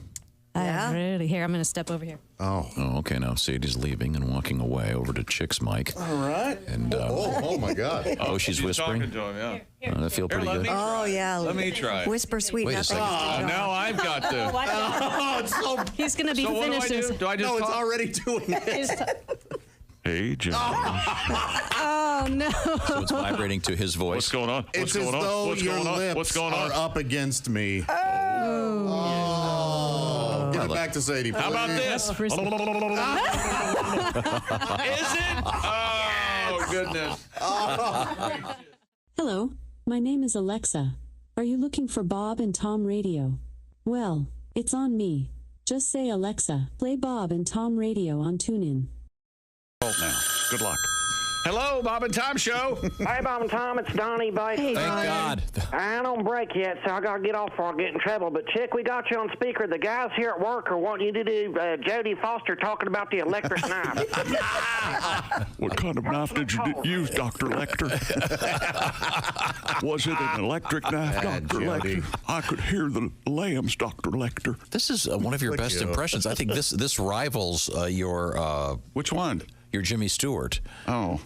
Really? Here, I'm going to step over here. Oh, okay. Now Sadie's leaving and walking away over to Chick's mic. All right. And oh my God. Oh, she's whispering. Talking to him, yeah. That feel pretty good. Oh, yeah. Let me try. Whisper sweet Wait a nothings. second. Now I've got to. Oh, it's so... He's going to be So what do I finished. do? Do I just No, it's talk? already doing it. Hey, John. Oh, no. So it's vibrating to his voice. What's going on? It's as though your lips What's going on? are up against me. Oh. Give it back to Sadie, please. How about this? Is it? Oh, goodness. Hello, my name is Alexa. Are you looking for Bob and Tom Radio? Well, it's on me. Just say, Alexa, play Bob and Tom Radio on TuneIn. Now, good luck. Hello, Bob and Tom Show. Hey, Bob and Tom, it's Donnie Bates. Thank God. I don't break yet, so I gotta get off before I get in trouble. But Chick, we got you on speaker. The guys here at work are wanting you to do Jodie Foster talking about the electric knife. What kind of knife did you use, Dr. Lecter? Was it an electric knife, Dr. Lecter? I could hear the lambs, Dr. Lecter. This is one of your best impressions. I think this rivals your... Which one? Your Jimmy Stewart. Oh.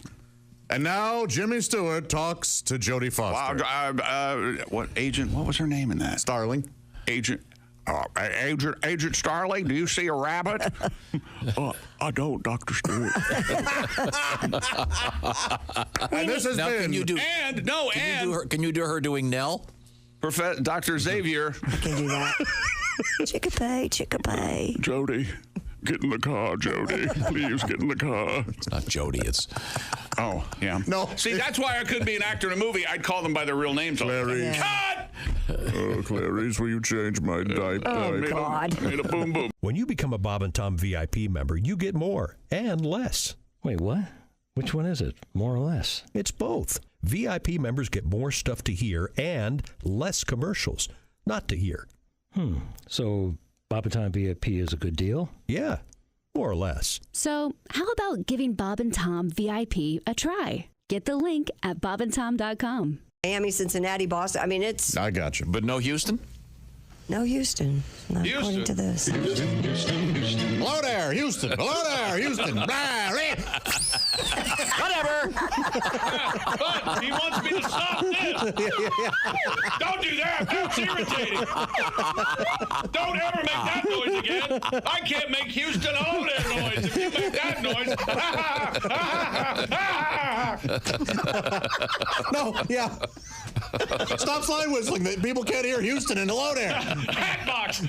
And now Jimmy Stewart talks to Jodie Foster. What agent? What was her name in that? Starling. Agent Starling, do you see a rabbit? I don't, Dr. Stewart. And this has now, been... Can you do her doing Nell? Dr. Xavier. I can do that. Chickapay. Jody, get in the car, Jody. Please get in the car. It's not Jody, it's... Oh, yeah. No. See, that's why I couldn't be an actor in a movie. I'd call them by their real names. Clarice. Cut! Oh, Clarice, will you change my diaper? Oh, God. Made a boom boom. When you become a Bob and Tom VIP member, you get more and less. Wait, what? Which one is it? More or less? It's both. VIP members get more stuff to hear and less commercials not to hear. So Bob and Tom VIP is a good deal? Yeah, more or less. So how about giving Bob and Tom VIP a try? Get the link at bobandtom.com. Miami, Cincinnati, Boston. I mean, it's... I got you. But no Houston? No Houston. Not according to this. Hello there, Houston. Hello there, Houston. Whatever. But he wants me to stop this. Don't do that. That's irritating. Don't ever make that noise again. I can't make Houston hello there noise. If you make that noise. No, yeah. Stop slide whistling. People can't hear Houston and hello there. Hatbox.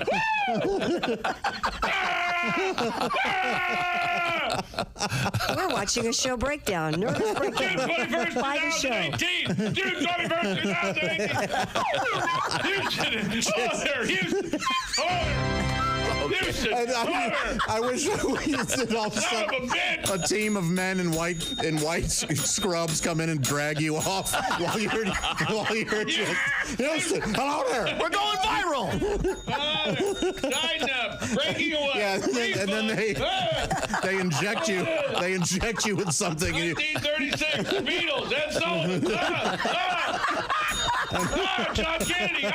We're watching a show breakdown. Nervous breakdown. June 21st, By the show. 2018. June 21st, 2018. Houston. Hello there, Houston. Hello there. Houston. I wish we did all of a team of men in white scrubs come in and drag you off while you're just Houston. Hello there. We're going viral. Tighten up. Breaking away. Yeah, and then they inject you. They inject you with something. 1936. Beatles. Ed Sullivan. John Kennedy.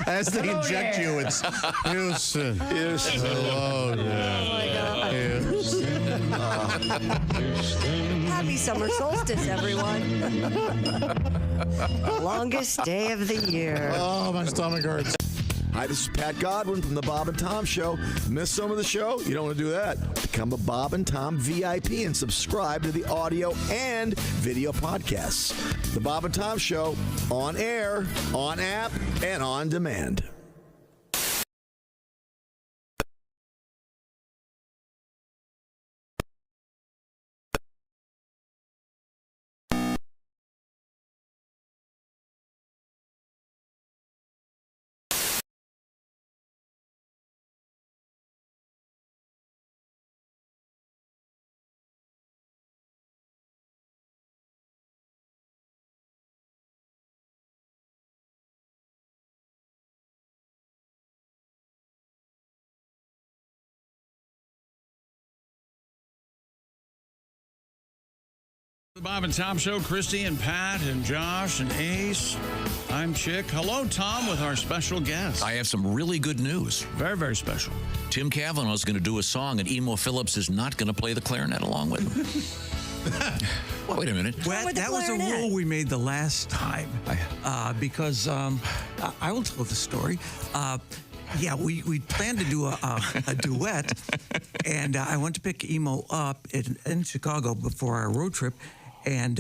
As they inject you, it's Houston. Houston. Hello there. Houston. Happy summer solstice, everyone. Longest day of the year. Oh, my stomach hurts. Hi, this is Pat Godwin from the Bob and Tom Show. Miss some of the show? You don't want to do that. Become a Bob and Tom VIP and subscribe to the audio and video podcasts. The Bob and Tom Show, on air, on app, and on demand. The Bob and Tom Show, Christy and Pat and Josh and Ace. I'm Chick. Hello, Tom, with our special guest. I have some really good news. Very, very special. Tim Cavanagh is going to do a song, and Emo Phillips is not going to play the clarinet along with him. Wait a minute. Well, that was a rule we made the last time because I will tell the story. Yeah, we planned to do a duet, and I went to pick Emo up in Chicago before our road trip, and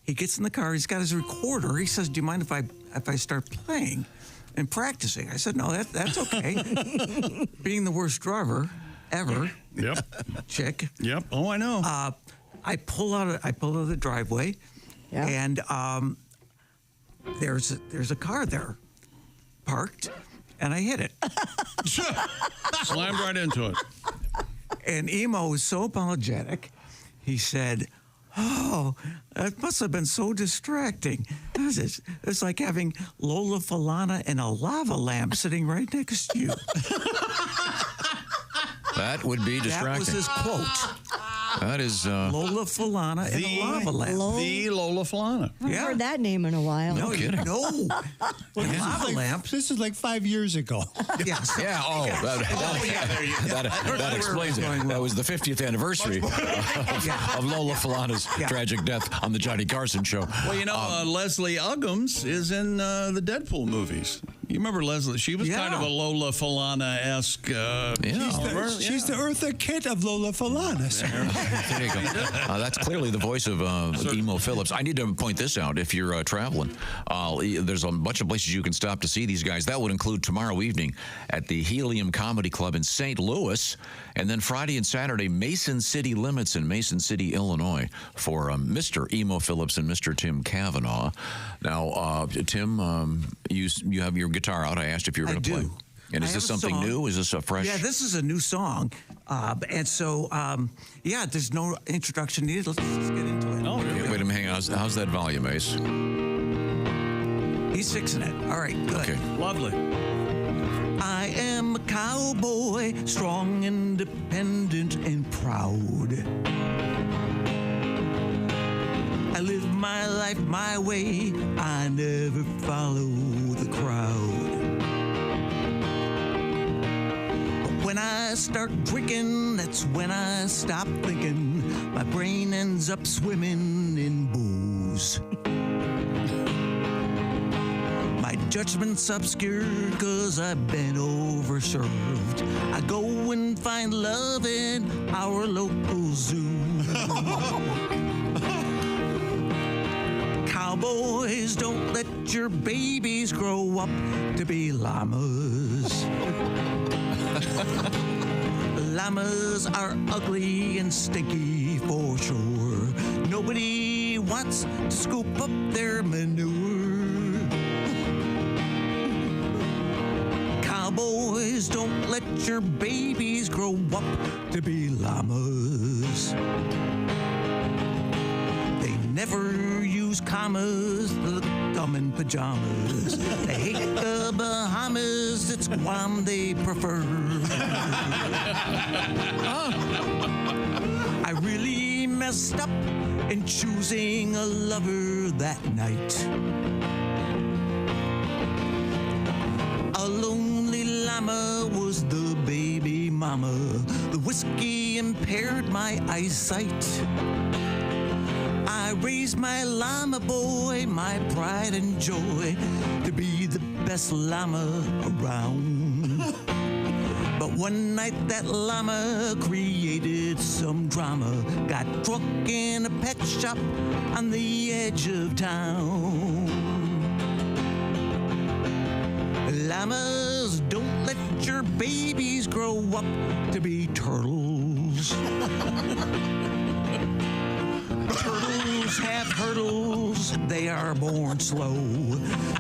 he gets in the car. He's got his recorder. He says, "Do you mind if I start playing and practicing?" I said, "No, that's okay." Being the worst driver ever. Yep. Chick. Yep. Oh, I know. I pull out of the driveway, and there's a car there parked. And I hit it. Slammed right into it. And Emo was so apologetic. He said, "Oh, that must have been so distracting. It's like having Lola Falana and a lava lamp sitting right next to you." That would be distracting. That was his quote. That is Lola Falana in a lava lamp. The Lola Falana. I haven't heard that name in a while. No kidding. No. Lava lamp. This is like 5 years ago. Yes. Yeah, that explains it. That was the 50th anniversary of Lola Falana's tragic death on the Johnny Carson show. Well, you know, Leslie Uggams is in the Deadpool movies. You remember Leslie? She was kind of a Lola Falana-esque. She's the Eartha Kitt of Lola Falana. There you go. That's clearly the voice of Emo Phillips. I need to point this out. If you're traveling, there's a bunch of places you can stop to see these guys. That would include tomorrow evening at the Helium Comedy Club in St. Louis, and then Friday and Saturday, Mason City Limits in Mason City, Illinois, for Mr. Emo Phillips and Mr. Tim Cavanagh. Now, Tim, you have your guitar out. I asked if you were going to play. And is this something new? Is this a fresh? Yeah, this is a new song. And so, there's no introduction needed. Let's just get into it. Wait a minute, hang on. How's that volume, Ace? He's fixing it. All right, good. Okay. Lovely. I am a cowboy, strong, independent, and proud. I live my life my way. I never follow the crowd. But when I start drinking, that's when I stop thinking. My brain ends up swimming in booze. My judgment's obscure 'cause I've been overserved. I go and find love in our local zoo. Cowboys, don't let your babies grow up to be llamas. Llamas are ugly and stinky for sure. Nobody wants to scoop up their manure. Cowboys, don't let your babies grow up to be llamas. They never use commas, they look dumb in pajamas. They hate the Bahamas, it's Guam they prefer. I really messed up in choosing a lover that night. A lonely llama was the baby mama. The whiskey impaired my eyesight. I raised my llama boy, my pride and joy, to be the best llama around. But one night that llama created some drama. Got drunk in a pet shop on the edge of town. Llamas, don't let your babies grow up to be turtles. Turtles have hurdles, they are born slow.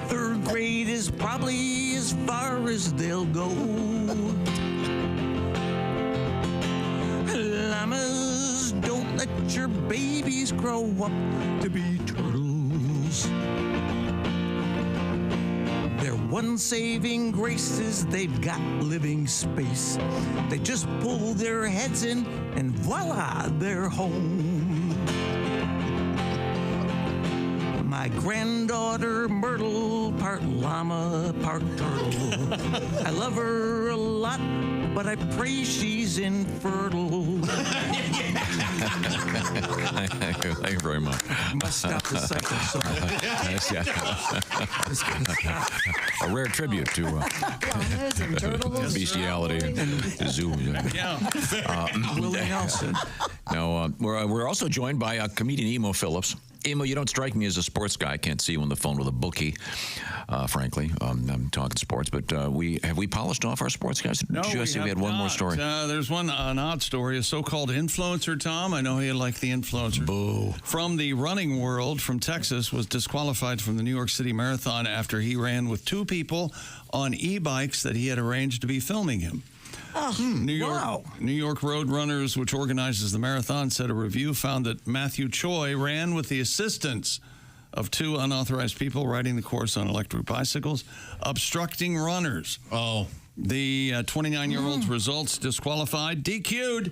Third grade is probably as far as they'll go. Llamas, don't let your babies grow up to be turtles. Their one saving grace is they've got living space. They just pull their heads in and voila, they're home. My granddaughter Myrtle, part llama, part turtle. I love her a lot, but I pray she's infertile. Thank you very much. Must stop the cycle. A rare tribute to bestiality and zoo. Willie Nelson. Now, we're also joined by comedian Emo Phillips. Emo, you don't strike me as a sports guy. I can't see you on the phone with a bookie, frankly. I'm talking sports, but have we polished off our sports guys? No, we had one more story. There's an odd story. A so-called influencer, Tom. I know you like the influencer. Boo. From the running world from Texas was disqualified from the New York City Marathon after he ran with two people on e-bikes that he had arranged to be filming him. New York Road Runners, which organizes the marathon, said a review found that Matthew Choi ran with the assistance of two unauthorized people riding the course on electric bicycles, obstructing runners. Oh. The 29-year-old's results disqualified, DQ'd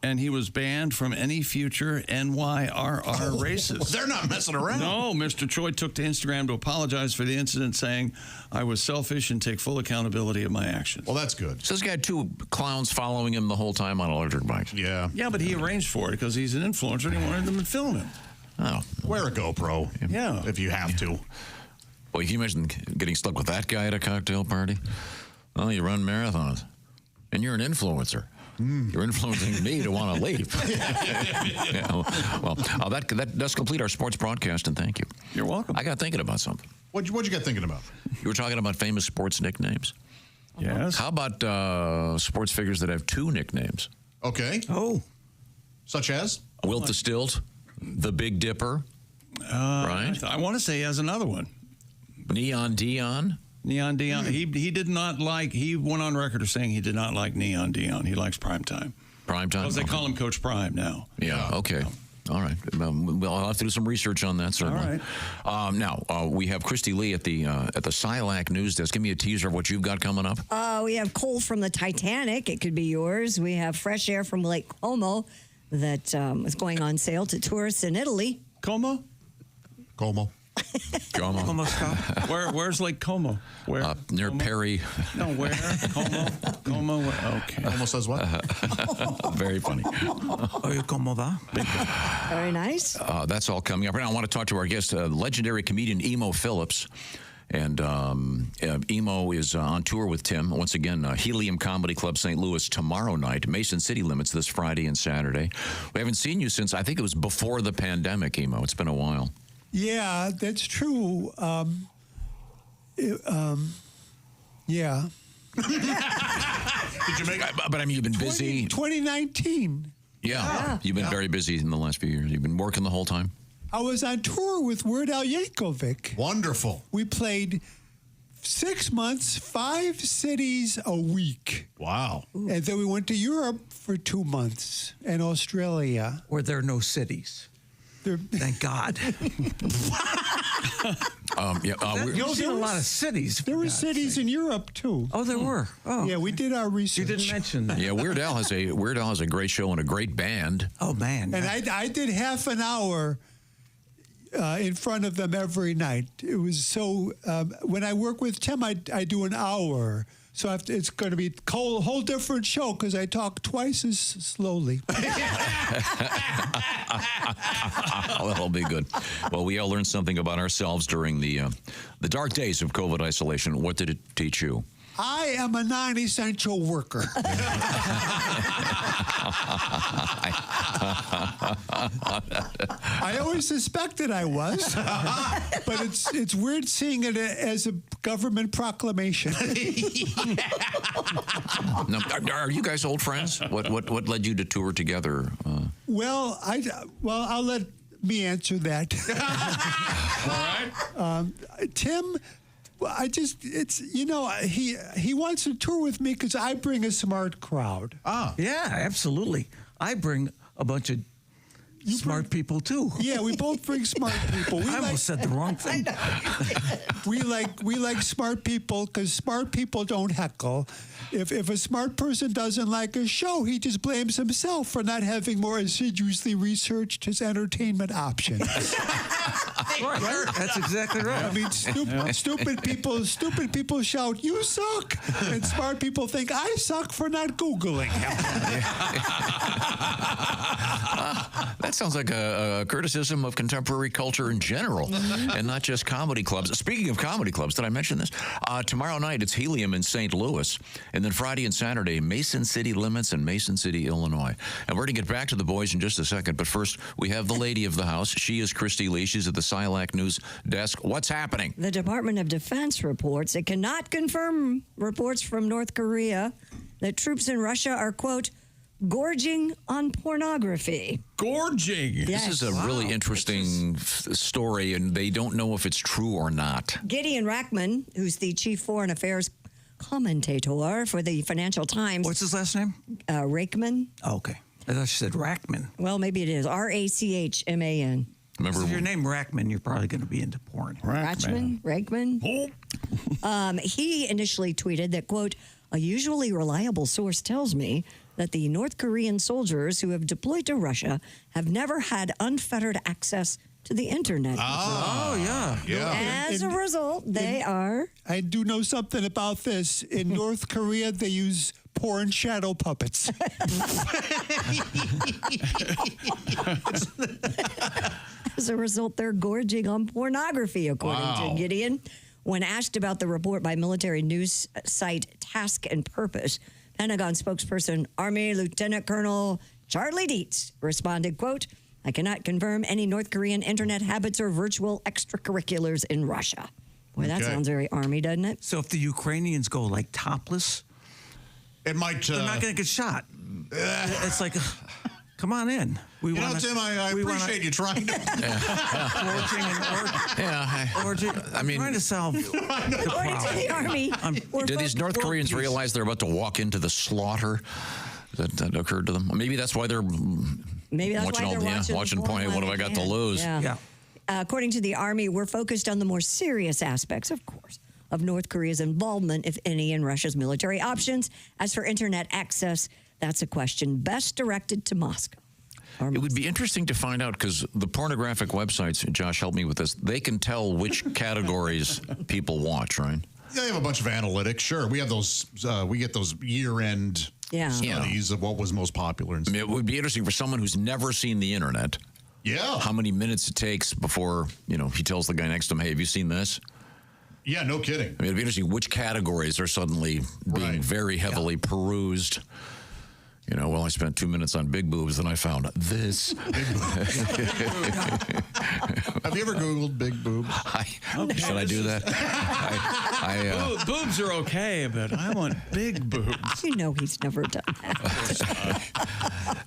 and he was banned from any future NYRR races. They're not messing around. No, Mr. Choi took to Instagram to apologize for the incident, saying, I was selfish and take full accountability of my actions. Well, that's good. So this guy had 2 clowns following him the whole time on electric bikes. Yeah. Yeah, but he arranged for it because he's an influencer and he wanted them to film him. Oh. Wear a GoPro. Yeah. If you have to. Well, can you imagine getting stuck with that guy at a cocktail party? Oh, you run marathons, and you're an influencer. You're influencing me to want to leave. Yeah, well, that does complete our sports broadcast, and thank you. You're welcome. I got thinking about something. What'd you get thinking about? You were talking about famous sports nicknames. Yes. How about sports figures that have 2 nicknames? Okay. Oh. Such as? Wilt the Stilt, the Big Dipper, right? I want to say he has another one. Neon Dion. Neon Dion. He did not like, he went on record of saying he did not like Neon Dion. He likes Primetime. Primetime? Because they call him Coach Prime now. Yeah, okay. All right. Well, I'll have to do some research on that, certainly. All right. Now, we have Christy Lee at the Silac news desk. Give me a teaser of what you've got coming up. We have coal from the Titanic. It could be yours. We have fresh air from Lake Como that is going on sale to tourists in Italy. Como? Como. Como. Where's Lake Como? Where? Near Como? Perry. No, where? Como? Okay. Como says what? Very funny. Como va? Very nice. That's all coming up. Right now, I want to talk to our guest, legendary comedian Emo Phillips. And Emo is on tour with Tim. Once again, Helium Comedy Club St. Louis tomorrow night. Mason City Limits this Friday and Saturday. We haven't seen you since, I think it was before the pandemic, Emo. It's been a while. Yeah, that's true. Yeah. Did you make? But I mean, you've been busy. 2019. Yeah. You've been very busy in the last few years. You've been working the whole time. I was on tour with Weird Al Yankovic. Wonderful. We played 6 months, 5 cities a week. Wow. And then we went to Europe for 2 months and Australia. Where there are no cities. Thank God. You've seen a lot of cities. There were cities in Europe too. Oh, there were. Oh, yeah, we did our research. You didn't mention that. Yeah, Weird Al has a great show and a great band. Oh man! And I did half an hour in front of them every night. It was so. When I work with Tim, I do an hour. So it's going to be a whole different show because I talk twice as slowly. That'll be good. Well, we all learned something about ourselves during the dark days of COVID isolation. What did it teach you? I am a non-essential worker. I always suspected I was, but it's weird seeing it as a government proclamation. Now, are you guys old friends? What led you to tour together? Well, I'll let me answer that. All right. Tim. He wants to tour with me because I bring a smart crowd. Yeah, absolutely. I bring a bunch of smart people too. Yeah, we both bring smart people. I almost said the wrong thing. We like smart people because smart people don't heckle. If a smart person doesn't like a show, he just blames himself for not having more assiduously researched his entertainment options. Right. That's exactly right. I mean, stupid people shout, "You suck," and smart people think I suck for not Googling. That sounds like a criticism of contemporary culture in general, and not just comedy clubs. Speaking of comedy clubs, did I mention this? Tomorrow night, it's Helium in St. Louis, and then Friday and Saturday, Mason City Limits in Mason City, Illinois. And we're going to get back to the boys in just a second, but first, we have the lady of the house. She is Christy Lee. She's at the Silac News Desk. What's happening? The Department of Defense reports it cannot confirm reports from North Korea that troops in Russia are, quote, gorging on pornography. Gorging? Yes. This is a really interesting story, and they don't know if it's true or not. Gideon Rackman, who's the chief foreign affairs commentator for the Financial Times. What's his last name? Rackman. Oh, okay. I thought you said Rackman. Well, maybe it is. Rachman. Remember, if your name Rackman, you're probably going to be into porn. Rackman. He initially tweeted that, quote, a usually reliable source tells me that the North Korean soldiers who have deployed to Russia have never had unfettered access to the internet. As a result, they are... I do know something about this. In North Korea, they use porn shadow puppets. As a result, they're gorging on pornography, according to Gideon. When asked about the report by military news site Task and Purpose, Pentagon spokesperson Army Lieutenant Colonel Charlie Dietz responded, quote, I cannot confirm any North Korean internet habits or virtual extracurriculars in Russia. Boy, that sounds very Army, doesn't it? So if the Ukrainians go like topless, it might. They're not going to get shot. It's like, come on in. Tim, I appreciate you trying to. I mean, trying to solve the problem. The Army. Do these North Koreans realize they're about to walk into the slaughter that occurred to them? Maybe that's why they're watching porn. What have I got to lose? Yeah. According to the Army, we're focused on the more serious aspects, of course, of North Korea's involvement, if any, in Russia's military options. As for internet access, that's a question best directed to Moscow. It would be interesting to find out, because the pornographic websites, Josh, help me with this, they can tell which categories people watch, right? They have a bunch of analytics. Sure, we have those. We get those year-end studies of what was most popular. And I mean, it would be interesting for someone who's never seen the internet. Yeah. How many minutes it takes before, he tells the guy next to him, hey, have you seen this? Yeah, no kidding. I mean, it'd be interesting which categories are suddenly being very heavily perused. I spent 2 minutes on big boobs, and I found this. Have you ever Googled big boobs? Should I do that? Boobs are okay, but I want big boobs. He's never done that.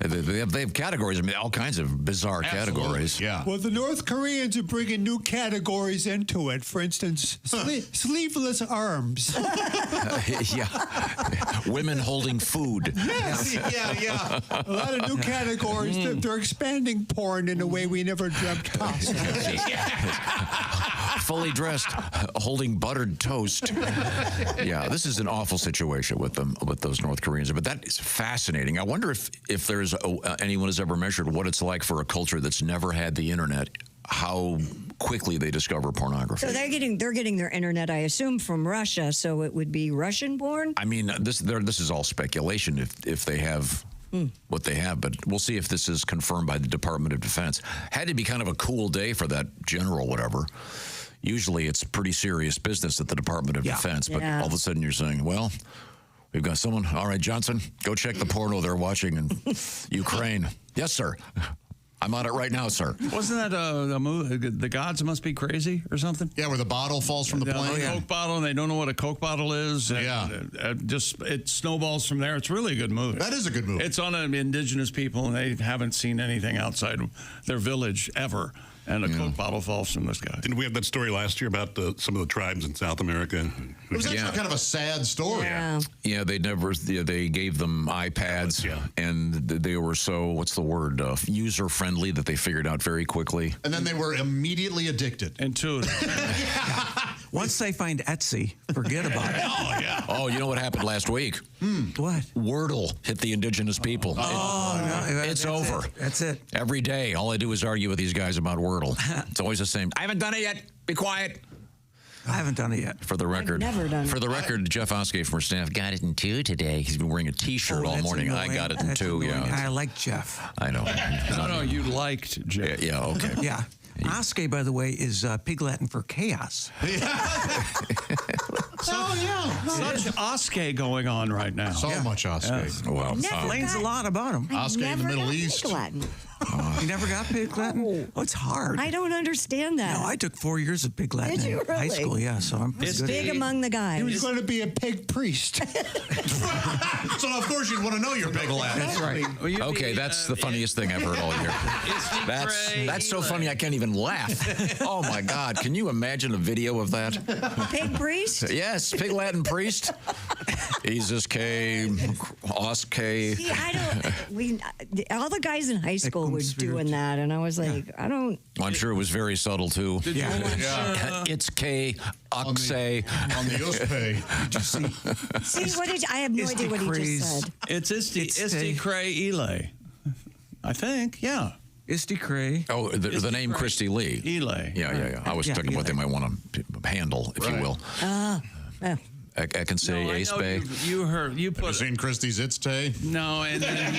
They have categories. I mean, all kinds of bizarre categories. Yeah. Well, the North Koreans are bringing new categories into it. For instance, sleeveless arms. Women holding food. Yes. Yeah. A lot of new categories. They're expanding porn in a way we never dreamt possible. Fully dressed, holding buttered toast. Yeah, this is an awful situation with those North Koreans. But that is fascinating. I wonder if there's anyone has ever measured what it's like for a culture that's never had the internet, how quickly they discover pornography. So they're getting their internet, I assume, from Russia. So it would be Russian porn. I mean, this is all speculation if they have what they have, but we'll see if this is confirmed by the Department of Defense. Had to be kind of a cool day for that general, whatever. Usually it's pretty serious business at the Department of Defense, but all of a sudden you're saying, well, we've got someone. All right, Johnson, go check the porno they're watching in Ukraine. Yes, sir. I'm on it right now, sir. Wasn't that a movie, The Gods Must Be Crazy or something? Yeah, where the bottle falls from the plane. Coke bottle, and they don't know what a Coke bottle is. It snowballs from there. It's really a good movie. That is a good movie. It's on indigenous people, and they haven't seen anything outside their village ever. And a Coke bottle falls from the sky. Didn't we have that story last year about some of the tribes in South America? It was actually kind of a sad story. Yeah, they gave them iPads, and they were so, what's the word, user-friendly that they figured out very quickly. And then they were immediately addicted. Intuitive. Once they find Etsy, forget about it. Oh, you know what happened last week? What? Wordle hit the indigenous people. It's over. That's it. Every day, all I do is argue with these guys about Wordle. It's always the same. I haven't done it yet. Be quiet. I haven't done it yet. For the record, For the record, Jeff Oskey from our staff got it in 2 today. He's been wearing a T-shirt all morning. Annoying. I got it in 2. Annoying. I like Jeff. I know. No, you liked Jeff. Yeah, okay. Yeah. Oskey, by the way, is Pig Latin for chaos. Such Oskey going on right now. So much Oskey. Well, explains a lot about him. Oskey in the Middle East. You never got Pig Latin? Oh, it's hard. I don't understand that. No, I took 4 years of Pig Latin Did you in high really? school, so I'm pretty It's good. big among the guys. He was going to be a pig priest. So, of course, you'd want to know your Pig Latin. That's right. Okay, that's the funniest thing I've heard all year. That's so funny I can't even laugh. Oh, my God. Can you imagine a video of that? Pig priest? Yes, Pig Latin priest. Jesus K. Oskey. See, all the guys in high school people were doing that, and I was like, I don't. I'm sure it was very subtle too. It's K Oxay on the Uspay. Did you see? See, I have no idea what he just said. It's Isti Cray Elay. I think, yeah. Isti Cray. Oh, the name Christy Lee. Elay. Yeah. I was talking what they might want to handle, if you will. I can say Ace Bay. You put seen Christie's It's Tay? No, and then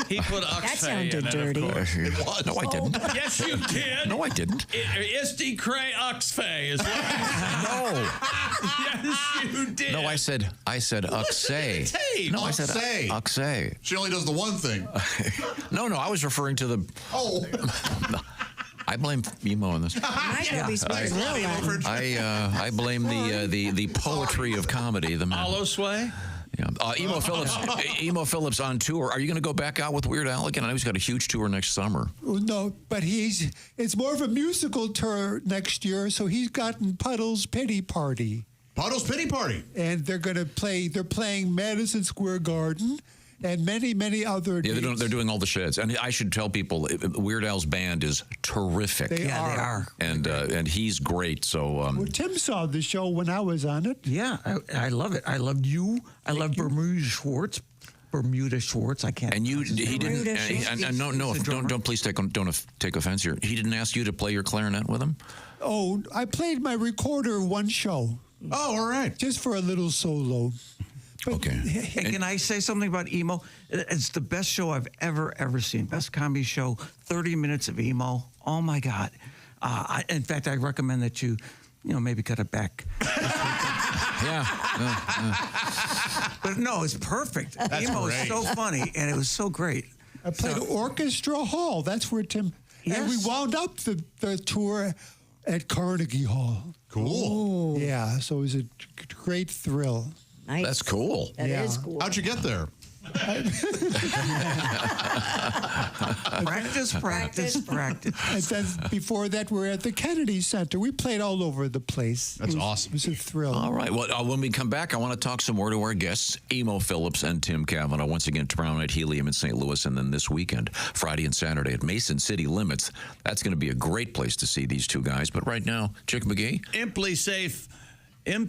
he put Oxfay. That sounded dirty. No, I didn't. Yes, you did. No, I didn't. Isti Cray Oxfay is what. No. Yes, you did. No, I said Oxay. No, I said Oxay. She only does the one thing. No, I was referring to the. Oh. I blame Emo on this. I blame the poetry of comedy. The Sway. Yeah. Emo Phillips on tour. Are you going to go back out with Weird Al again? I know he's got a huge tour next summer. No, but it's more of a musical tour next year, so he's gotten Puddle's Pity Party. Puddle's Pity Party. And they're playing Madison Square Garden and many, many other dates. They're doing all the sheds. And I should tell people, Weird Al's band is terrific. They are. And he's great. So well, Tim saw the show when I was on it. Yeah, I love it. I loved you. I love Bermuda Schwartz. I can't. And he didn't. And no. Don't please take offense here. He didn't ask you to play your clarinet with him. Oh, I played my recorder one show. Oh, all right. Just for a little solo. Okay. Hey, can I say something about Emo? It's the best show I've ever seen. Best comedy show. 30 minutes of Emo. Oh my God. In fact, I recommend that you maybe cut it back. Yeah. But no, it's perfect. Emo is so funny, and it was so great. I played Orchestra Hall. That's where Tim. Yes. And we wound up the tour at Carnegie Hall. Cool. Oh. Yeah. So it was a great thrill. Nice. That's cool. That is cool. How'd you get there? Practice. And then before that, we're at the Kennedy Center. We played all over the place. That's awesome. It was a thrill. All right. Well, when we come back, I want to talk some more to our guests, Emo Phillips and Tim Cavanagh. Once again, tomorrow night, Helium in St. Louis, and then this weekend, Friday and Saturday at Mason City Limits. That's going to be a great place to see these two guys. But right now, Chick McGee. Imply safe. Safe.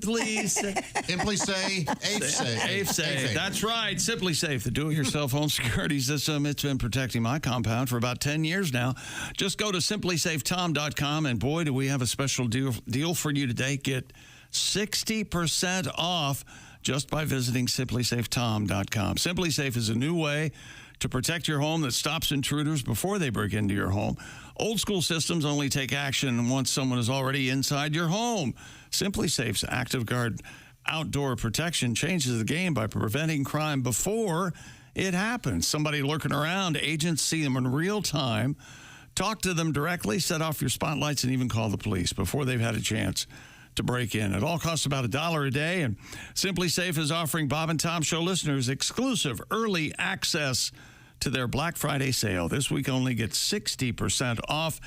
That's right. Simply Safe, the do-it-yourself home security system. It's been protecting my compound for about 10 years now. Just go to simplysafetom.com, and boy, do we have a special deal for you today. Get 60% off just by visiting simplysafetom.com. Simply Safe is a new way to protect your home that stops intruders before they break into your home. Old school systems only take action once someone is already inside your home. Simply Safe's Active Guard outdoor protection changes the game by preventing crime before it happens. Somebody lurking around, agents see them in real time, talk to them directly, set off your spotlights, and even call the police before they've had a chance to break in. It all costs about $1 a day, and Simply Safe is offering Bob and Tom Show listeners exclusive early access to their Black Friday sale. This week only get 60% off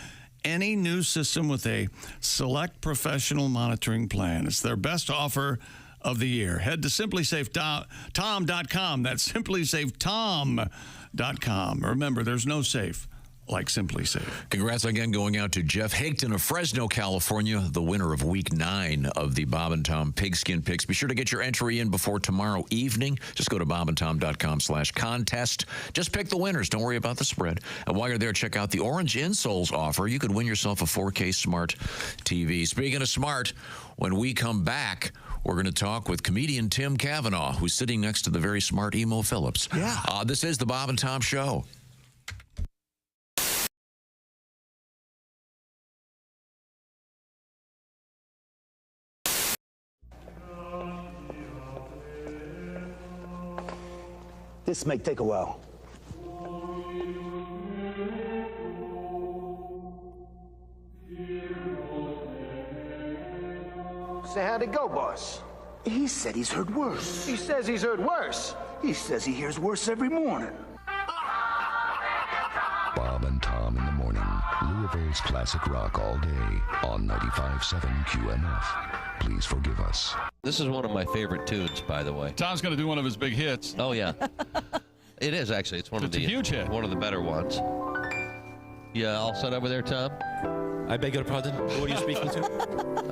any new system with a Select professional monitoring plan. It's their best offer of the year. Head to simplysafetom.com. That's simplysafetom.com. Remember, there's no safe like Simply Safe. Congrats again going out to Jeff Haigton of Fresno, California, the winner of Week 9 of the Bob and Tom Pigskin Picks. Be sure to get your entry in before tomorrow evening. Just go to bobandtom.com/contest. Just pick the winners. Don't worry about the spread. And while you're there, check out the Orange Insoles offer. You could win yourself a 4K smart TV. Speaking of smart, when we come back, we're going to talk with comedian Tim Cavanagh, who's sitting next to the very smart Emo Phillips. Yeah. This is the Bob and Tom Show. This may take a while. So how'd it go, boss? He said he's heard worse. He says he's heard worse. He says he hears worse every morning. Bob and Tom in the morning. Louisville's classic rock all day on 95.7 QMF. Please forgive us. This is one of my favorite tunes, by the way. Tom's going to do one of his big hits. Oh, yeah. It is, actually. It's a huge hit. One of the better ones. Yeah, all set over there, Tom? I beg your pardon? Who are you speaking to?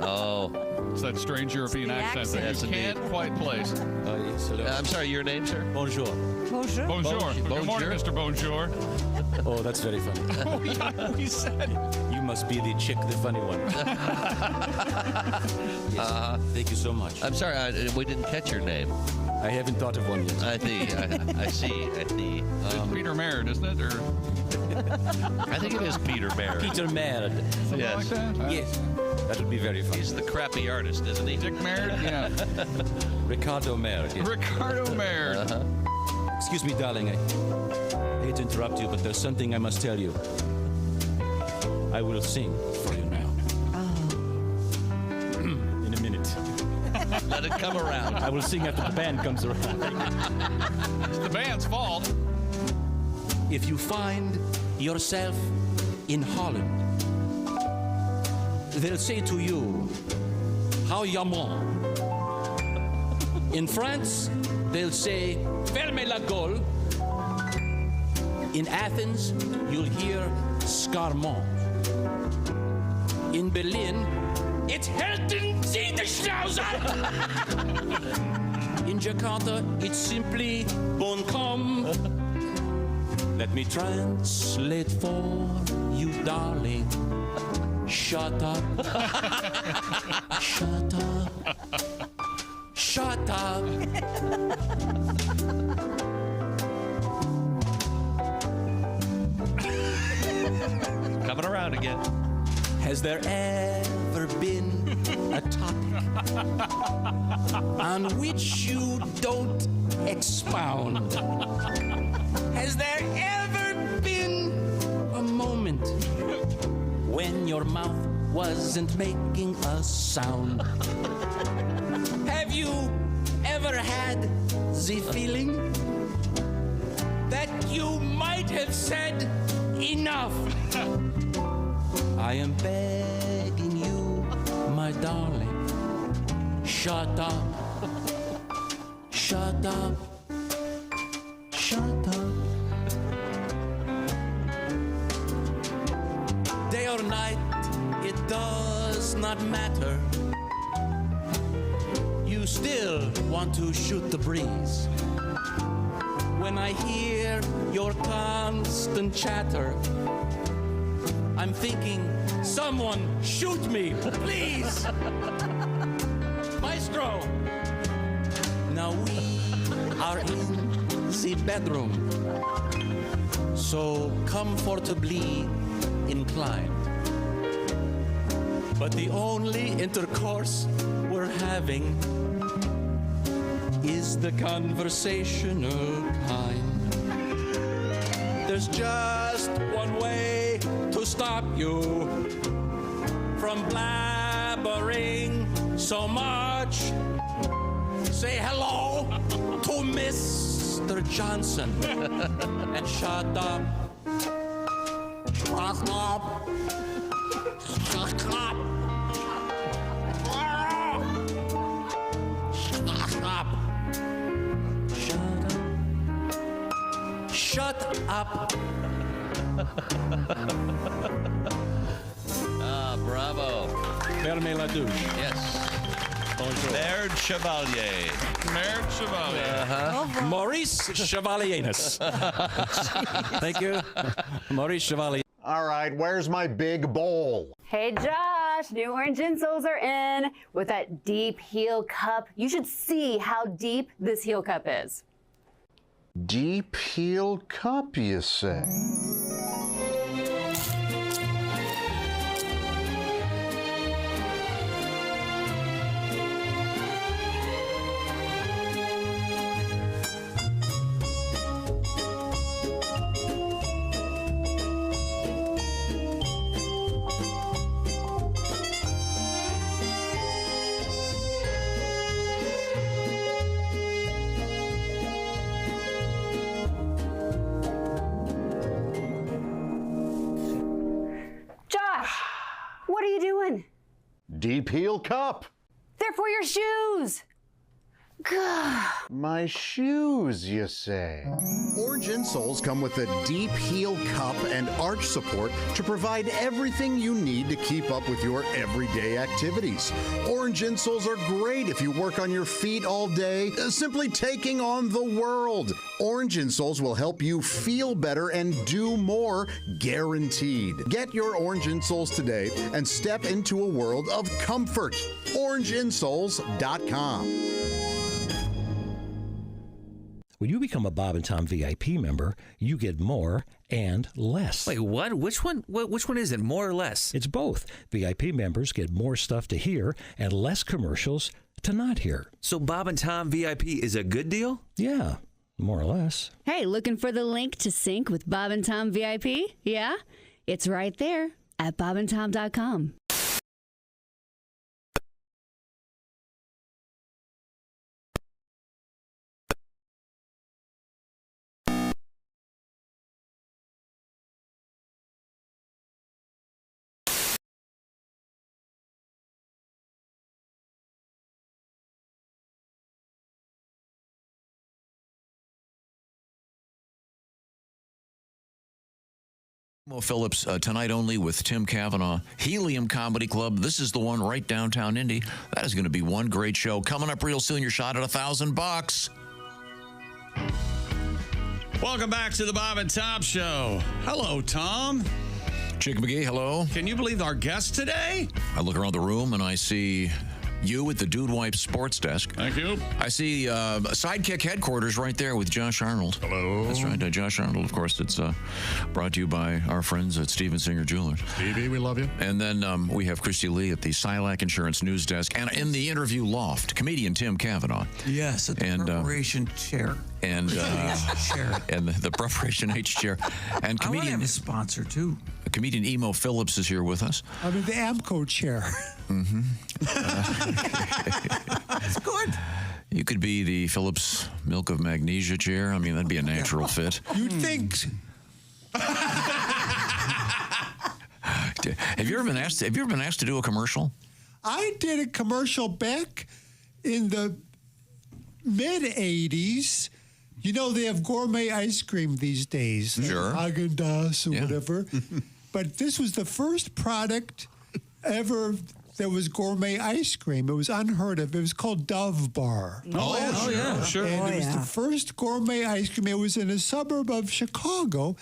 Oh. It's that strange European accent that Yes, you indeed. can't quite place. Yes, hello. I'm sorry, your name, sir? Bonjour. Bonjour. Good morning, Mr. Bonjour. Oh, that's very funny. Oh, yeah, we said. You must be the chick, the funny one. Yes. Thank you so much. I'm sorry, we didn't catch your name. I haven't thought of one yet. I see. It's Peter Maird, isn't it? Or I think it is Peter Maird. Peter Maird. Yes. Like that? Yes. That would be very funny. He's the crappy artist, isn't he? Dick Maird? Yeah. Ricardo Maird. Yes. Ricardo Maird. Excuse me, darling. I hate to interrupt you, but there's something I must tell you. I will sing for you now. In a minute. Let it come around. I will sing after the band comes around. It's the band's fault. If you find yourself in Holland, they'll say to you, how yaman. In France, they'll say, fermez la gueule. In Athens, you'll hear scarmont. In Berlin, it's Helden Sie die Schnauze! In Jakarta, it's simply bon com. Let me translate for you, darling. Shut up. Shut up. Shut up. Coming around again. Has there ever been a topic on which you don't expound? Has there ever been a moment when your mouth wasn't making a sound? Have you ever had the feeling that you might have said enough? I am begging you, my darling, shut up, shut up, shut up. Day or night, it does not matter. You still want to shoot the breeze. When I hear your constant chatter, I'm thinking, someone shoot me, please. Maestro. Now we are in the bedroom, so comfortably inclined. But the only intercourse we're having is the conversational kind. There's just one way to stop you from blabbering so much. Say hello to Mr. Johnson and shut up. Shut up. Shut up. Shut up. Shut up. Bravo. Fermez la douche. Yes. Bonjour. Maird Chevalier. Maird Chevalier. Maurice Chevalieris. Thank you. Maurice Chevalier. All right, where's my big bowl? Hey Josh, new orange insoles are in with that deep heel cup. You should see how deep this heel cup is. Deep heel cup, you say? What are you doing? Deep heel cup. They're for your shoes. My shoes, you say? Orange insoles come with a deep heel cup and arch support to provide everything you need to keep up with your everyday activities. Orange insoles are great if you work on your feet all day, simply taking on the world. Orange insoles will help you feel better and do more, guaranteed. Get your orange insoles today and step into a world of comfort. OrangeInsoles.com. When you become a Bob and Tom VIP member, you get more and less. Wait, what? Which one? Which one is it? More or less? It's both. VIP members get more stuff to hear and less commercials to not hear. So Bob and Tom VIP is a good deal? Yeah, more or less. Hey, looking for the link to sync with Bob and Tom VIP? Yeah? It's right there at bobandtom.com. Emo Phillips, tonight only with Tim Cavanagh, Helium Comedy Club. This is the one right downtown Indy. That is going to be one great show. Coming up real soon, your shot at $1,000. Welcome back to the Bob and Tom Show. Hello, Tom. Chick McGee, hello. Can you believe our guest today? I look around the room and I see you at the Dude Wipe Sports Desk. Thank you. I see Sidekick headquarters right there with Josh Arnold. Hello. That's right, Josh Arnold. Of course, it's brought to you by our friends at Steven Singer Jewelers. Stevie, we love you. And then we have Christy Lee at the Silac Insurance News Desk. And in the interview loft, comedian Tim Cavanagh. Yes, at the preparation chair. And chair. And the preparation H chair. And I want to comedian have a sponsor, too. Comedian Emo Phillips is here with us. I'm in the AMCO chair. Mm-hmm. That's good. You could be the Phillips Milk of Magnesia chair. I mean, that'd be a natural fit. You'd think. Have you ever been asked to do a commercial? I did a commercial back in the mid '80s. You know, they have gourmet ice cream these days. Sure. Haagen-Dazs or whatever. But this was the first product ever that was gourmet ice cream. It was unheard of. It was called Dove Bar. Sure. And it was the first gourmet ice cream. It was in a suburb of Chicago.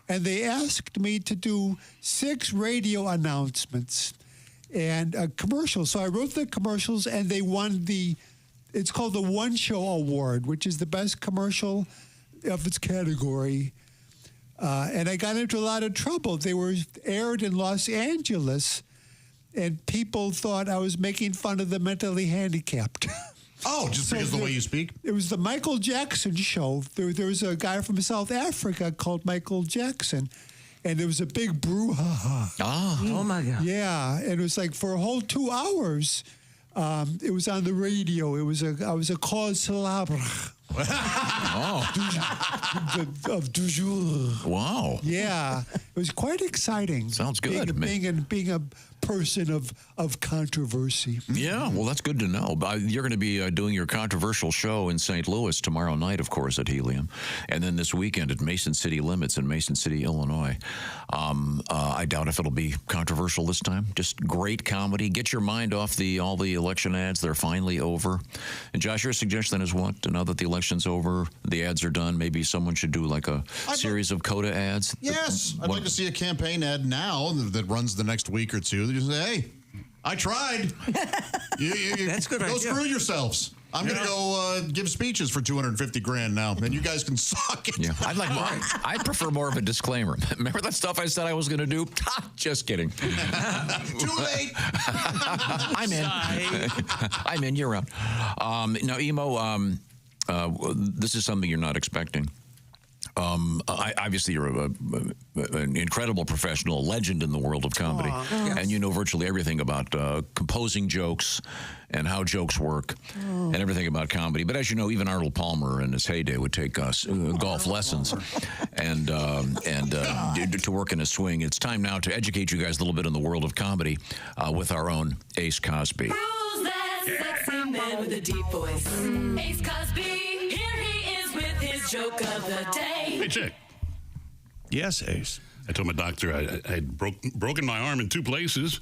And they asked me to do 6 radio announcements and a commercial. So I wrote the commercials and they won it's called the One Show Award, which is the best commercial of its category. And I got into a lot of trouble. They were aired in Los Angeles, and people thought I was making fun of the mentally handicapped. Oh, just because of the way you speak? It was the Michael Jackson show. There was a guy from South Africa called Michael Jackson, and there was a big brouhaha. Oh, my God. Yeah, and it was like for a whole 2 hours. It was on the radio. I was a cause célèbre. Of du jour. Wow. Yeah, it was quite exciting. Sounds good. Being a person of controversy. Yeah, well, that's good to know. You're going to be doing your controversial show in St. Louis tomorrow night, of course, at Helium, and then this weekend at Mason City Limits in Mason City, Illinois. I doubt if it'll be controversial this time. Just great comedy. Get your mind off all the election ads. They're finally over. And Josh, your suggestion is what? Now that the election's over, the ads are done, maybe someone should do like a series of CODA ads? Yes. I'd like to see a campaign ad now that runs the next week or two. They just say, hey, I tried. That's good. Go screw yourselves. I'm going to go give speeches for $250,000 now, and you guys can suck it. Yeah, I'd prefer more of a disclaimer. Remember that stuff I said I was going to do? Just kidding. Too late. I'm in. I'm in. You're out. Now, Emo, this is something you're not expecting. Obviously, you're an incredible professional, legend in the world of comedy, and you know virtually everything about composing jokes and how jokes work and everything about comedy. But as you know, even Arnold Palmer in his heyday would take us golf lessons and to work in a swing. It's time now to educate you guys a little bit in the world of comedy with our own Ace Cosby. Rules that sexy man with a deep voice. Ace Cosby, here he is with his joke of the day. Hey, Chick. Yes, Ace. I told my doctor I had broken my arm in 2 places.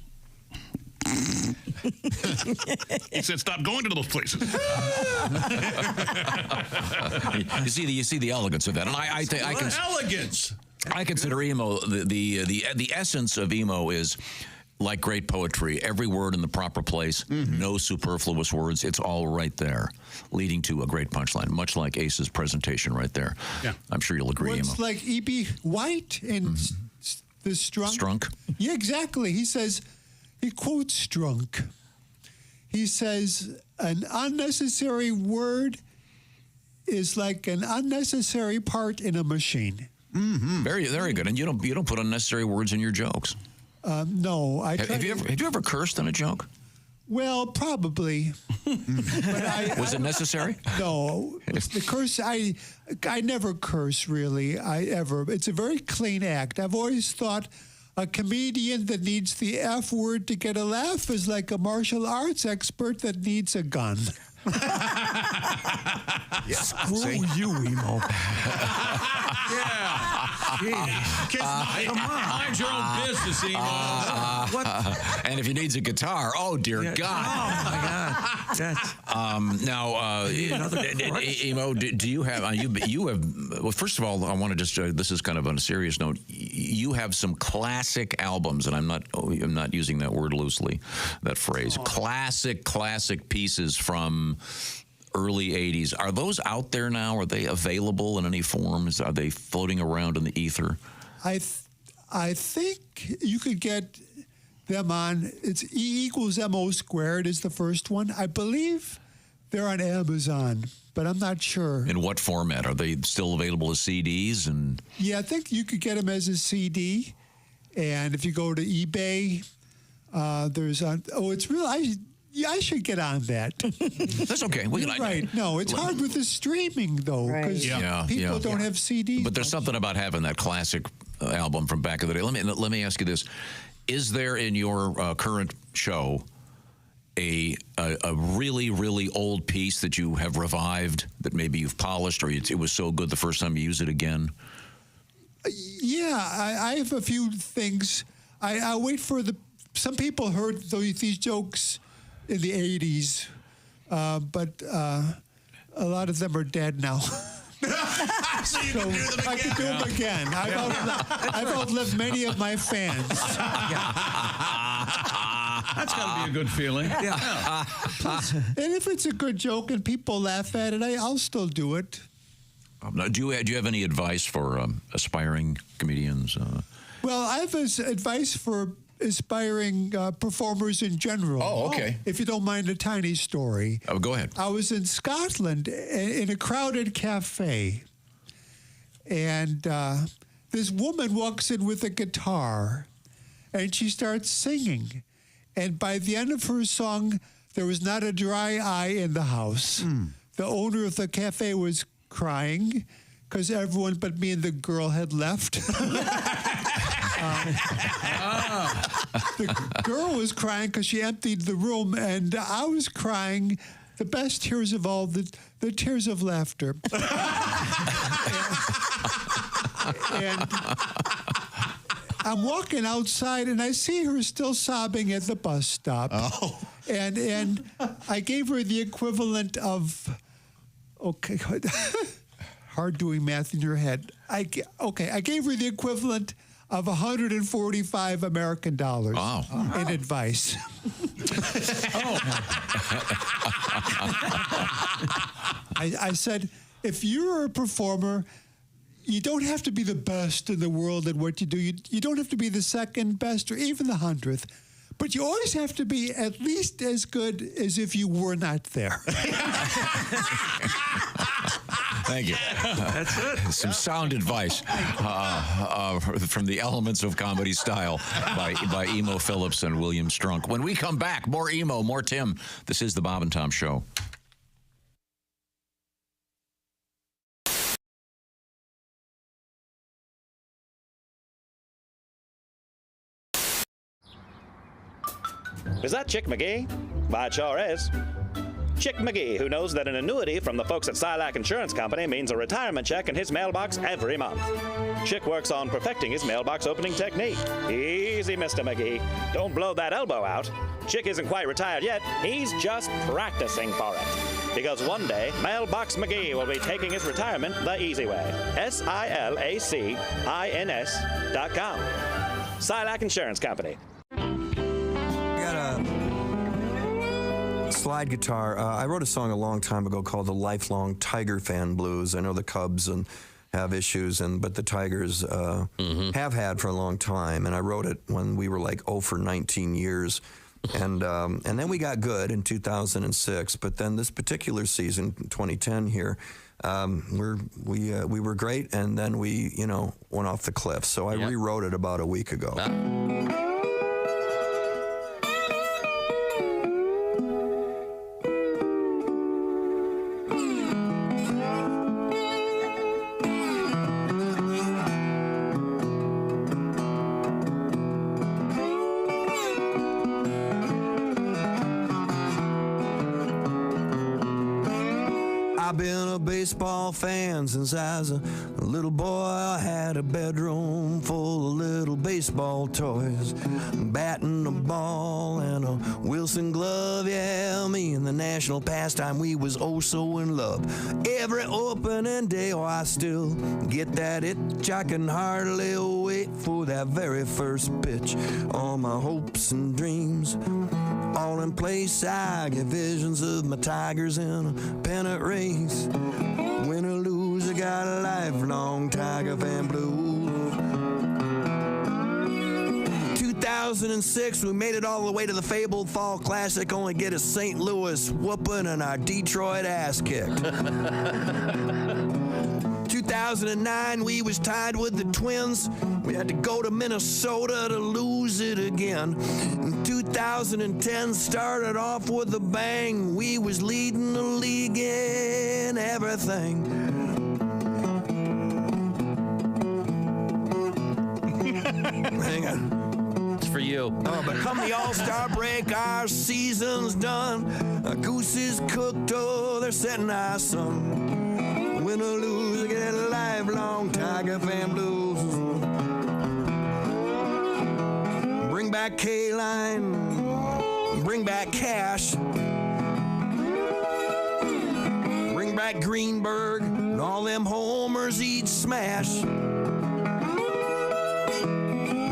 He said, "Stop going to those places." You see the elegance of that, and I elegance. I consider emo the essence of emo is like great poetry. Every word in the proper place, no superfluous words. It's all right there, leading to a great punchline. Much like Ace's presentation right there. Yeah, I'm sure you'll agree. It's emo. like E.B. White in the Strunk. Strunk. Yeah, exactly. He says, he quotes Strunk. He says, an unnecessary word is like an unnecessary part in a machine. Very, very good. And you don't put unnecessary words in your jokes. No, Have you ever cursed in a joke? Well, probably. But Was it necessary? No, the curse. I never curse really. It's a very clean act. I've always thought a comedian that needs the F word to get a laugh is like a martial arts expert that needs a gun. Screw you, Emo. Come on. Mind your own business, Emo. And if he needs a guitar, oh dear God! Oh my God! Now, Emo, do you have you have? Well, first of all, I want to just this is kind of on a serious note. You have some classic albums, and I'm not using that word loosely, that phrase. Classic pieces from early 80s. Are those out there now? Are they available in any forms? Are they floating around in the ether? I think you could get them on, it's E equals MO squared is the first one. I believe they're on Amazon, but I'm not sure. In what format? Are they still available as CDs? And yeah, I think you could get them as a CD. And if you go to eBay, there's on, it's real, I should get on that. That's okay. You're right. No, it's hard with the streaming, though, because people don't have CDs. But there's something about having that classic album from back in the day. Let me ask you this. Is there in your current show a really, really old piece that you have revived, that maybe you've polished, or it was so good the first time you use it again? Yeah, I have a few things. I wait for some people heard these jokes in the 80s, but a lot of them are dead now. So you can do them again. I can do them again. I've outlived many of my fans. That's got to be a good feeling. Yeah. And if it's a good joke and people laugh at it, I'll still do it. Now, do you have any advice for aspiring comedians? Well, I have advice for aspiring performers in general. Oh, okay. If you don't mind a tiny story. Oh, go ahead. I was in Scotland in a crowded cafe, and this woman walks in with a guitar, and she starts singing. And by the end of her song, there was not a dry eye in the house. The owner of the cafe was crying because everyone but me and the girl had left. The girl was crying because she emptied the room, and I was crying the best tears of all, the tears of laughter. And I'm walking outside, and I see her still sobbing at the bus stop. Oh. And I gave her the equivalent of, okay, hard doing math in your head. I gave her the equivalent of 145 American dollars in advice. I said, if you're a performer, you don't have to be the best in the world at what you do. You don't have to be the second best or even the 100th. But you always have to be at least as good as if you were not there. Thank you. That's it. Some sound advice from the Elements of Comedy Style by Emo Phillips and William Strunk. When we come back, more Emo, more Tim. This is the Bob and Tom Show. Is that Chick McGee? Why, it sure is. Chick McGee, who knows that an annuity from the folks at Silac Insurance Company means a retirement check in his mailbox every month. Chick works on perfecting his mailbox opening technique. Easy, Mr. McGee. Don't blow that elbow out. Chick isn't quite retired yet. He's just practicing for it. Because one day, Mailbox McGee will be taking his retirement the easy way. SILACINS.com. Silac Insurance Company. Got a slide guitar. I wrote a song a long time ago called "The Lifelong Tiger Fan Blues." I know the Cubs and have issues, but the Tigers have had for a long time. And I wrote it when we were like 0 for 19 years. And then we got good in 2006. But then this particular season, 2010 here, we were great, and then we went off the cliff. So I rewrote it about a week ago. I've been a baseball fan since I was a little boy. I had a bedroom full of little baseball toys, batting a ball and a Wilson glove. Yeah, me and the national pastime, we was oh so in love. Every opening day, oh, I still get that itch. I can hardly wait for that very first pitch. All my hopes and dreams all in place. I get visions of my Tigers in a pennant race. Win or lose, I got a lifelong Tiger fan blues. 2006, we made it all the way to the fabled Fall Classic, only get a St. Louis whooping and our Detroit ass kicked. 2009, we was tied with the Twins. We had to go to Minnesota to lose it again. In 2010, started off with a bang. We was leading the league in everything. Hang on. It's for you. Oh, but come the All-Star break, our season's done. Our goose is cooked, oh, they're setting our sun. Win or lose, I get a lifelong Tiger fan blues. Bring back K-Line, bring back Cash, bring back Greenberg, and all them homers he'd smash.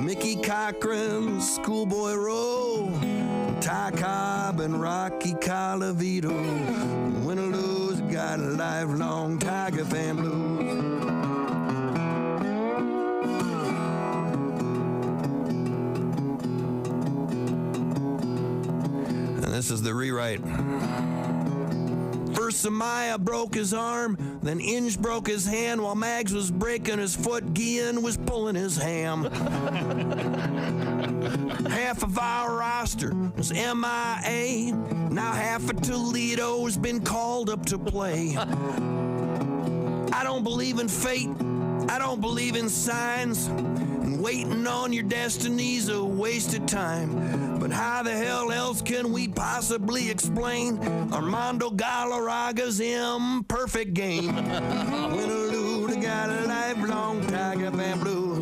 Mickey Cochran, Schoolboy Rowe, Ty Cobb, and Rocky Colavito. Win or lose, got a lifelong Tiger fan blues. And this is the rewrite. First, Samaya broke his arm, then Inge broke his hand while Mags was breaking his foot. Guillen was pulling his ham. Half of our roster was MIA. Now half of Toledo's been called up to play. I don't believe in fate. I don't believe in signs. And waiting on your destiny's a waste of time. But how the hell else can we possibly explain Armando Galarraga's imperfect game? Win or lose, I got a lifelong Tiger fan blues.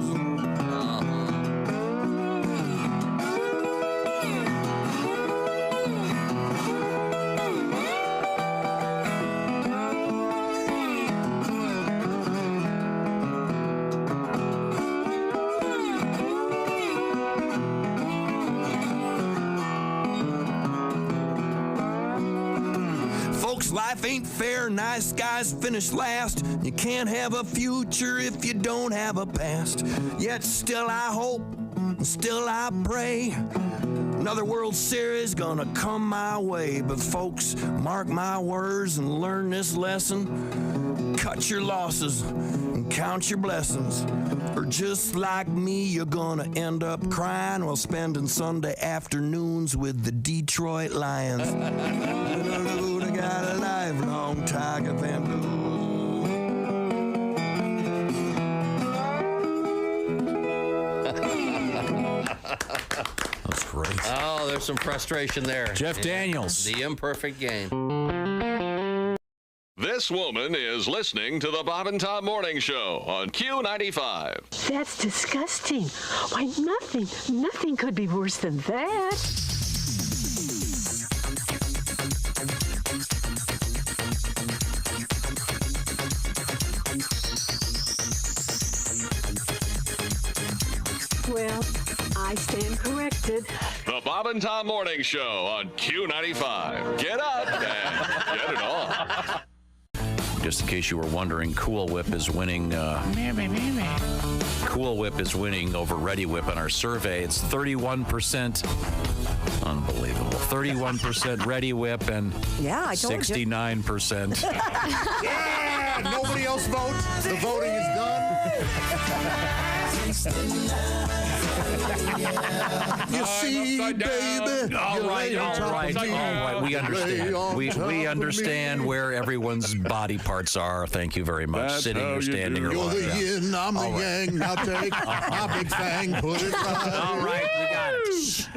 Life ain't fair, nice guys finish last. You can't have a future if you don't have a past. Yet still I hope, still I pray, another World Series gonna come my way. But folks, mark my words and learn this lesson. Cut your losses and count your blessings. Or just like me, you're gonna end up crying while spending Sunday afternoons with the Detroit Lions. I got a lifelong Tiger fan blues. great. Oh, there's some frustration there. Jeff Daniels. The imperfect game. This woman is listening to the Bob and Tom Morning Show on Q95. That's disgusting. Why, nothing could be worse than that. Well, I stand corrected. The Bob and Tom Morning Show on Q95. Get up and get it on. Just in case you were wondering, Cool Whip is winning. Cool Whip is winning over Ready Whip on our survey. It's 31%. Unbelievable. 31% Ready Whip and I told you. 69%. Yeah! Nobody else votes. The voting is done. You see, baby. All right. We understand. We understand where everyone's body parts are. Thank you very much. That's sitting or standing or You're what. the yin, I'm the yang. Now take my big fang, put it right. All right, we got it.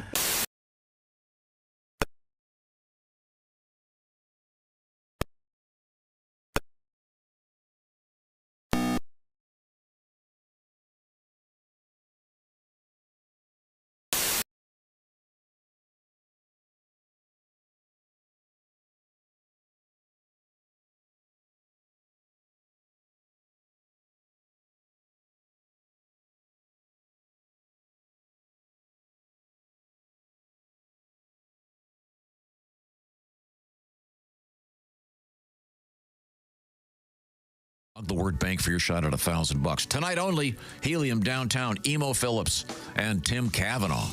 The word bank for your shot at $1,000. Tonight only, Helium Downtown, Emo Phillips, and Tim Cavanagh.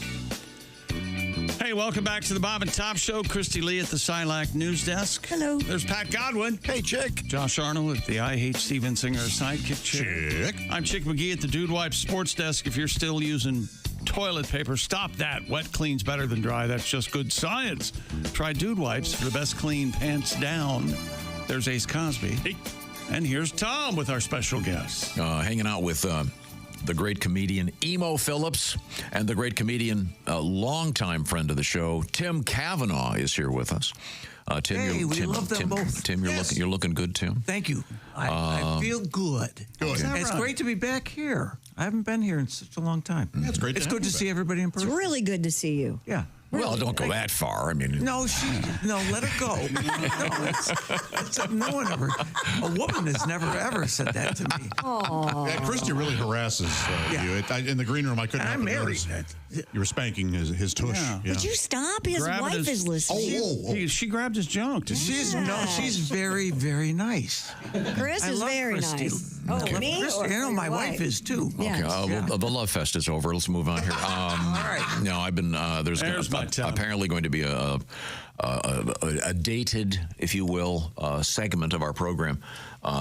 Hey, welcome back to the Bob and Tom Show. Christy Lee at the Silac News Desk. Hello. There's Pat Godwin. Hey, Chick. Josh Arnold at the I Hate Steven Singer sidekick Chick. I'm Chick McGee at the Dude Wipes Sports Desk. If you're still using toilet paper, stop that. Wet cleans better than dry. That's just good science. Try Dude Wipes for the best clean pants down. There's Ace Cosby. Hey. And here's Tom with our special guest. Hanging out with the great comedian Emo Phillips and the great comedian, longtime friend of the show, Tim Cavanagh is here with us. Tim, we love them both. Tim, you're looking good, Tim. Thank you. I feel good. Good. It's great to be back here. I haven't been here in such a long time. It's great. It's good to see everybody in person. It's really good to see you. Yeah. Well, don't go that far. I mean, no, let her go. No one ever, a woman has never ever said that to me. Oh. Yeah, Christy really harasses you. In the green room, I couldn't help I'm but married. notice you were spanking his tush. Yeah. Would you stop? His wife is listening. She grabbed his junk. She's very, very nice. Chris I is love very Christy. nice. I Oh, love me? Christy. Or I know my wife is too. Yeah. Okay, the love fest is over. Let's move on here. All right. No, I've been there's apparently going to be a dated, if you will, segment of our program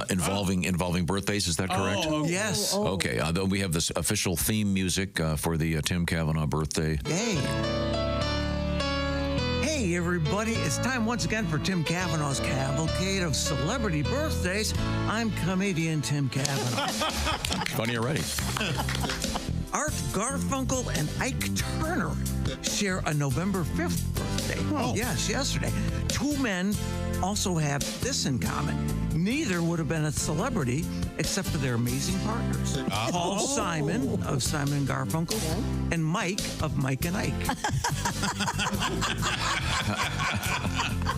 involving birthdays. Is that correct? Oh, yes. Okay. We have this official theme music for the Tim Cavanagh birthday. Hey, everybody. It's time once again for Tim Cavanagh's Cavalcade of Celebrity Birthdays. I'm comedian Tim Cavanagh. Funny already. Art Garfunkel and Ike Turner share a November 5th birthday. Oh, yes, yesterday. Two men also have this in common. Neither would have been a celebrity except for their amazing partners. Paul Simon of Simon and Garfunkel and Mike of Mike and Ike.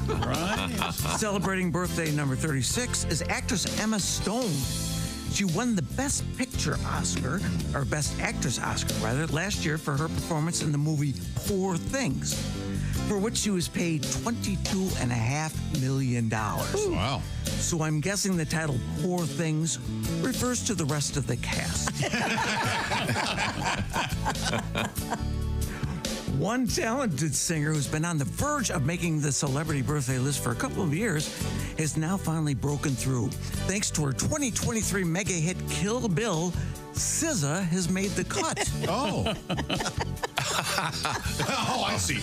Right. Celebrating birthday number 36 is actress Emma Stone. She won the Best Picture Oscar, or Best Actress Oscar, rather, last year for her performance in the movie Poor Things, for which she was paid $22.5 million. Wow. So I'm guessing the title Poor Things refers to the rest of the cast. One talented singer who's been on the verge of making the celebrity birthday list for a couple of years has now finally broken through. Thanks to her 2023 mega hit Kill Bill, SZA has made the cut. Oh. Oh, I see.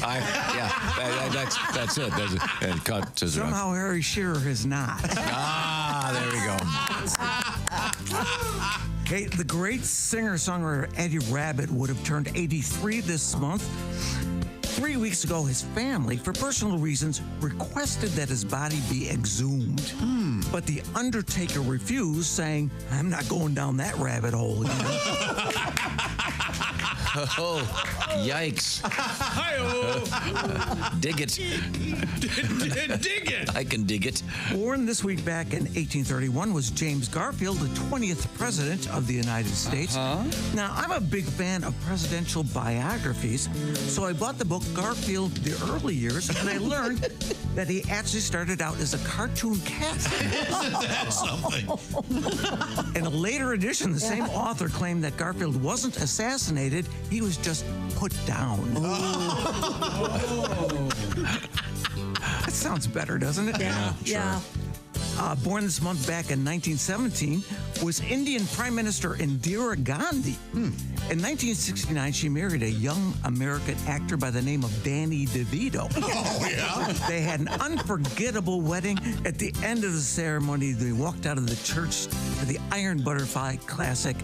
That's it. And cut SZA. Somehow Harry Shearer has not. There we go. Okay, the great singer-songwriter Eddie Rabbitt would have turned 83 this month. 3 weeks ago, his family, for personal reasons, requested that his body be exhumed. But the Undertaker refused, saying, I'm not going down that rabbit hole. You know? Oh, yikes. Dig it. Dig it. I can dig it. Born this week back in 1831 was James Garfield, the 20th president of the United States. Now, I'm a big fan of presidential biographies, so I bought the book Garfield, The Early Years, and I learned that he actually started out as a cartoon cat. Isn't that something? In a later edition, the same author claimed that Garfield wasn't assassinated, he was just put down. That sounds better, doesn't it? Yeah. Born this month back in 1917 was Indian Prime Minister Indira Gandhi. In 1969, she married a young American actor by the name of Danny DeVito. Oh, yeah? They had an unforgettable wedding. At the end of the ceremony, they walked out of the church to the Iron Butterfly classic.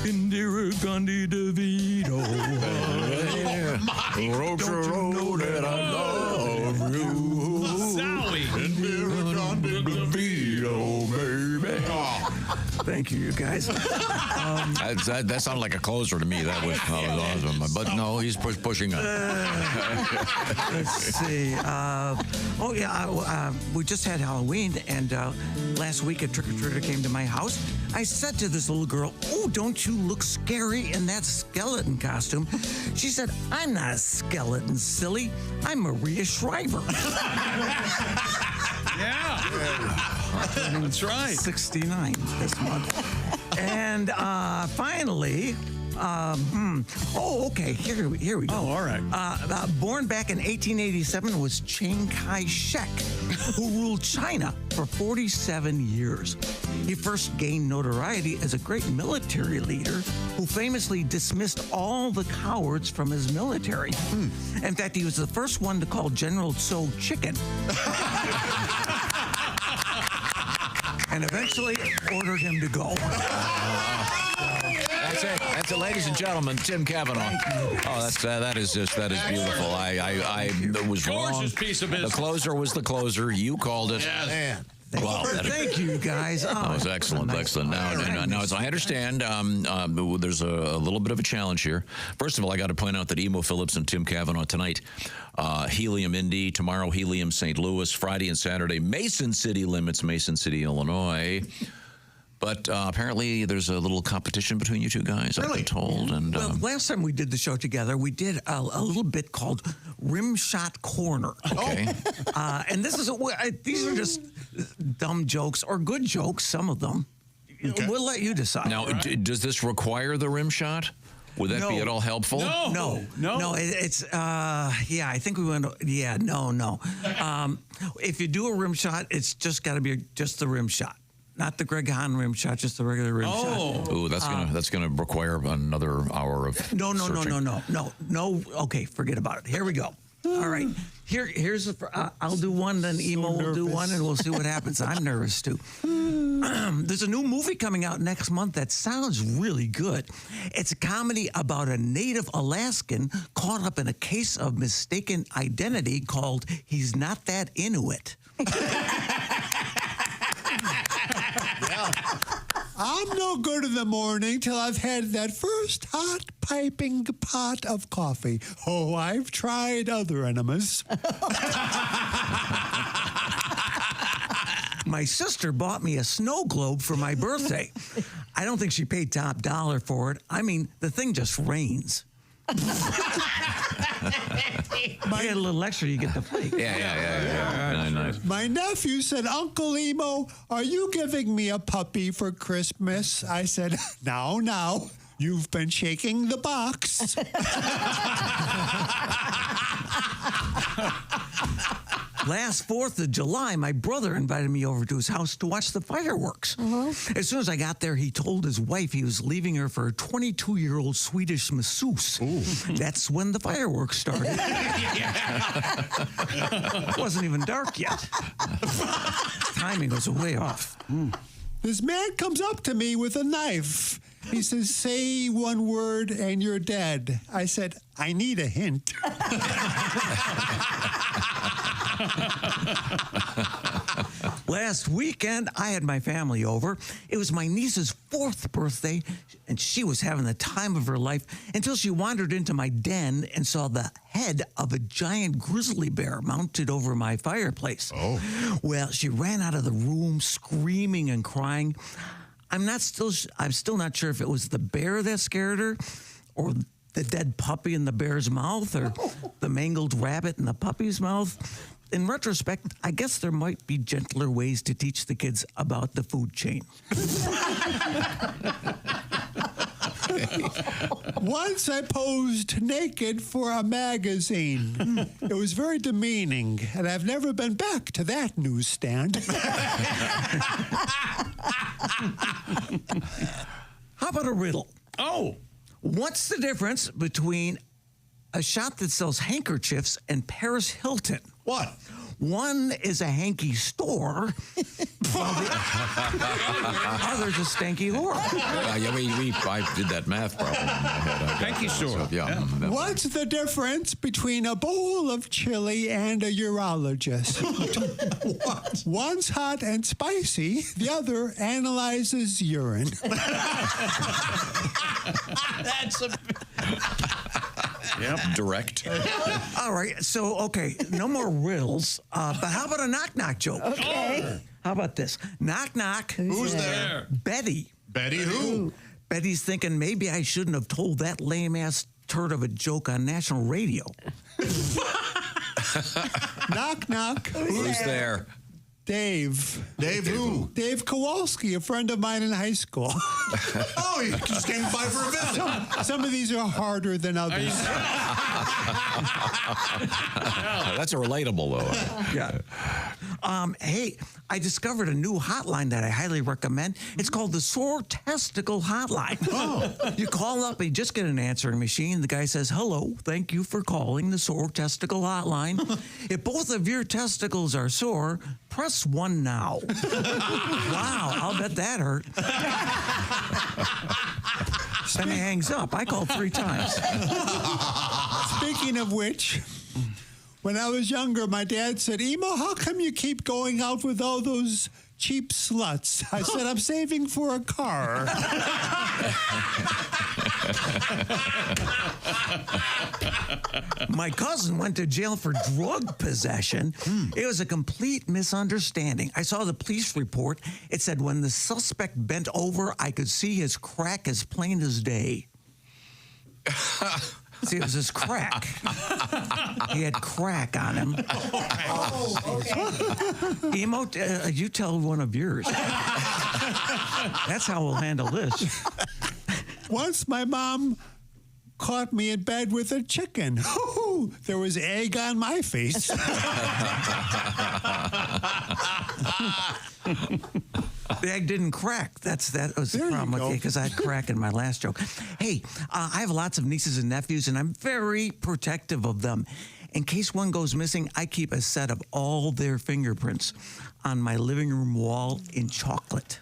Indira Gandhi DeVito. Don't you know that I love you? Sally. Indira Gandhi DeVito, baby. Thank you guys. That sounded like a closer to me. That was awesome. But no, he's pushing up. Let's see. We just had Halloween, and last week a trick-or-treater came to my house. I said to this little girl, "Oh, don't you look scary in that skeleton costume?" She said, "I'm not a skeleton, silly. I'm Maria Shriver." Yeah. That's right. 69 this month. And finally, okay, here we go. Oh, all right. Born back in 1887 was Chiang Kai-shek, who ruled China for 47 years. He first gained notoriety as a great military leader who famously dismissed all the cowards from his military. In fact, he was the first one to call General Tso chicken. And eventually ordered him to go. That's it. That's it, ladies and gentlemen. Tim Cavanagh. Oh, that is beautiful. I was wrong. Gorgeous piece of business. The closer was the closer. You called it. Yes. Man. Wow, Thank you, guys. That was excellent. Now, as I understand, there's a little bit of a challenge here. First of all, I got to point out that Emo Phillips and Tim Cavanagh tonight, Helium Indy, tomorrow Helium St. Louis, Friday and Saturday Mason City Limits, Mason City, Illinois. But apparently there's a little competition between you two guys, I've been told. And well, last time we did the show together, we did a little bit called Rim Shot Corner. Okay. And these are just dumb jokes or good jokes, some of them. Okay. We'll let you decide. Now, does this require the rim shot? Would that be at all helpful? No. It's I think we went. Yeah, no. If you do a rim shot, it's just got to be just the rim shot. Not the Greg Hahn rim shot, just the regular rim shot. Ooh, that's gonna require another hour of No. Okay, forget about it. Here we go. All right. Here's I'll do one, then Emo will do one, and we'll see what happens. I'm nervous too. There's a new movie coming out next month that sounds really good. It's a comedy about a native Alaskan caught up in a case of mistaken identity called "He's Not That Inuit." I'm no good in the morning till I've had that first hot piping pot of coffee. Oh, I've tried other enemas. My sister bought me a snow globe for my birthday. I don't think she paid top dollar for it. I mean, the thing just rains. I get a little extra, you get the flake. Yeah. Nice. My nephew said, "Uncle Emo, are you giving me a puppy for Christmas?" I said, Now, you've been shaking the box." Last 4th of July, my brother invited me over to his house to watch the fireworks. As soon as I got there, he told his wife he was leaving her for a 22-year-old Swedish masseuse. That's when the fireworks started. It wasn't even dark yet. Timing was way off. This man comes up to me with a knife He says, say one word and you're dead. I said, I need a hint. Last weekend, I had my family over. It was my niece's 4th birthday, and she was having the time of her life until she wandered into my den and saw the head of a giant grizzly bear mounted over my fireplace. Oh. Well, she ran out of the room screaming and crying. I'm still not sure if it was the bear that scared her or the dead puppy in the bear's mouth or the mangled rabbit in the puppy's mouth. In retrospect, I guess there might be gentler ways to teach the kids about the food chain. Once I posed naked for a magazine. It was very demeaning, and I've never been back to that newsstand. How about a riddle? Oh. What's the difference between a shop that sells handkerchiefs and Paris Hilton? What? One is a hanky store, while the other's a stanky whore. I did that math problem. Hanky store. Yeah. What's the difference between a bowl of chili and a urologist? One's hot and spicy, the other analyzes urine. That's a... Yep, direct. All right, so, okay, no more riddles, but how about a knock-knock joke? Okay. How about this? Knock-knock. Who's there? Betty. Betty who? Betty's thinking maybe I shouldn't have told that lame-ass turd of a joke on national radio. Knock, knock. Who's there? Dave. Dave who? Dave Kowalski, a friend of mine in high school. Oh, he just came by for a visit. Some of these are harder than others. That's a relatable, though. Yeah. Hey, I discovered a new hotline that I highly recommend. It's called the Sore Testicle Hotline. Oh. You call up and you just get an answering machine. The guy says, hello, thank you for calling the Sore Testicle Hotline. If both of your testicles are sore, press 1 now. Wow, I'll bet that hurt. Then he hangs up. I called 3 times. Speaking of which, when I was younger, my dad said, Emo, how come you keep going out with all those cheap sluts? I said, I'm saving for a car. My cousin went to jail for drug possession. It was a complete misunderstanding. I saw the police report. It said when the suspect bent over, I could see his crack as plain as day. See, it was his crack. He had crack on him. Oh, okay. Emo, you tell one of yours. That's how we'll handle this. Once my mom caught me in bed with a chicken. There was egg on my face. The egg didn't crack. That was the problem with it, because I had crack in my last joke. Hey, I have lots of nieces and nephews, and I'm very protective of them. In case one goes missing, I keep a set of all their fingerprints on my living room wall in chocolate.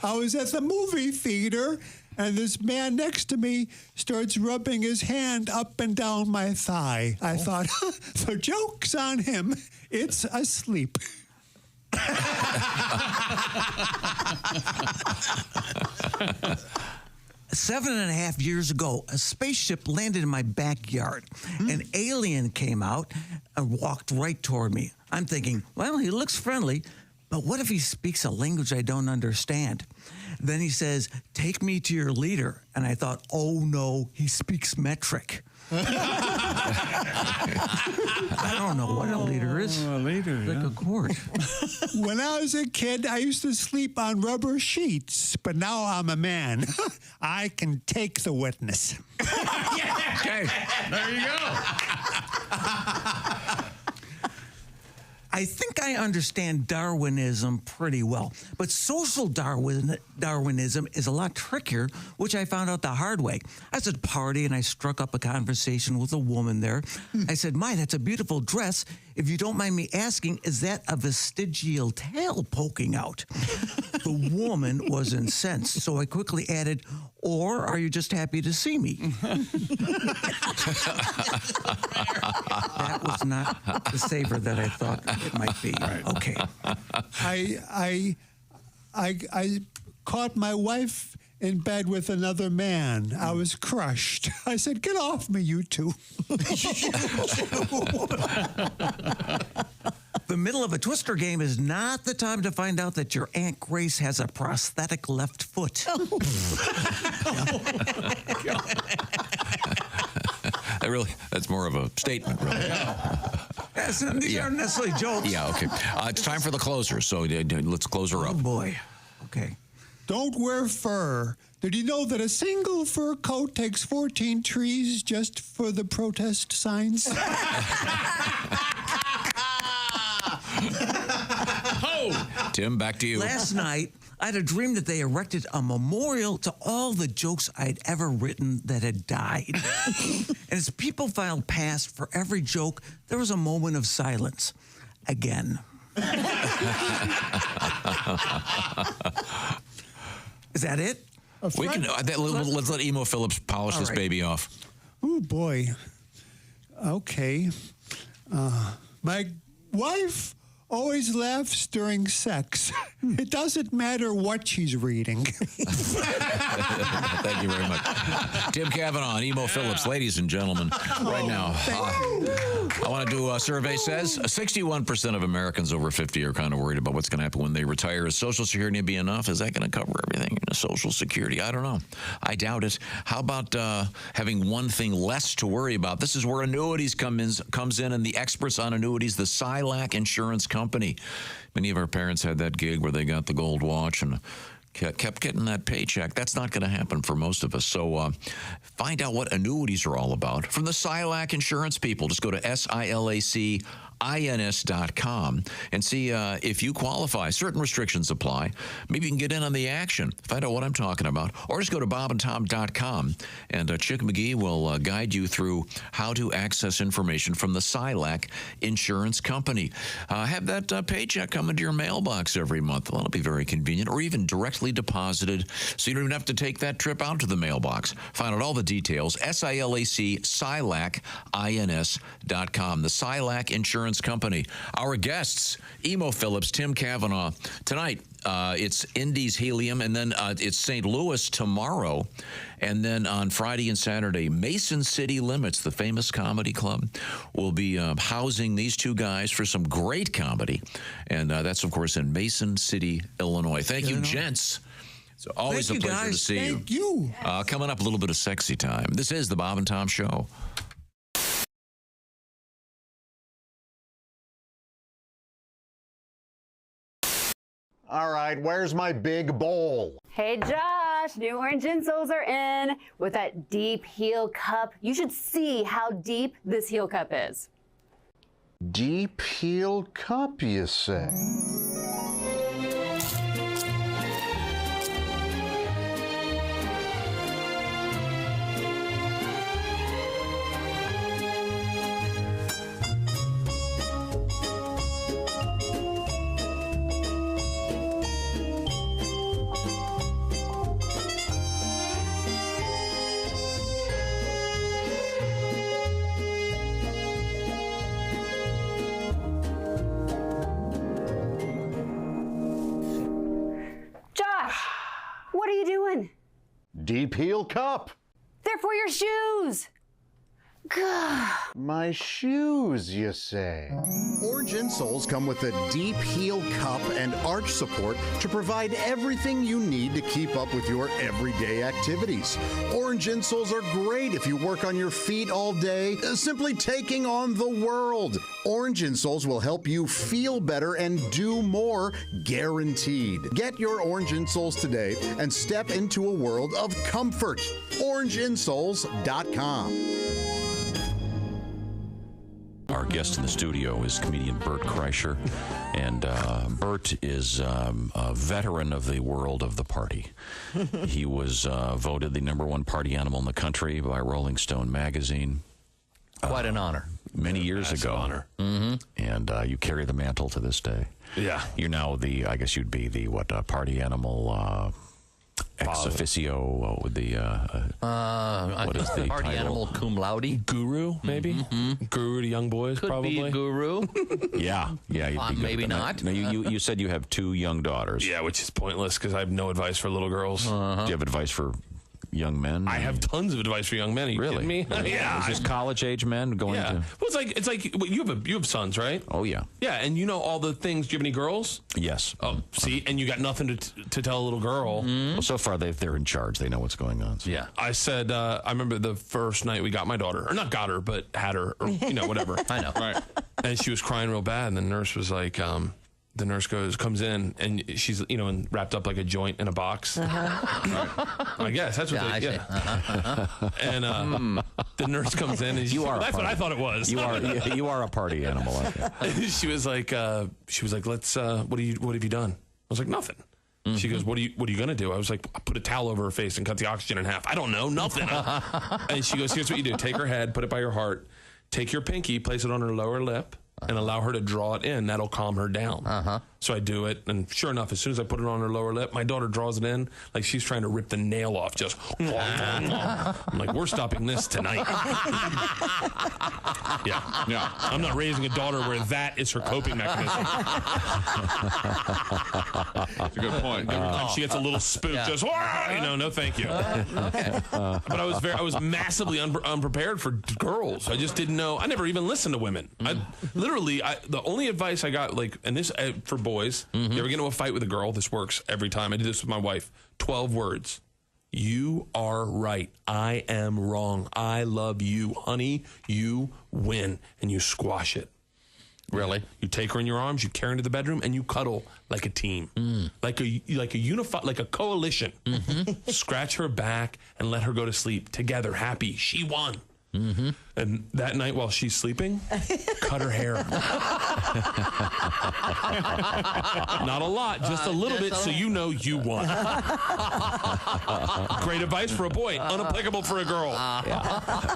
I was at the movie theater, and this man next to me starts rubbing his hand up and down my thigh. I thought, the joke's on him. It's asleep. 7.5 years ago, a spaceship landed in my backyard. An alien came out and walked right toward me. I'm thinking, well, he looks friendly, but what if he speaks a language I don't understand? Then he says, take me to your leader. And I thought, oh no, he speaks metric. I don't know what a leader is. A leader, like a court. When I was a kid, I used to sleep on rubber sheets, but now I'm a man. I can take the witness. Okay, there you go. I think I understand Darwinism pretty well, but social Darwinism is a lot trickier, which I found out the hard way. I was at a party and I struck up a conversation with a woman there. I said, "My, that's a beautiful dress. if you don't mind me asking, is that a vestigial tail poking out? The woman was incensed, so I quickly added, or are you just happy to see me? That was not the savor that I thought it might be. Right. Okay. I caught my wife in bed with another man. I was crushed. I said, "Get off me, you two." The middle of a Twister game is not the time to find out that your Aunt Grace has a prosthetic left foot. That's more of a statement, really. These aren't necessarily jokes. Yeah, okay. It's time for the closer, so let's close her up. Oh, boy. Okay. Don't wear fur. Did you know that a single fur coat takes 14 trees just for the protest signs? Tim, back to you. Last night, I had a dream that they erected a memorial to all the jokes I'd ever written that had died. And as people filed past for every joke, there was a moment of silence. Again. Is that it? We can. Let's let Emo Phillips polish this baby off. Oh, boy. Okay. My wife always laughs during sex. It doesn't matter what she's reading. Thank you very much. Tim Cavanagh and Emo Phillips, ladies and gentlemen, right now. I want to do a survey says 61% of Americans over 50 are kind of worried about what's going to happen when they retire. Is Social Security be enough? Is that going to cover everything? Social Security? I don't know. I doubt it. How about having one thing less to worry about? This is where annuities comes in, and the experts on annuities, the Silac Insurance Company. Many of our parents had that gig where they got the gold watch and kept getting that paycheck. That's not going to happen for most of us. So find out what annuities are all about from the Silac Insurance people. Just go to SILACINS.com and see if you qualify. Certain restrictions apply. Maybe you can get in on the action. Find out what I'm talking about. Or just go to bobandtom.com, and Chick McGee will guide you through how to access information from the Silac Insurance Company. Have that paycheck come into your mailbox every month. That'll be very convenient. Or even directly deposited, so you don't even have to take that trip out to the mailbox. Find out all the details. SILAC.com. The Silac Insurance Company. Our guests, Emo Phillips, Tim Cavanagh. Tonight, it's Indy's Helium, and then it's St. Louis tomorrow. And then on Friday and Saturday, Mason City Limits, the famous comedy club, will be housing these two guys for some great comedy. And that's, of course, in Mason City, Illinois. Thank you, gents. It's always a pleasure to see you. Thank you. Coming up, a little bit of sexy time. This is the Bob and Tom Show. All right, where's my big bowl? Hey, Josh, new orange insoles are in with that deep heel cup. You should see how deep this heel cup is. Deep heel cup, you say? What are you doing? Deep heel cup. They're for your shoes. Gah. My shoes, you say? Orange insoles come with a deep heel cup and arch support to provide everything you need to keep up with your everyday activities. Orange insoles are great if you work on your feet all day, simply taking on the world. Orange insoles will help you feel better and do more, guaranteed. Get your orange insoles today and step into a world of comfort. OrangeInsoles.com. Our guest in the studio is comedian Bert Kreischer, and Bert is a veteran of the world of the party. He was voted the #1 party animal in the country by Rolling Stone magazine. Quite an honor. Many years ago. Honor. And you carry the mantle to this day. Yeah. You're now I guess you'd be the party animal ex officio with the what is the party title? animal cum laude? Guru, maybe? Guru to young boys, Could probably. be guru. Yeah. You'd be good maybe at that. not. Now, you said you have 2 young daughters. Yeah, which is pointless because I have no advice for little girls. Do you have advice for young men? I have tons of advice for young men. Are you kidding me? Yeah. Is this college age men going to? Well, it's like you have sons, right? Oh yeah. Yeah, and you know all the things. Do you have any girls? Yes. Oh, see, and you got nothing to tell a little girl. Well, so far they're in charge. They know what's going on. So. Yeah. I said, I remember the first night we got my daughter, or not got her, but had her, or whatever. I know. Right. And she was crying real bad, and the nurse was like, the nurse comes in, and she's, wrapped up like a joint in a box. I guess that's what And the nurse comes in, and that's what I thought it was. You are a party animal. She was like, let's. What have you done? I was like, nothing. She goes, what are you gonna do? I was like, I put a towel over her face and cut the oxygen in half. I don't know, nothing. And she goes, here's what you do: take her head, put it by your heart, take your pinky, place it on her lower lip, and allow her to draw it in. That'll calm her down. So I do it, and sure enough, as soon as I put it on her lower lip, my daughter draws it in like she's trying to rip the nail off. Just, I'm like, we're stopping this tonight. Yeah. I'm not raising a daughter where that is her coping mechanism. That's a good point. She gets a little spook, just, no, thank you. But I was massively unprepared for girls. I just didn't know. I never even listened to women. The only advice I got, and this for boys, you ever get into a fight with a girl? This works every time. I did this with my wife. 12 words. You are right. I am wrong. I love you, honey. You win. And you squash it. Really? You take her in your arms, you carry her into the bedroom, and you cuddle like a team, like a coalition. Scratch her back and let her go to sleep together, happy. She won. And that night while she's sleeping, cut her hair. Not a lot, just a little bit, so you know you won. Great advice for a boy, unapplicable for a girl.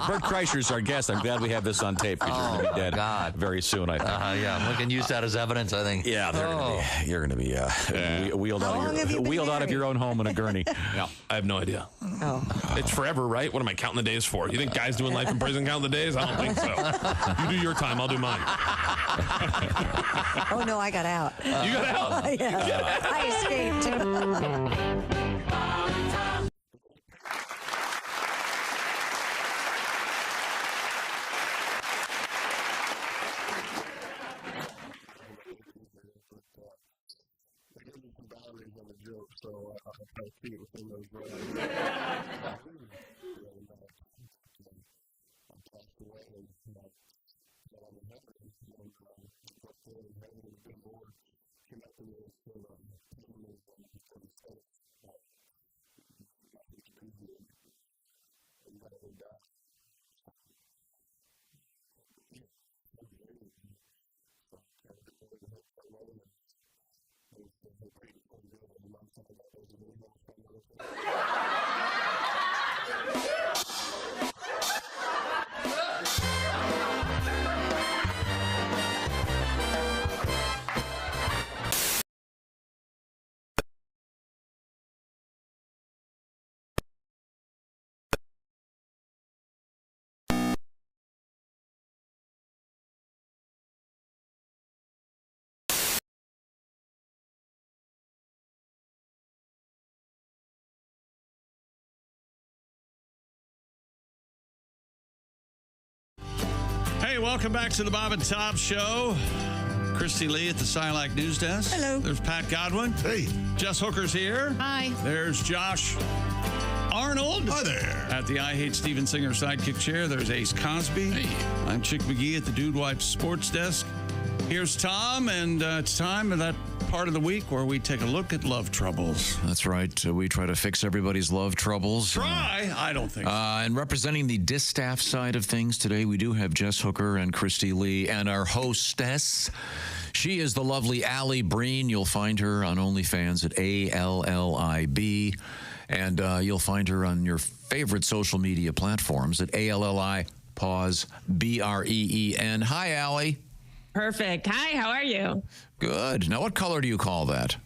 Bert Kreischer's our guest. I'm glad we have this on tape because you're going to be dead very soon, I think. We can use that as evidence, I think. Yeah, you're going to be wheeled out of your own home in a gurney. Yeah, I have no idea. It's forever, right? What am I counting the days for? You think guys doing life in prison count the days? I don't think so. You do your time, I'll do mine. Oh, no, I got out. You got out? Yeah. I escaped. Hey, welcome back to the Bob and Tom Show. Christy Lee at the Silac News Desk. Hello. There's Pat Godwin. Hey. Jess Hooker's here. Hi. There's Josh Arnold. Hi there. At the I Hate Steven Singer sidekick chair, there's Ace Cosby. Hey. I'm Chick McGee at the Dude Wipes Sports Desk. Here's Tom, and it's time of that part of the week where we take a look at love troubles. That's right. We try to fix everybody's love troubles. Try? I don't think so. And representing the distaff side of things today, we do have Jess Hooker and Christy Lee, and our hostess. She is the lovely Alli Breen. You'll find her on OnlyFans at ALLIB. And you'll find her on your favorite social media platforms at ALLI pause, Breen. Hi, Allie. Perfect. Hi, how are you? Good. Now, what color do you call that?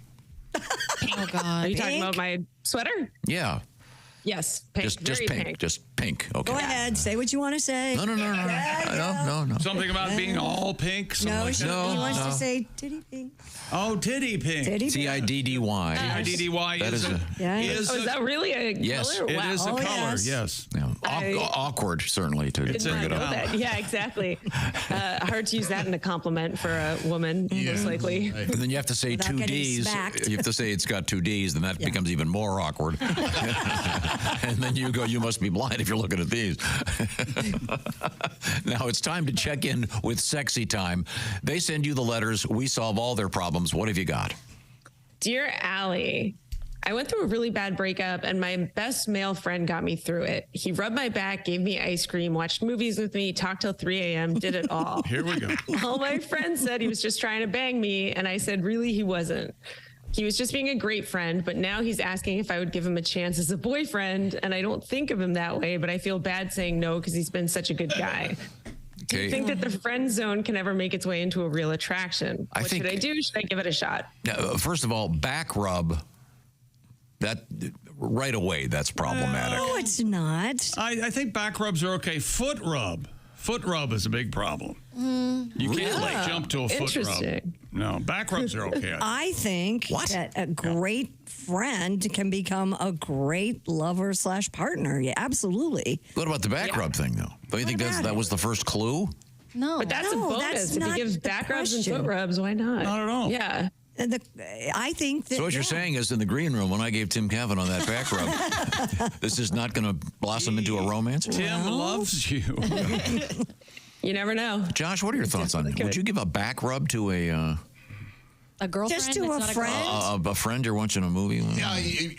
Oh, God. Are you talking about my sweater? Yeah. Yes, pink. Just Very pink. Just pink. Okay. Go ahead. Say what you want to say. No. No. Something about being all pink? No, Like he wants to say titty pink. Oh, titty pink. Titty pink. Tiddy. Tiddy That is is that really a yes. color? It Wow. is a color, yes. Yeah. Awkward, certainly, to Did bring not it know up. that. Yeah, exactly. Hard to use that in a compliment for a woman, most likely. And then you have to say Without two getting D's. smacked. You have to say it's got two D's, then that becomes even more awkward. And then you go, you must be blind if you're looking at these. Now it's time to check in with Sexy Time. They send you the letters. We solve all their problems. What have you got? Dear Allie, I went through a really bad breakup and my best male friend got me through it. He rubbed my back, gave me ice cream, watched movies with me, talked till 3 a.m., did it all. Here we go. All my friends said he was just trying to bang me, and I said, really, he wasn't. He was just being a great friend, but now he's asking if I would give him a chance as a boyfriend, and I don't think of him that way, but I feel bad saying no because he's been such a good guy. Do you think that the friend zone can ever make its way into a real attraction? What should I do? Should I give it a shot? First of all, back rub, that right away, that's problematic. No, it's not. I think back rubs are okay. Foot rub is a big problem. You can't like jump to a foot rub. No, back rubs are okay. I think that a great friend can become a great lover / partner. Yeah, absolutely. What about the back rub thing, though? Don't you think that was the first clue? No, but that's a bonus. If he gives back rubs and foot rubs, why not? Not at all. Yeah. I think that. So what you're saying is, in the green room, when I gave Tim Cavanagh that back rub, this is not going to blossom into a romance? Tim loves you. You never know. Josh, what are your thoughts on it? Would you give a back rub to a girlfriend? Just to a friend? a friend you're watching a movie with?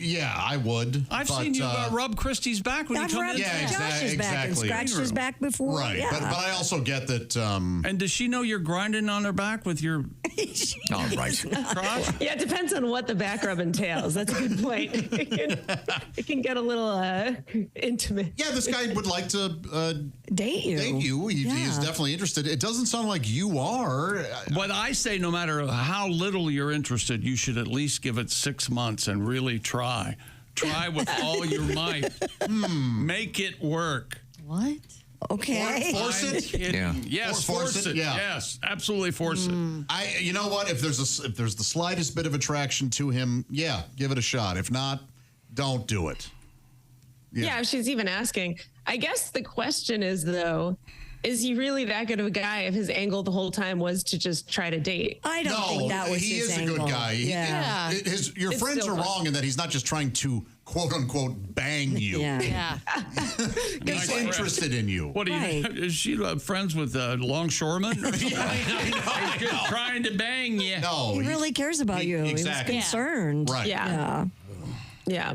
Yeah, I would. I've seen you rub Christy's back when you come in. Josh's back and scratched his back before. Right, yeah. but I also get that. And does she know you're grinding on her back with your? All right. Yeah, it depends on what the back rub entails. That's a good point. It can get a little intimate. Yeah, this guy would like to date you. He is definitely interested. It doesn't sound like you are. But I say no matter how little you're interested, you should at least give it 6 months and really try. Try with all your might. Make it work. What? Okay. Force it. Yeah. Yes, force it. Yeah. Yes, absolutely force it. You know what? If there's the slightest bit of attraction to him, yeah, give it a shot. If not, don't do it. Yeah, she's even asking. I guess the question is, though, is he really that good of a guy if his angle the whole time was to just try to date? I don't think that was he his is angle. a good guy. Yeah. Your It's friends still are fun. wrong in that he's not just trying to quote unquote bang you. Yeah. He's interested in you. What are you? Is she friends with longshoremen? Or something? He's just trying to bang you. No, He really cares about you. exactly. He was concerned. Right. Yeah.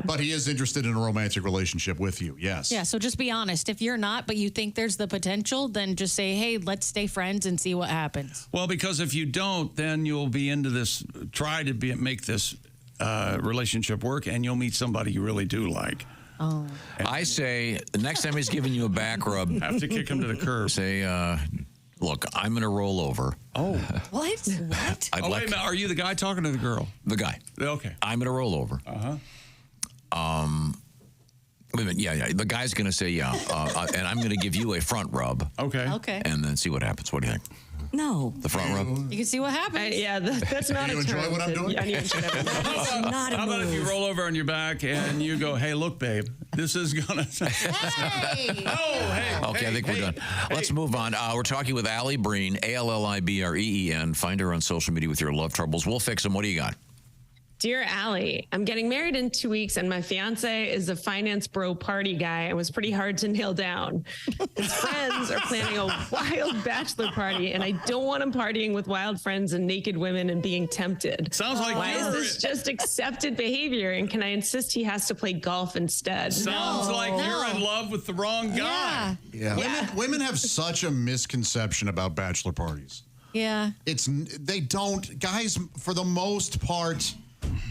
But he is interested in a romantic relationship with you. Yes. Yeah, so just be honest. If you're not, but you think there's the potential, then just say, hey, let's stay friends and see what happens. Well, because if you don't, then you'll be into this, make this relationship work, and you'll meet somebody you really do like. Oh. I say the next time he's giving you a back rub, have to kick him to the curb. Say, look, I'm going to roll over. Oh. What? I'd wait a like minute. Are you the guy talking to the girl? the guy. Okay. I'm going to roll over. Wait a minute. Yeah. The guy's going to say, yeah. And I'm going to give you a front rub. Okay. Okay. And then see what happens. What do you think? No. The front rub? You can see what happens. That's not Do you a enjoy term what I'm doing? that anyone should ever know. Not a How about if you move. roll over on your back and you go, hey, look, babe, this is going to... Hey! Okay, I think we're done. Let's move on. We're talking with Alli Breen, Allibreen. Find her on social media with your love troubles. We'll fix them. What do you got? Dear Allie, I'm getting married in 2 weeks and my fiance is a finance bro party guy and was pretty hard to nail down. His friends are planning a wild bachelor party and I don't want him partying with wild friends and naked women and being tempted. Sounds like Why is this just accepted behavior and can I insist he has to play golf instead? Sounds like you're in love with the wrong guy. Yeah. Women have such a misconception about bachelor parties. Yeah. They don't, guys, for the most part,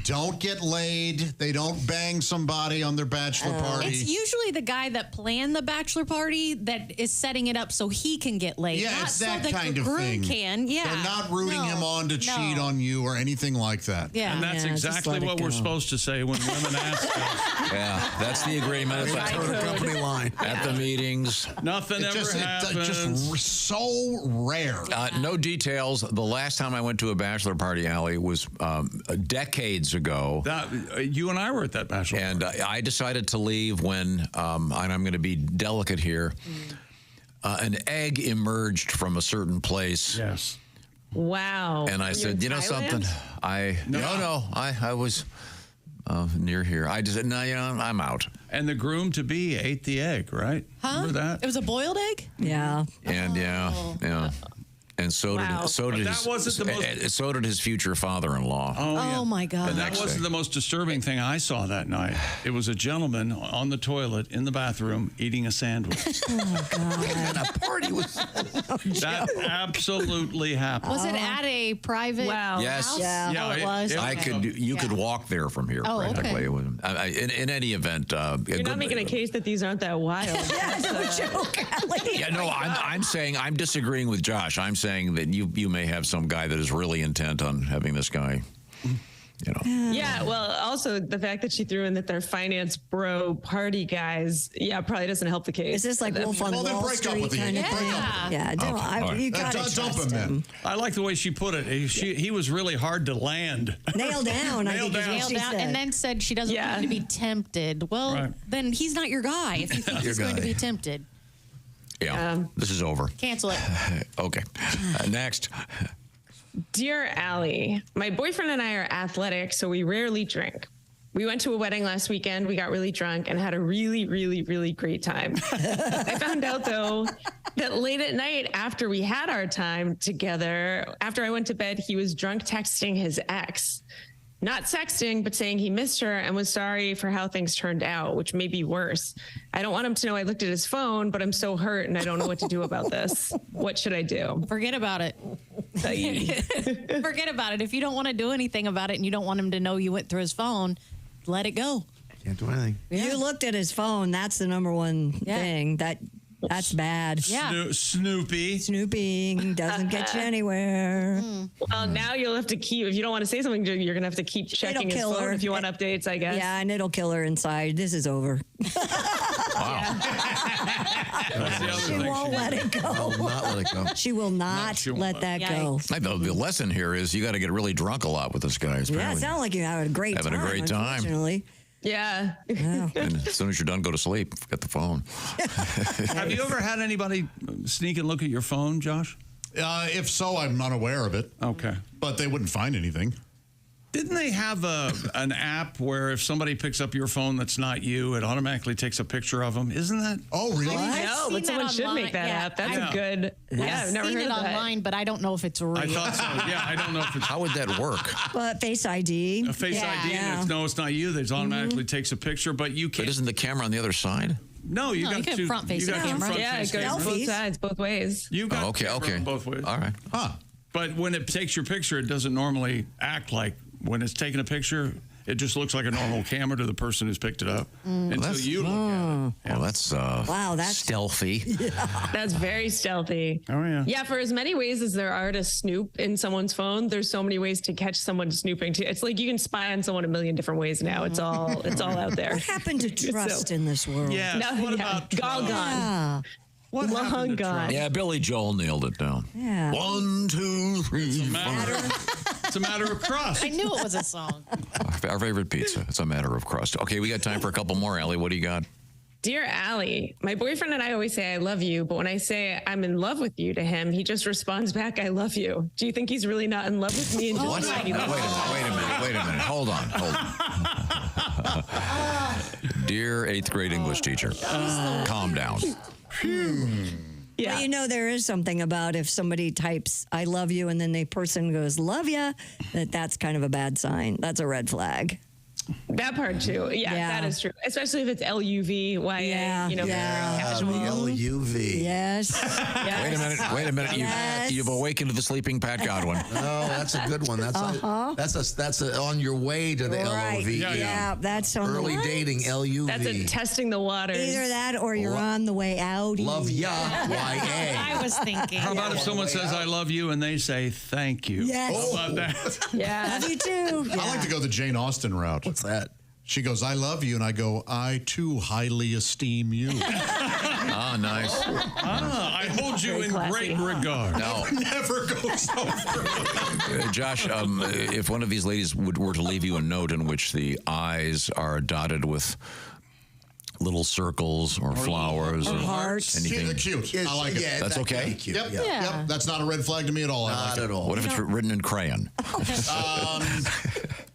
don't get laid. They don't bang somebody on their bachelor party. It's usually the guy that planned the bachelor party that is setting it up so he can get laid. Yeah, not it's that so kind the of groom thing. can. Yeah. They're not rooting him on to cheat on you or anything like that. Yeah. And that's exactly what we're supposed to say when women ask us. Yeah, that's the agreement at the company line. At the meetings. Nothing ever happens. Just so rare. No details. The last time I went to a bachelor party, Allie, was decades ago. You and I were at that bachelor party. And I decided to leave when, and I'm going to be delicate here, an egg emerged from a certain place. Yes. Wow. And I said, you know something? I was near here. I just said, no, I'm out. And the groom-to-be ate the egg, right? Huh? Remember that? It was a boiled egg? Yeah. And yeah. And so did his future father-in-law. Oh my God. And that wasn't the most disturbing thing I saw that night. It was a gentleman on the toilet in the bathroom eating a sandwich. Oh God. A party was that absolutely happened. Was it at a private Yes. house? Yeah, it was. You could walk there from here Oh, okay. practically. It was, in any event, You're not making a case that these aren't that wild. Yeah, no, I'm saying I'm disagreeing with Josh. I'm saying that you may have some guy that is really intent on having this guy, Yeah, well, also the fact that she threw in that they're finance bro party guys, probably doesn't help the case. Is this like Wolf on Wall Street kind of thing? Yeah, you got to trust him. I like the way she put it. He was really hard to land. Nailed down. Nailed down, and then said she doesn't want him to be tempted. Well, then he's not your guy if you think he's going to be tempted. Yeah, this is over. Cancel it. Okay. Next. Dear Allie, my boyfriend and I are athletic, so we rarely drink. We went to a wedding last weekend. We got really drunk and had a really, really, really great time. I found out, though, that late at night after we had our time together, after I went to bed, he was drunk texting his ex. Not sexting, but saying he missed her and was sorry for how things turned out, which may be worse. I don't want him to know I looked at his phone, but I'm so hurt and I don't know what to do about this. What should I do? Forget about it. Forget about it. If you don't want to do anything about it and you don't want him to know you went through his phone, let it go. Can't do anything. You looked at his phone. That's the number one thing. That's bad. Yeah. Snooping doesn't get you anywhere. Well, now you'll have to keep, if you don't want to say something, you're going to have to keep checking his phone if you want updates, I guess. Yeah, and it'll kill her inside. This is over. She won't let it go. Will not let it go. She will not let that go. The lesson here is you got to get really drunk a lot with this guy. Yeah, it sounds like you're having a great time. Having a great time. Unfortunately. Yeah. And as soon as you're done, go to sleep. Forget the phone. Have you ever had anybody sneak and look at your phone, Josh? If so, I'm not aware of it. Okay. But they wouldn't find anything. Didn't they have an app where if somebody picks up your phone that's not you, it automatically takes a picture of them? Isn't that? Oh, really? No, but someone should make that app. That's a good. Yeah, I've never seen heard it of that. online, but I don't know if it's real. I thought so. Yeah, I don't know if it's. How would that work? But Face ID. A Face ID, and it's not you. It automatically takes a picture, but you can't. But isn't the camera on the other side? No, you got two front-facing camera. Yeah, it goes both sides, both ways. You got okay. both ways. All right. Huh. But when it takes your picture, it doesn't normally act like when it's taking a picture. It just looks like a normal camera to the person who's picked it up until you look at it. Well, that's wow, that's stealthy. That's very stealthy. Oh yeah. Yeah, for as many ways as there are to snoop in someone's phone, there's so many ways to catch someone snooping too. It's like you can spy on someone a million different ways now. It's all out there. What happened to trust in this world? Yeah. What about all gone? Yeah. What long gone? Yeah, Billy Joel nailed it down. Yeah. 1, 2, 3. It's a matter of crust. I knew it was a song. Our favorite pizza. It's a matter of crust. Okay, we got time for a couple more, Allie. What do you got? Dear Allie, my boyfriend and I always say I love you, but when I say I'm in love with you to him, he just responds back, I love you. Do you think he's really not in love with me? And What? just Wait a minute. Hold on. Dear 8th grade English teacher, calm down. Yeah. Well, you know, there is something about if somebody types "I love you" and then the person goes "love ya," that's kind of a bad sign. That's a red flag. That part too. Yeah, that is true. Especially if it's LUVYA, you know, very casual. LUV. Yes. Wait a minute. You've awakened the sleeping Pat Godwin. Oh, that's a good one. That's on your way to the LOV. Yeah, that's on early the dating. LUV. That's a testing the waters. Either that or you're on the way out. Love ya. YA. I was thinking. How about if someone says "I love you" and they say "thank you"? Yes. How about that? Yeah. Love you too. I like to go the Jane Austen route. What's that? She goes, "I love you," and I go, "I too highly esteem you." Nice. I hold you in great regard. Now, never goes over. Josh, if one of these ladies were to leave you a note in which the eyes are dotted with little circles or flowers or hearts, anything cute. I like it. That's okay. Cute. Yep. That's not a red flag to me at all. Not at all. What if it's written in crayon?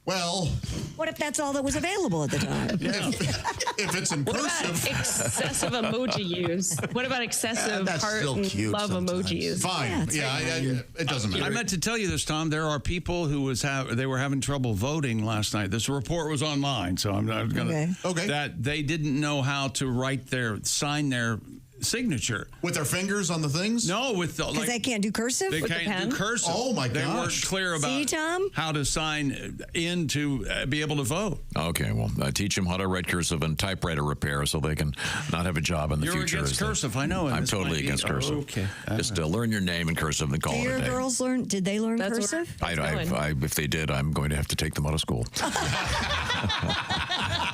Well, what if that's all that was available at the time? If it's in What about cursive. excessive emoji use? What about excessive That's heart still and cute love sometimes. emojis? Fine. It doesn't matter. I meant to tell you this, Tom. There are people who they were having trouble voting last night. This report was online, so I'm not going to. Okay. That they didn't know how to sign their signature With their fingers on the things? No, with the Because they can't do cursive? They With the can't pen? do cursive. Oh, my They weren't gosh. clear about See, Tom? how to sign in to be able to vote. Okay, well, teach them how to write cursive and typewriter repair so they can not have a job in the You're future. against cursive, I know. and I'm this might totally be- against cursive. Okay. Just learn your name in cursive and call Do it your a day. girls learn? Did they learn That's cursive? If they did, I'm going to have to take them out of school.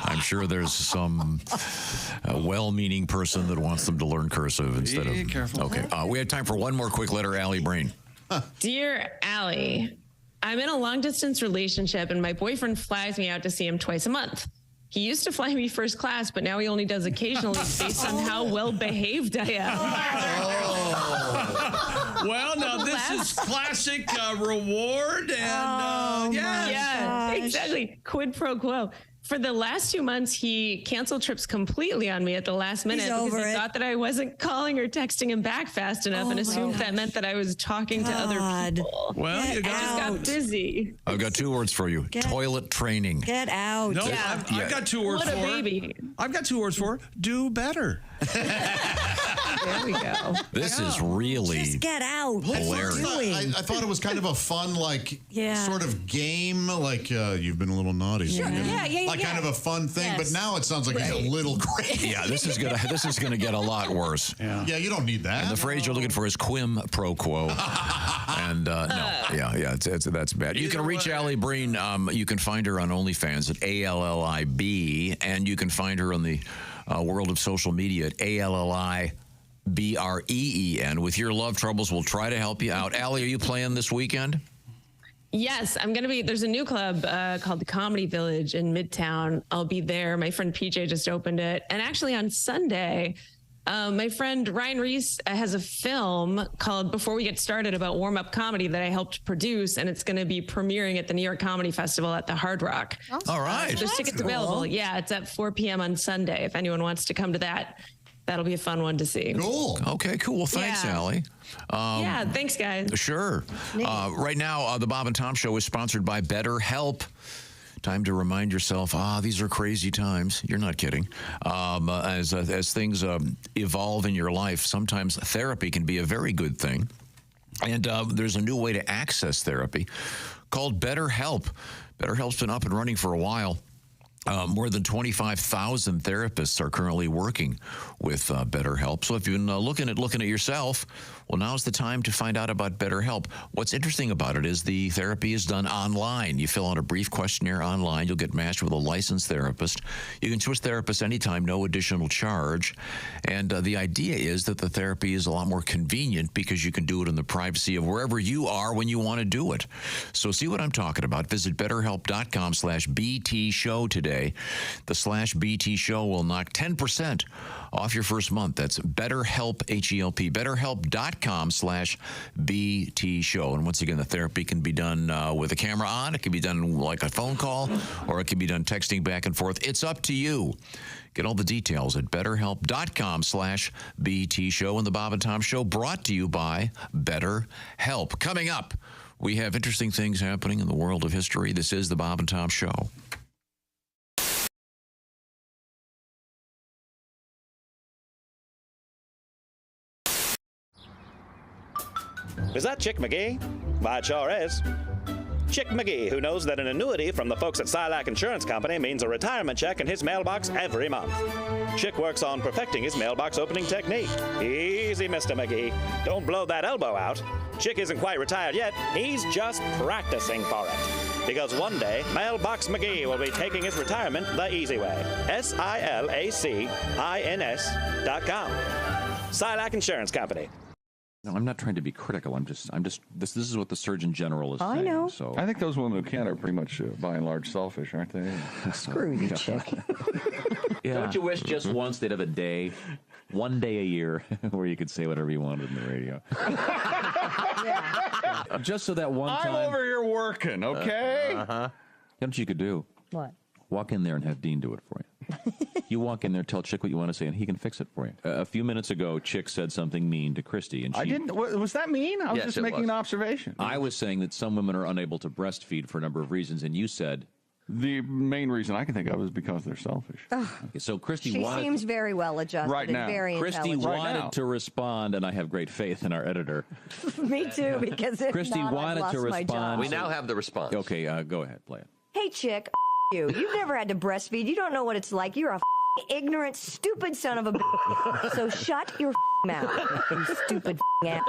I'm sure there's some well-meaning person that wants them to learn cursive instead of. Be careful. Okay, we have time for one more quick letter, Alli Breen. Dear Allie, I'm in a long distance relationship and my boyfriend flies me out to see him twice a month. He used to fly me first class, but now he only does occasionally based on how well behaved I am. Well, now this is classic reward and Yeah, exactly. Quid pro quo. For the last 2 months, he canceled trips completely on me at the last minute because he thought that I wasn't calling or texting him back fast enough and assumed that meant that I was talking to other people. Well, I just got busy. I've got 2 words for you: toilet training. Get out. No, I've got 2 words What a for it. baby. I've got 2 words for it. Do better. There we go. This is really Just get out. What are you hilarious. doing? I thought it was kind of a fun, Yeah. sort of game, you've been a little naughty. Sure. Yeah. Like kind of a fun thing, Yes. but now it sounds like it's a little crazy. Yeah, this is gonna get a lot worse. Yeah, you don't need that. And the phrase you're looking for is quim pro quo. And that's bad. You can reach Alli Breen. You can find her on OnlyFans at ALLIB, and you can find her on the world of social media at ALLIBREEN. With your love troubles, we'll try to help you out. Alli, are you playing this weekend? Yes, I'm going to be. There's a new club called the Comedy Village in Midtown. I'll be there. My friend PJ just opened it. And actually on Sunday, my friend Ryan Reese has a film called Before We Get Started about warm-up comedy that I helped produce. And it's going to be premiering at the New York Comedy Festival at the Hard Rock. All right. There's tickets available. Yeah, it's at 4 p.m. on Sunday. If anyone wants to come to that, that'll be a fun one to see. Cool. Okay, cool. Well, thanks, Alli. Yeah, thanks, guys. Sure. Right now, the Bob and Tom Show is sponsored by BetterHelp. Time to remind yourself, these are crazy times. You're not kidding. As things evolve in your life, sometimes therapy can be a very good thing. And there's a new way to access therapy called BetterHelp. BetterHelp's been up and running for a while. More than 25,000 therapists are currently working with BetterHelp. So if you've been looking at yourself, well, now's the time to find out about BetterHelp. What's interesting about it is the therapy is done online. You fill out a brief questionnaire online. You'll get matched with a licensed therapist. You can switch therapists anytime, no additional charge. And the idea is that the therapy is a lot more convenient because you can do it in the privacy of wherever you are when you want to do it. So see what I'm talking about. Visit BetterHelp.com/BT show today. The /BT show will knock 10% off your first month. That's BetterHelp, H-E-L-P, BetterHelp.com/BT show. And once again, the therapy can be done with a camera on. It can be done like a phone call, or it can be done texting back and forth. It's up to you. Get all the details at BetterHelp.com/BT show. And the Bob and Tom Show brought to you by BetterHelp. Coming up, we have interesting things happening in the world of history. This is the Bob and Tom Show. Is that Chick McGee? Why, it sure is. Chick McGee, who knows that an annuity from the folks at Silac Insurance Company means a retirement check in his mailbox every month. Chick works on perfecting his mailbox opening technique. Easy, Mr. McGee. Don't blow that elbow out. Chick isn't quite retired yet. He's just practicing for it. Because one day, Mailbox McGee will be taking his retirement the easy way. SILACINS.com. Silac Insurance Company. No, I'm not trying to be critical. I'm just. This is what the Surgeon General is saying. I know. So I think those women who can't are pretty much, by and large, selfish, aren't they? Screw you, Chick. Yeah. Don't you wish just once they'd have a day, one day a year, where you could say whatever you wanted in the radio? Just so that one time. I'm over here working, okay? Uh-huh. You know what you could do? What? Walk in there and have Dean do it for you. You walk in there, tell Chick what you want to say, and he can fix it for you. A few minutes ago, Chick said something mean to Christy, and she... I didn't. Was that mean? I was Yes, just it making was. an observation. I was saying that some women are unable to breastfeed for a number of reasons, and you said... The main reason I can think of is because they're selfish. Okay, so Christy She wanted... seems very well adjusted Right and now. very Christy intelligent. wanted to respond, and I have great faith in our editor. Me too, because if Christy not, I've wanted lost to my respond. job. We now have the response. Okay, go ahead, play it. Hey, Chick, you. You've never had to breastfeed. You don't know what it's like. You're a ignorant, stupid son of a bitch. So shut your mouth, you stupid ass.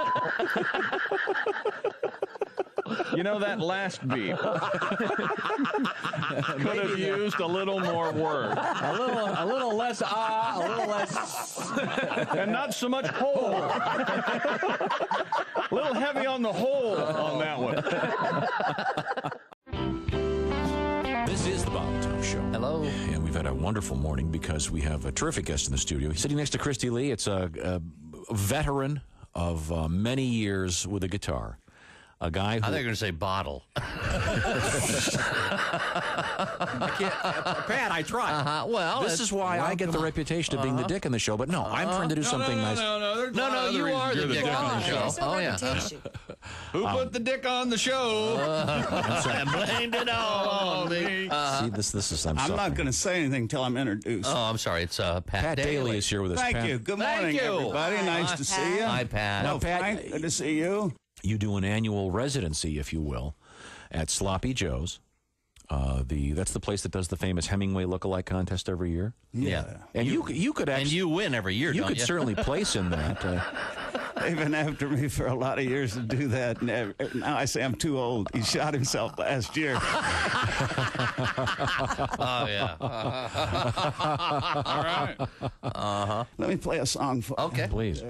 You know, that last beep could have used a little more work. A little less a little less. And not so much hole. A little heavy on the hole on that one. This is the Bob and Tom Show. Hello. And we've had a wonderful morning because we have a terrific guest in the studio. He's sitting next to Christy Lee. It's a veteran of many years with a guitar. A guy who... I thought you were going to say bottle. I can't, Pat, I tried. Well, this is why I get the reputation of being the dick in the show, but no, I'm trying to do something nice. No, you are the dick on the show. Oh, yeah. Who put the dick on the show? I blamed it all on me. See, this is... I'm not going to say anything until I'm introduced. Oh, I'm sorry. It's Pat Daly is here with us. Thank Pat. you. Good morning, everybody. Nice to see you. Hi, Pat. Now, Pat, good to see you. You do an annual residency, if you will, at Sloppy Joe's. That's the place that does the famous Hemingway lookalike contest every year. Yeah. And you could actually... And you win every year, You could certainly place in that. They've been after me for a lot of years to do that. And now I say I'm too old. He shot himself last year. Oh, yeah. All right. Let me play a song for you. Okay. Please.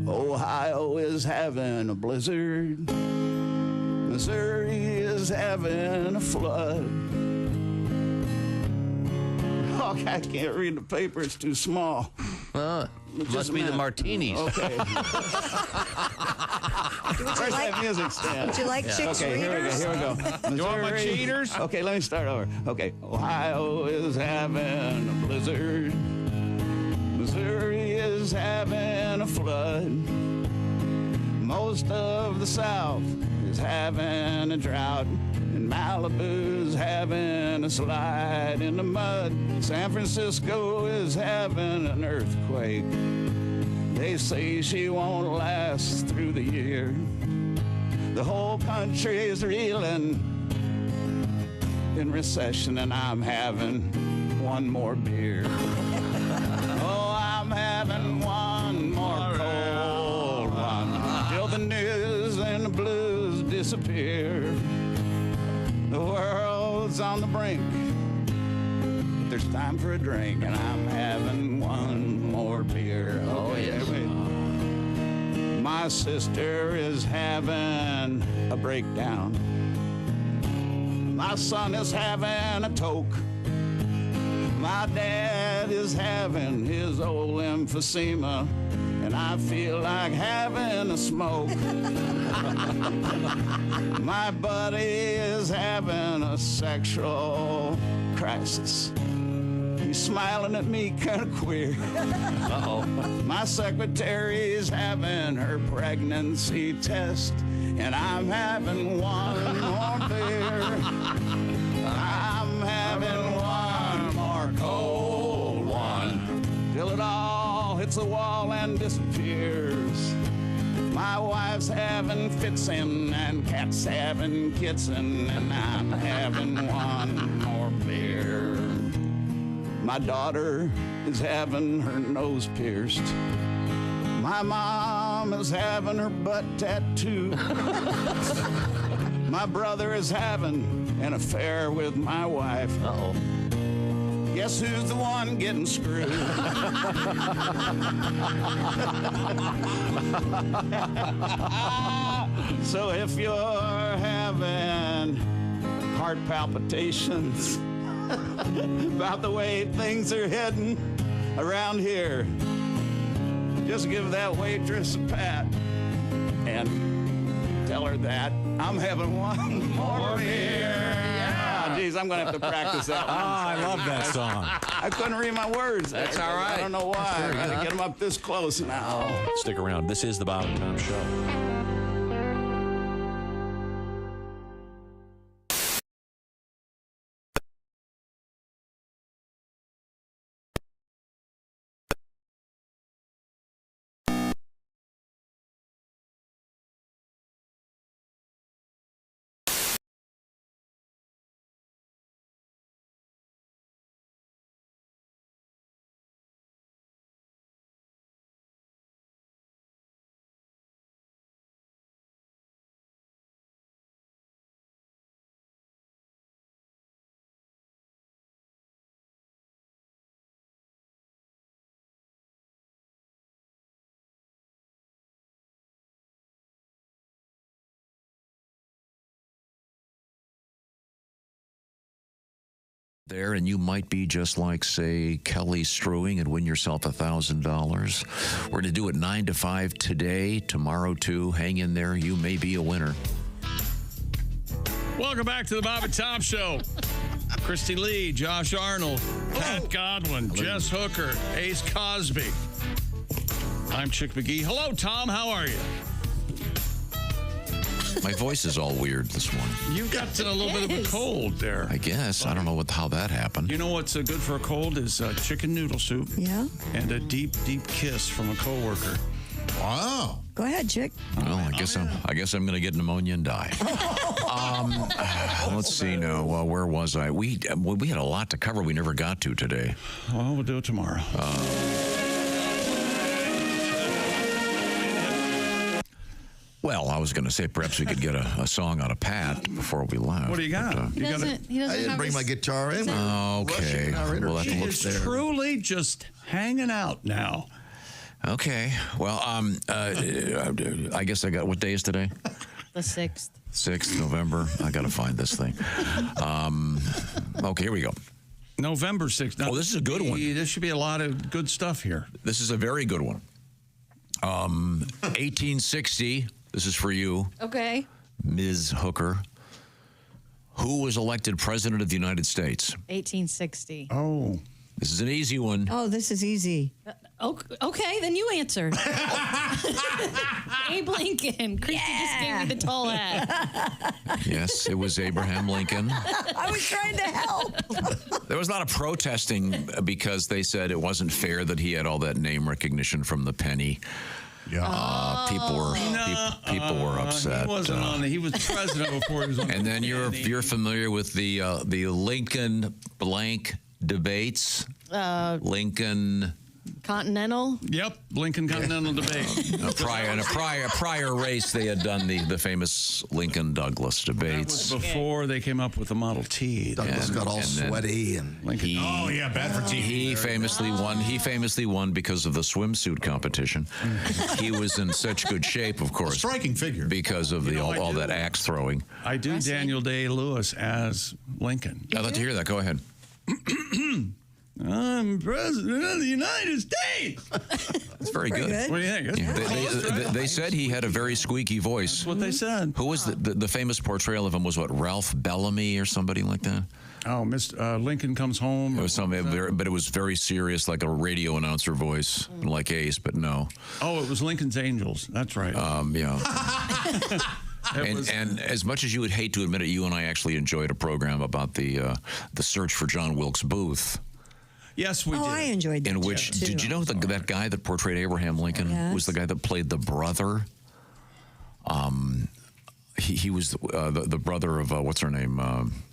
Ohio is having a blizzard. Missouri is having a flood. Oh, I can't read the paper. It's too small. Must be the martinis. Okay. Where's that music stand? Would you like Chick's Okay, here we readers? go. Missouri. You want my cheaters? Okay, let me start over. Okay, Ohio is having a blizzard. Missouri is having a flood. Most of the South is having a drought. And Malibu's having a slide in the mud. San Francisco is having an earthquake. They say she won't last through the year. The whole country is reeling in recession, and I'm having one more beer. Oh, I'm having one more cold one till the news and the blues disappear. The world's on the brink. There's time for a drink, and I'm having one more beer. Oh, yes. My sister is having a breakdown. My son is having a toke. My dad is having his old emphysema, and I feel like having a smoke. My buddy is having a sexual crisis. He's smiling at me kind of queer. Uh-oh. My secretary is having her pregnancy test, and I'm having one more beer. I'm having one more cold one till it all hits the wall and disappears. My wife is having fitsin', and cat's having kitsin', and I'm having one more beer. My daughter is having her nose pierced. My mom is having her butt tattooed. My brother is having an affair with my wife. Uh-oh. Guess who's the one getting screwed? So if you're having heart palpitations about the way things are heading around here, just give that waitress a pat and tell her that I'm having one more beer. Yeah, geez, I'm gonna have to practice that one. I love that song. I couldn't read my words. That's all right. I don't know why. I gotta get them up this close now. Stick around. This is the Bob and Tom Show. There, and you might be just like, say, Kelly Strewing and win yourself $1,000. We're going to do it 9 to 5 today, tomorrow too. Hang in there. You may be a winner. Welcome back to the Bob and Tom Show. Christy Lee, Josh Arnold, Pat Godwin, Jess Hooker, Ace Cosby. I'm Chick McGee. Hello, Tom. How are you? My voice is all weird this morning. You've got a little bit of a cold there. I guess. I don't know how that happened. You know what's good for a cold is chicken noodle soup. Yeah. And a deep, deep kiss from a coworker. Wow. Go ahead, Chick. Well, I guess I'm going to get pneumonia and die. Let's see now. Well, where was I? We had a lot to cover we never got to today. Well, we'll do it tomorrow. Well, I was going to say perhaps we could get a song out of Pat before we left. What do you got? He doesn't I didn't bring my guitar in. Okay. We'll have to look He's there. truly just hanging out now. Okay. Well, I guess I got, what day is today? The 6th. 6th November. I got to find this thing. Okay, here we go. November 6th. Now, this is a good one. There should be a lot of good stuff here. This is a very good one. 1860. This is for you. Okay. Ms. Hooker. Who was elected president of the United States? 1860. Oh. This is an easy one. Oh, this is easy. Okay, then you answer. Abe Lincoln. Christy just gave me the tall hat. Yes, it was Abraham Lincoln. I was trying to help. There was a lot of protesting because they said it wasn't fair that he had all that name recognition from the penny. Yeah. People were upset. He wasn't on. He was president before he was on. And then you're familiar with the Lincoln blank debates. Lincoln. Continental. Yep, Lincoln Continental debate. In a prior race, they had done the famous Lincoln Douglas debates. That was before they came up with the Model T. Douglas got all sweaty and Lincoln. Bad for TV. He famously won. He famously won because of the swimsuit competition. He was in such good shape, of course. A striking figure because of all that axe throwing. I do Daniel Day-Lewis as Lincoln. I'd like to hear that. Go ahead. I'm president of the United States. That's very good. What do you think? Yeah, they said he had a very squeaky voice. That's what they said. Who was the famous portrayal of him was what, Ralph Bellamy or somebody like that? Oh, Mr. Lincoln Comes Home. It was something, but it was very serious, like a radio announcer voice, like Ace, but no. Oh, it was Lincoln's Angels. That's right. Yeah. And as much as you would hate to admit it, you and I actually enjoyed a program about the search for John Wilkes Booth. Yes, we did. I enjoyed that. In which, did you know that guy that portrayed Abraham Lincoln was the guy that played the brother He was the brother of what's her name?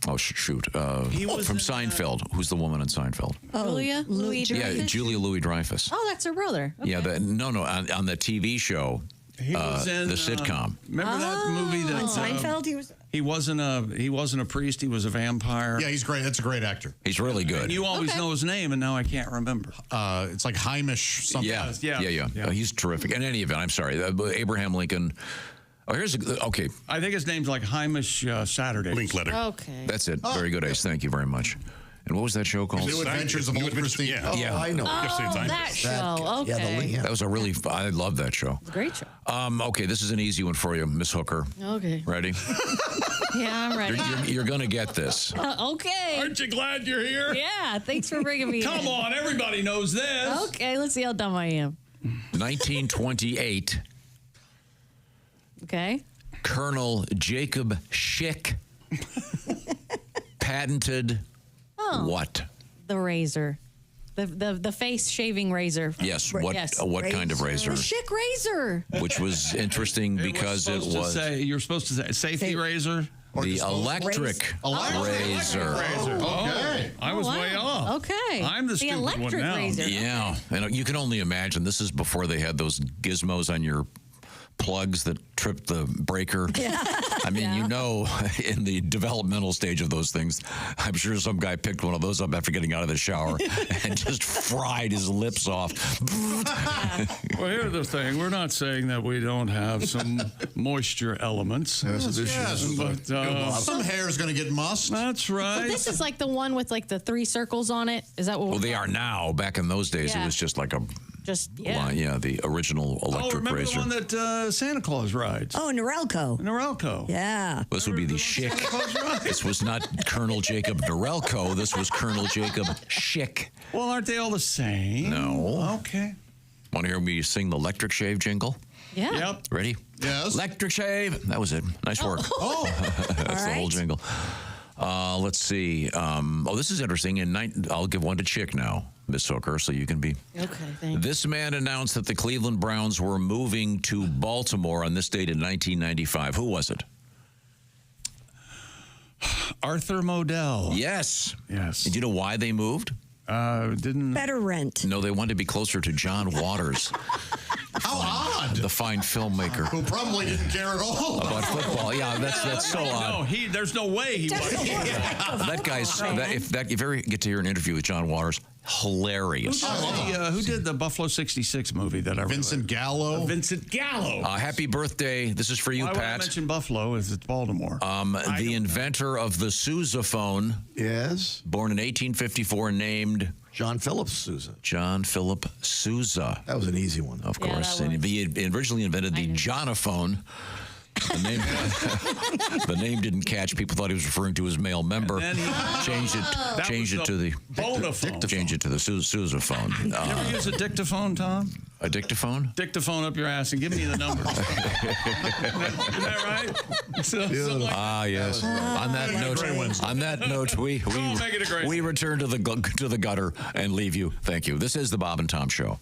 He was from in, Seinfeld. Who's the woman in Seinfeld? Julia Louis. Yeah, Julia Louis-Dreyfus. Oh, that's her brother. Okay. Yeah, on the TV show. He was in the sitcom. Remember that movie that On Seinfeld, he was. He wasn't a priest. He was a vampire. Yeah, he's great. That's a great actor. He's really good. And you always know his name, and now I can't remember. It's like Heimish something. Yeah. He's terrific. In any event, I'm sorry, Abraham Lincoln. Oh, okay. I think his name's like Hamish Saturday. Linkletter. Okay. That's it. Very good, Ace. Thank you very much. And what was that show called? New Adventures of Old Christine. Yeah. I know. That show. Okay. That was I love that show. It's a great show. Okay, this is an easy one for you, Miss Hooker. Okay. Ready? Yeah, I'm ready. You're going to get this. Okay. Aren't you glad you're here? Yeah, thanks for bringing me Come in. on, everybody knows this. Okay, let's see how dumb I am. 1928. Okay. Colonel Jacob Schick patented what? The razor. The face shaving razor. Yes. What kind of razor? The Schick razor. Which was interesting because it was. You're supposed to say safety razor. The electric razor. Okay. I was way off. Okay. I'm the stupid electric one now. razor. Yeah. And you can only imagine. This is before they had those gizmos on your plugs that trip the breaker. Yeah. I mean, in the developmental stage of those things, I'm sure some guy picked one of those up after getting out of the shower and just fried his lips off. Well, here's the thing. We're not saying that we don't have some moisture elements. But some hair is going to get mussed. That's right. So this is like the one with like the 3 circles on it. Is that what? Well, they are now. Back in those days, it was just like a. The original electric remember razor. the one that Santa Claus rides? Oh, Norelco. Norelco. Yeah. This would be the Schick. This was not Colonel Jacob Norelco. This was Colonel Jacob Schick. Well, aren't they all the same? No. Okay. Want to hear me sing the electric shave jingle? Yeah. Yep. Ready? Yes. Electric shave. That was it. Nice work. That's the whole jingle. Let's see. This is interesting. I'll give one to Chick now, Miss Hooker, so you can be. Okay, thanks. This man announced that the Cleveland Browns were moving to Baltimore on this date in 1995. Who was it? Arthur Modell. Yes. Yes. And do you know why they moved? Better rent. No, they wanted to be closer to John Waters. How odd. The fine filmmaker. Who probably didn't care at all about football. Yeah, that's so odd. No, there's no way he was. That guy's, if you ever get to hear an interview with John Waters, hilarious. Who did the Buffalo 66 movie that I Vincent Gallo. Vincent Gallo. Happy birthday. This is for you, Why Pat. Why I mention Buffalo is it's Baltimore. The inventor of the Sousaphone. Yes. Born in 1854, named John Phillips Sousa. John Philip Sousa. That was an easy one. Of course. And he originally invented the Jonophone. The name didn't catch. People thought he was referring to his male member. Changed it to the Sousaphone. You ever use a dictaphone, Tom? A dictaphone? Dictaphone up your ass and give me the number. Isn't that right? Yes. On that note, we return to the gutter and leave you. Thank you. This is the Bob and Tom Show.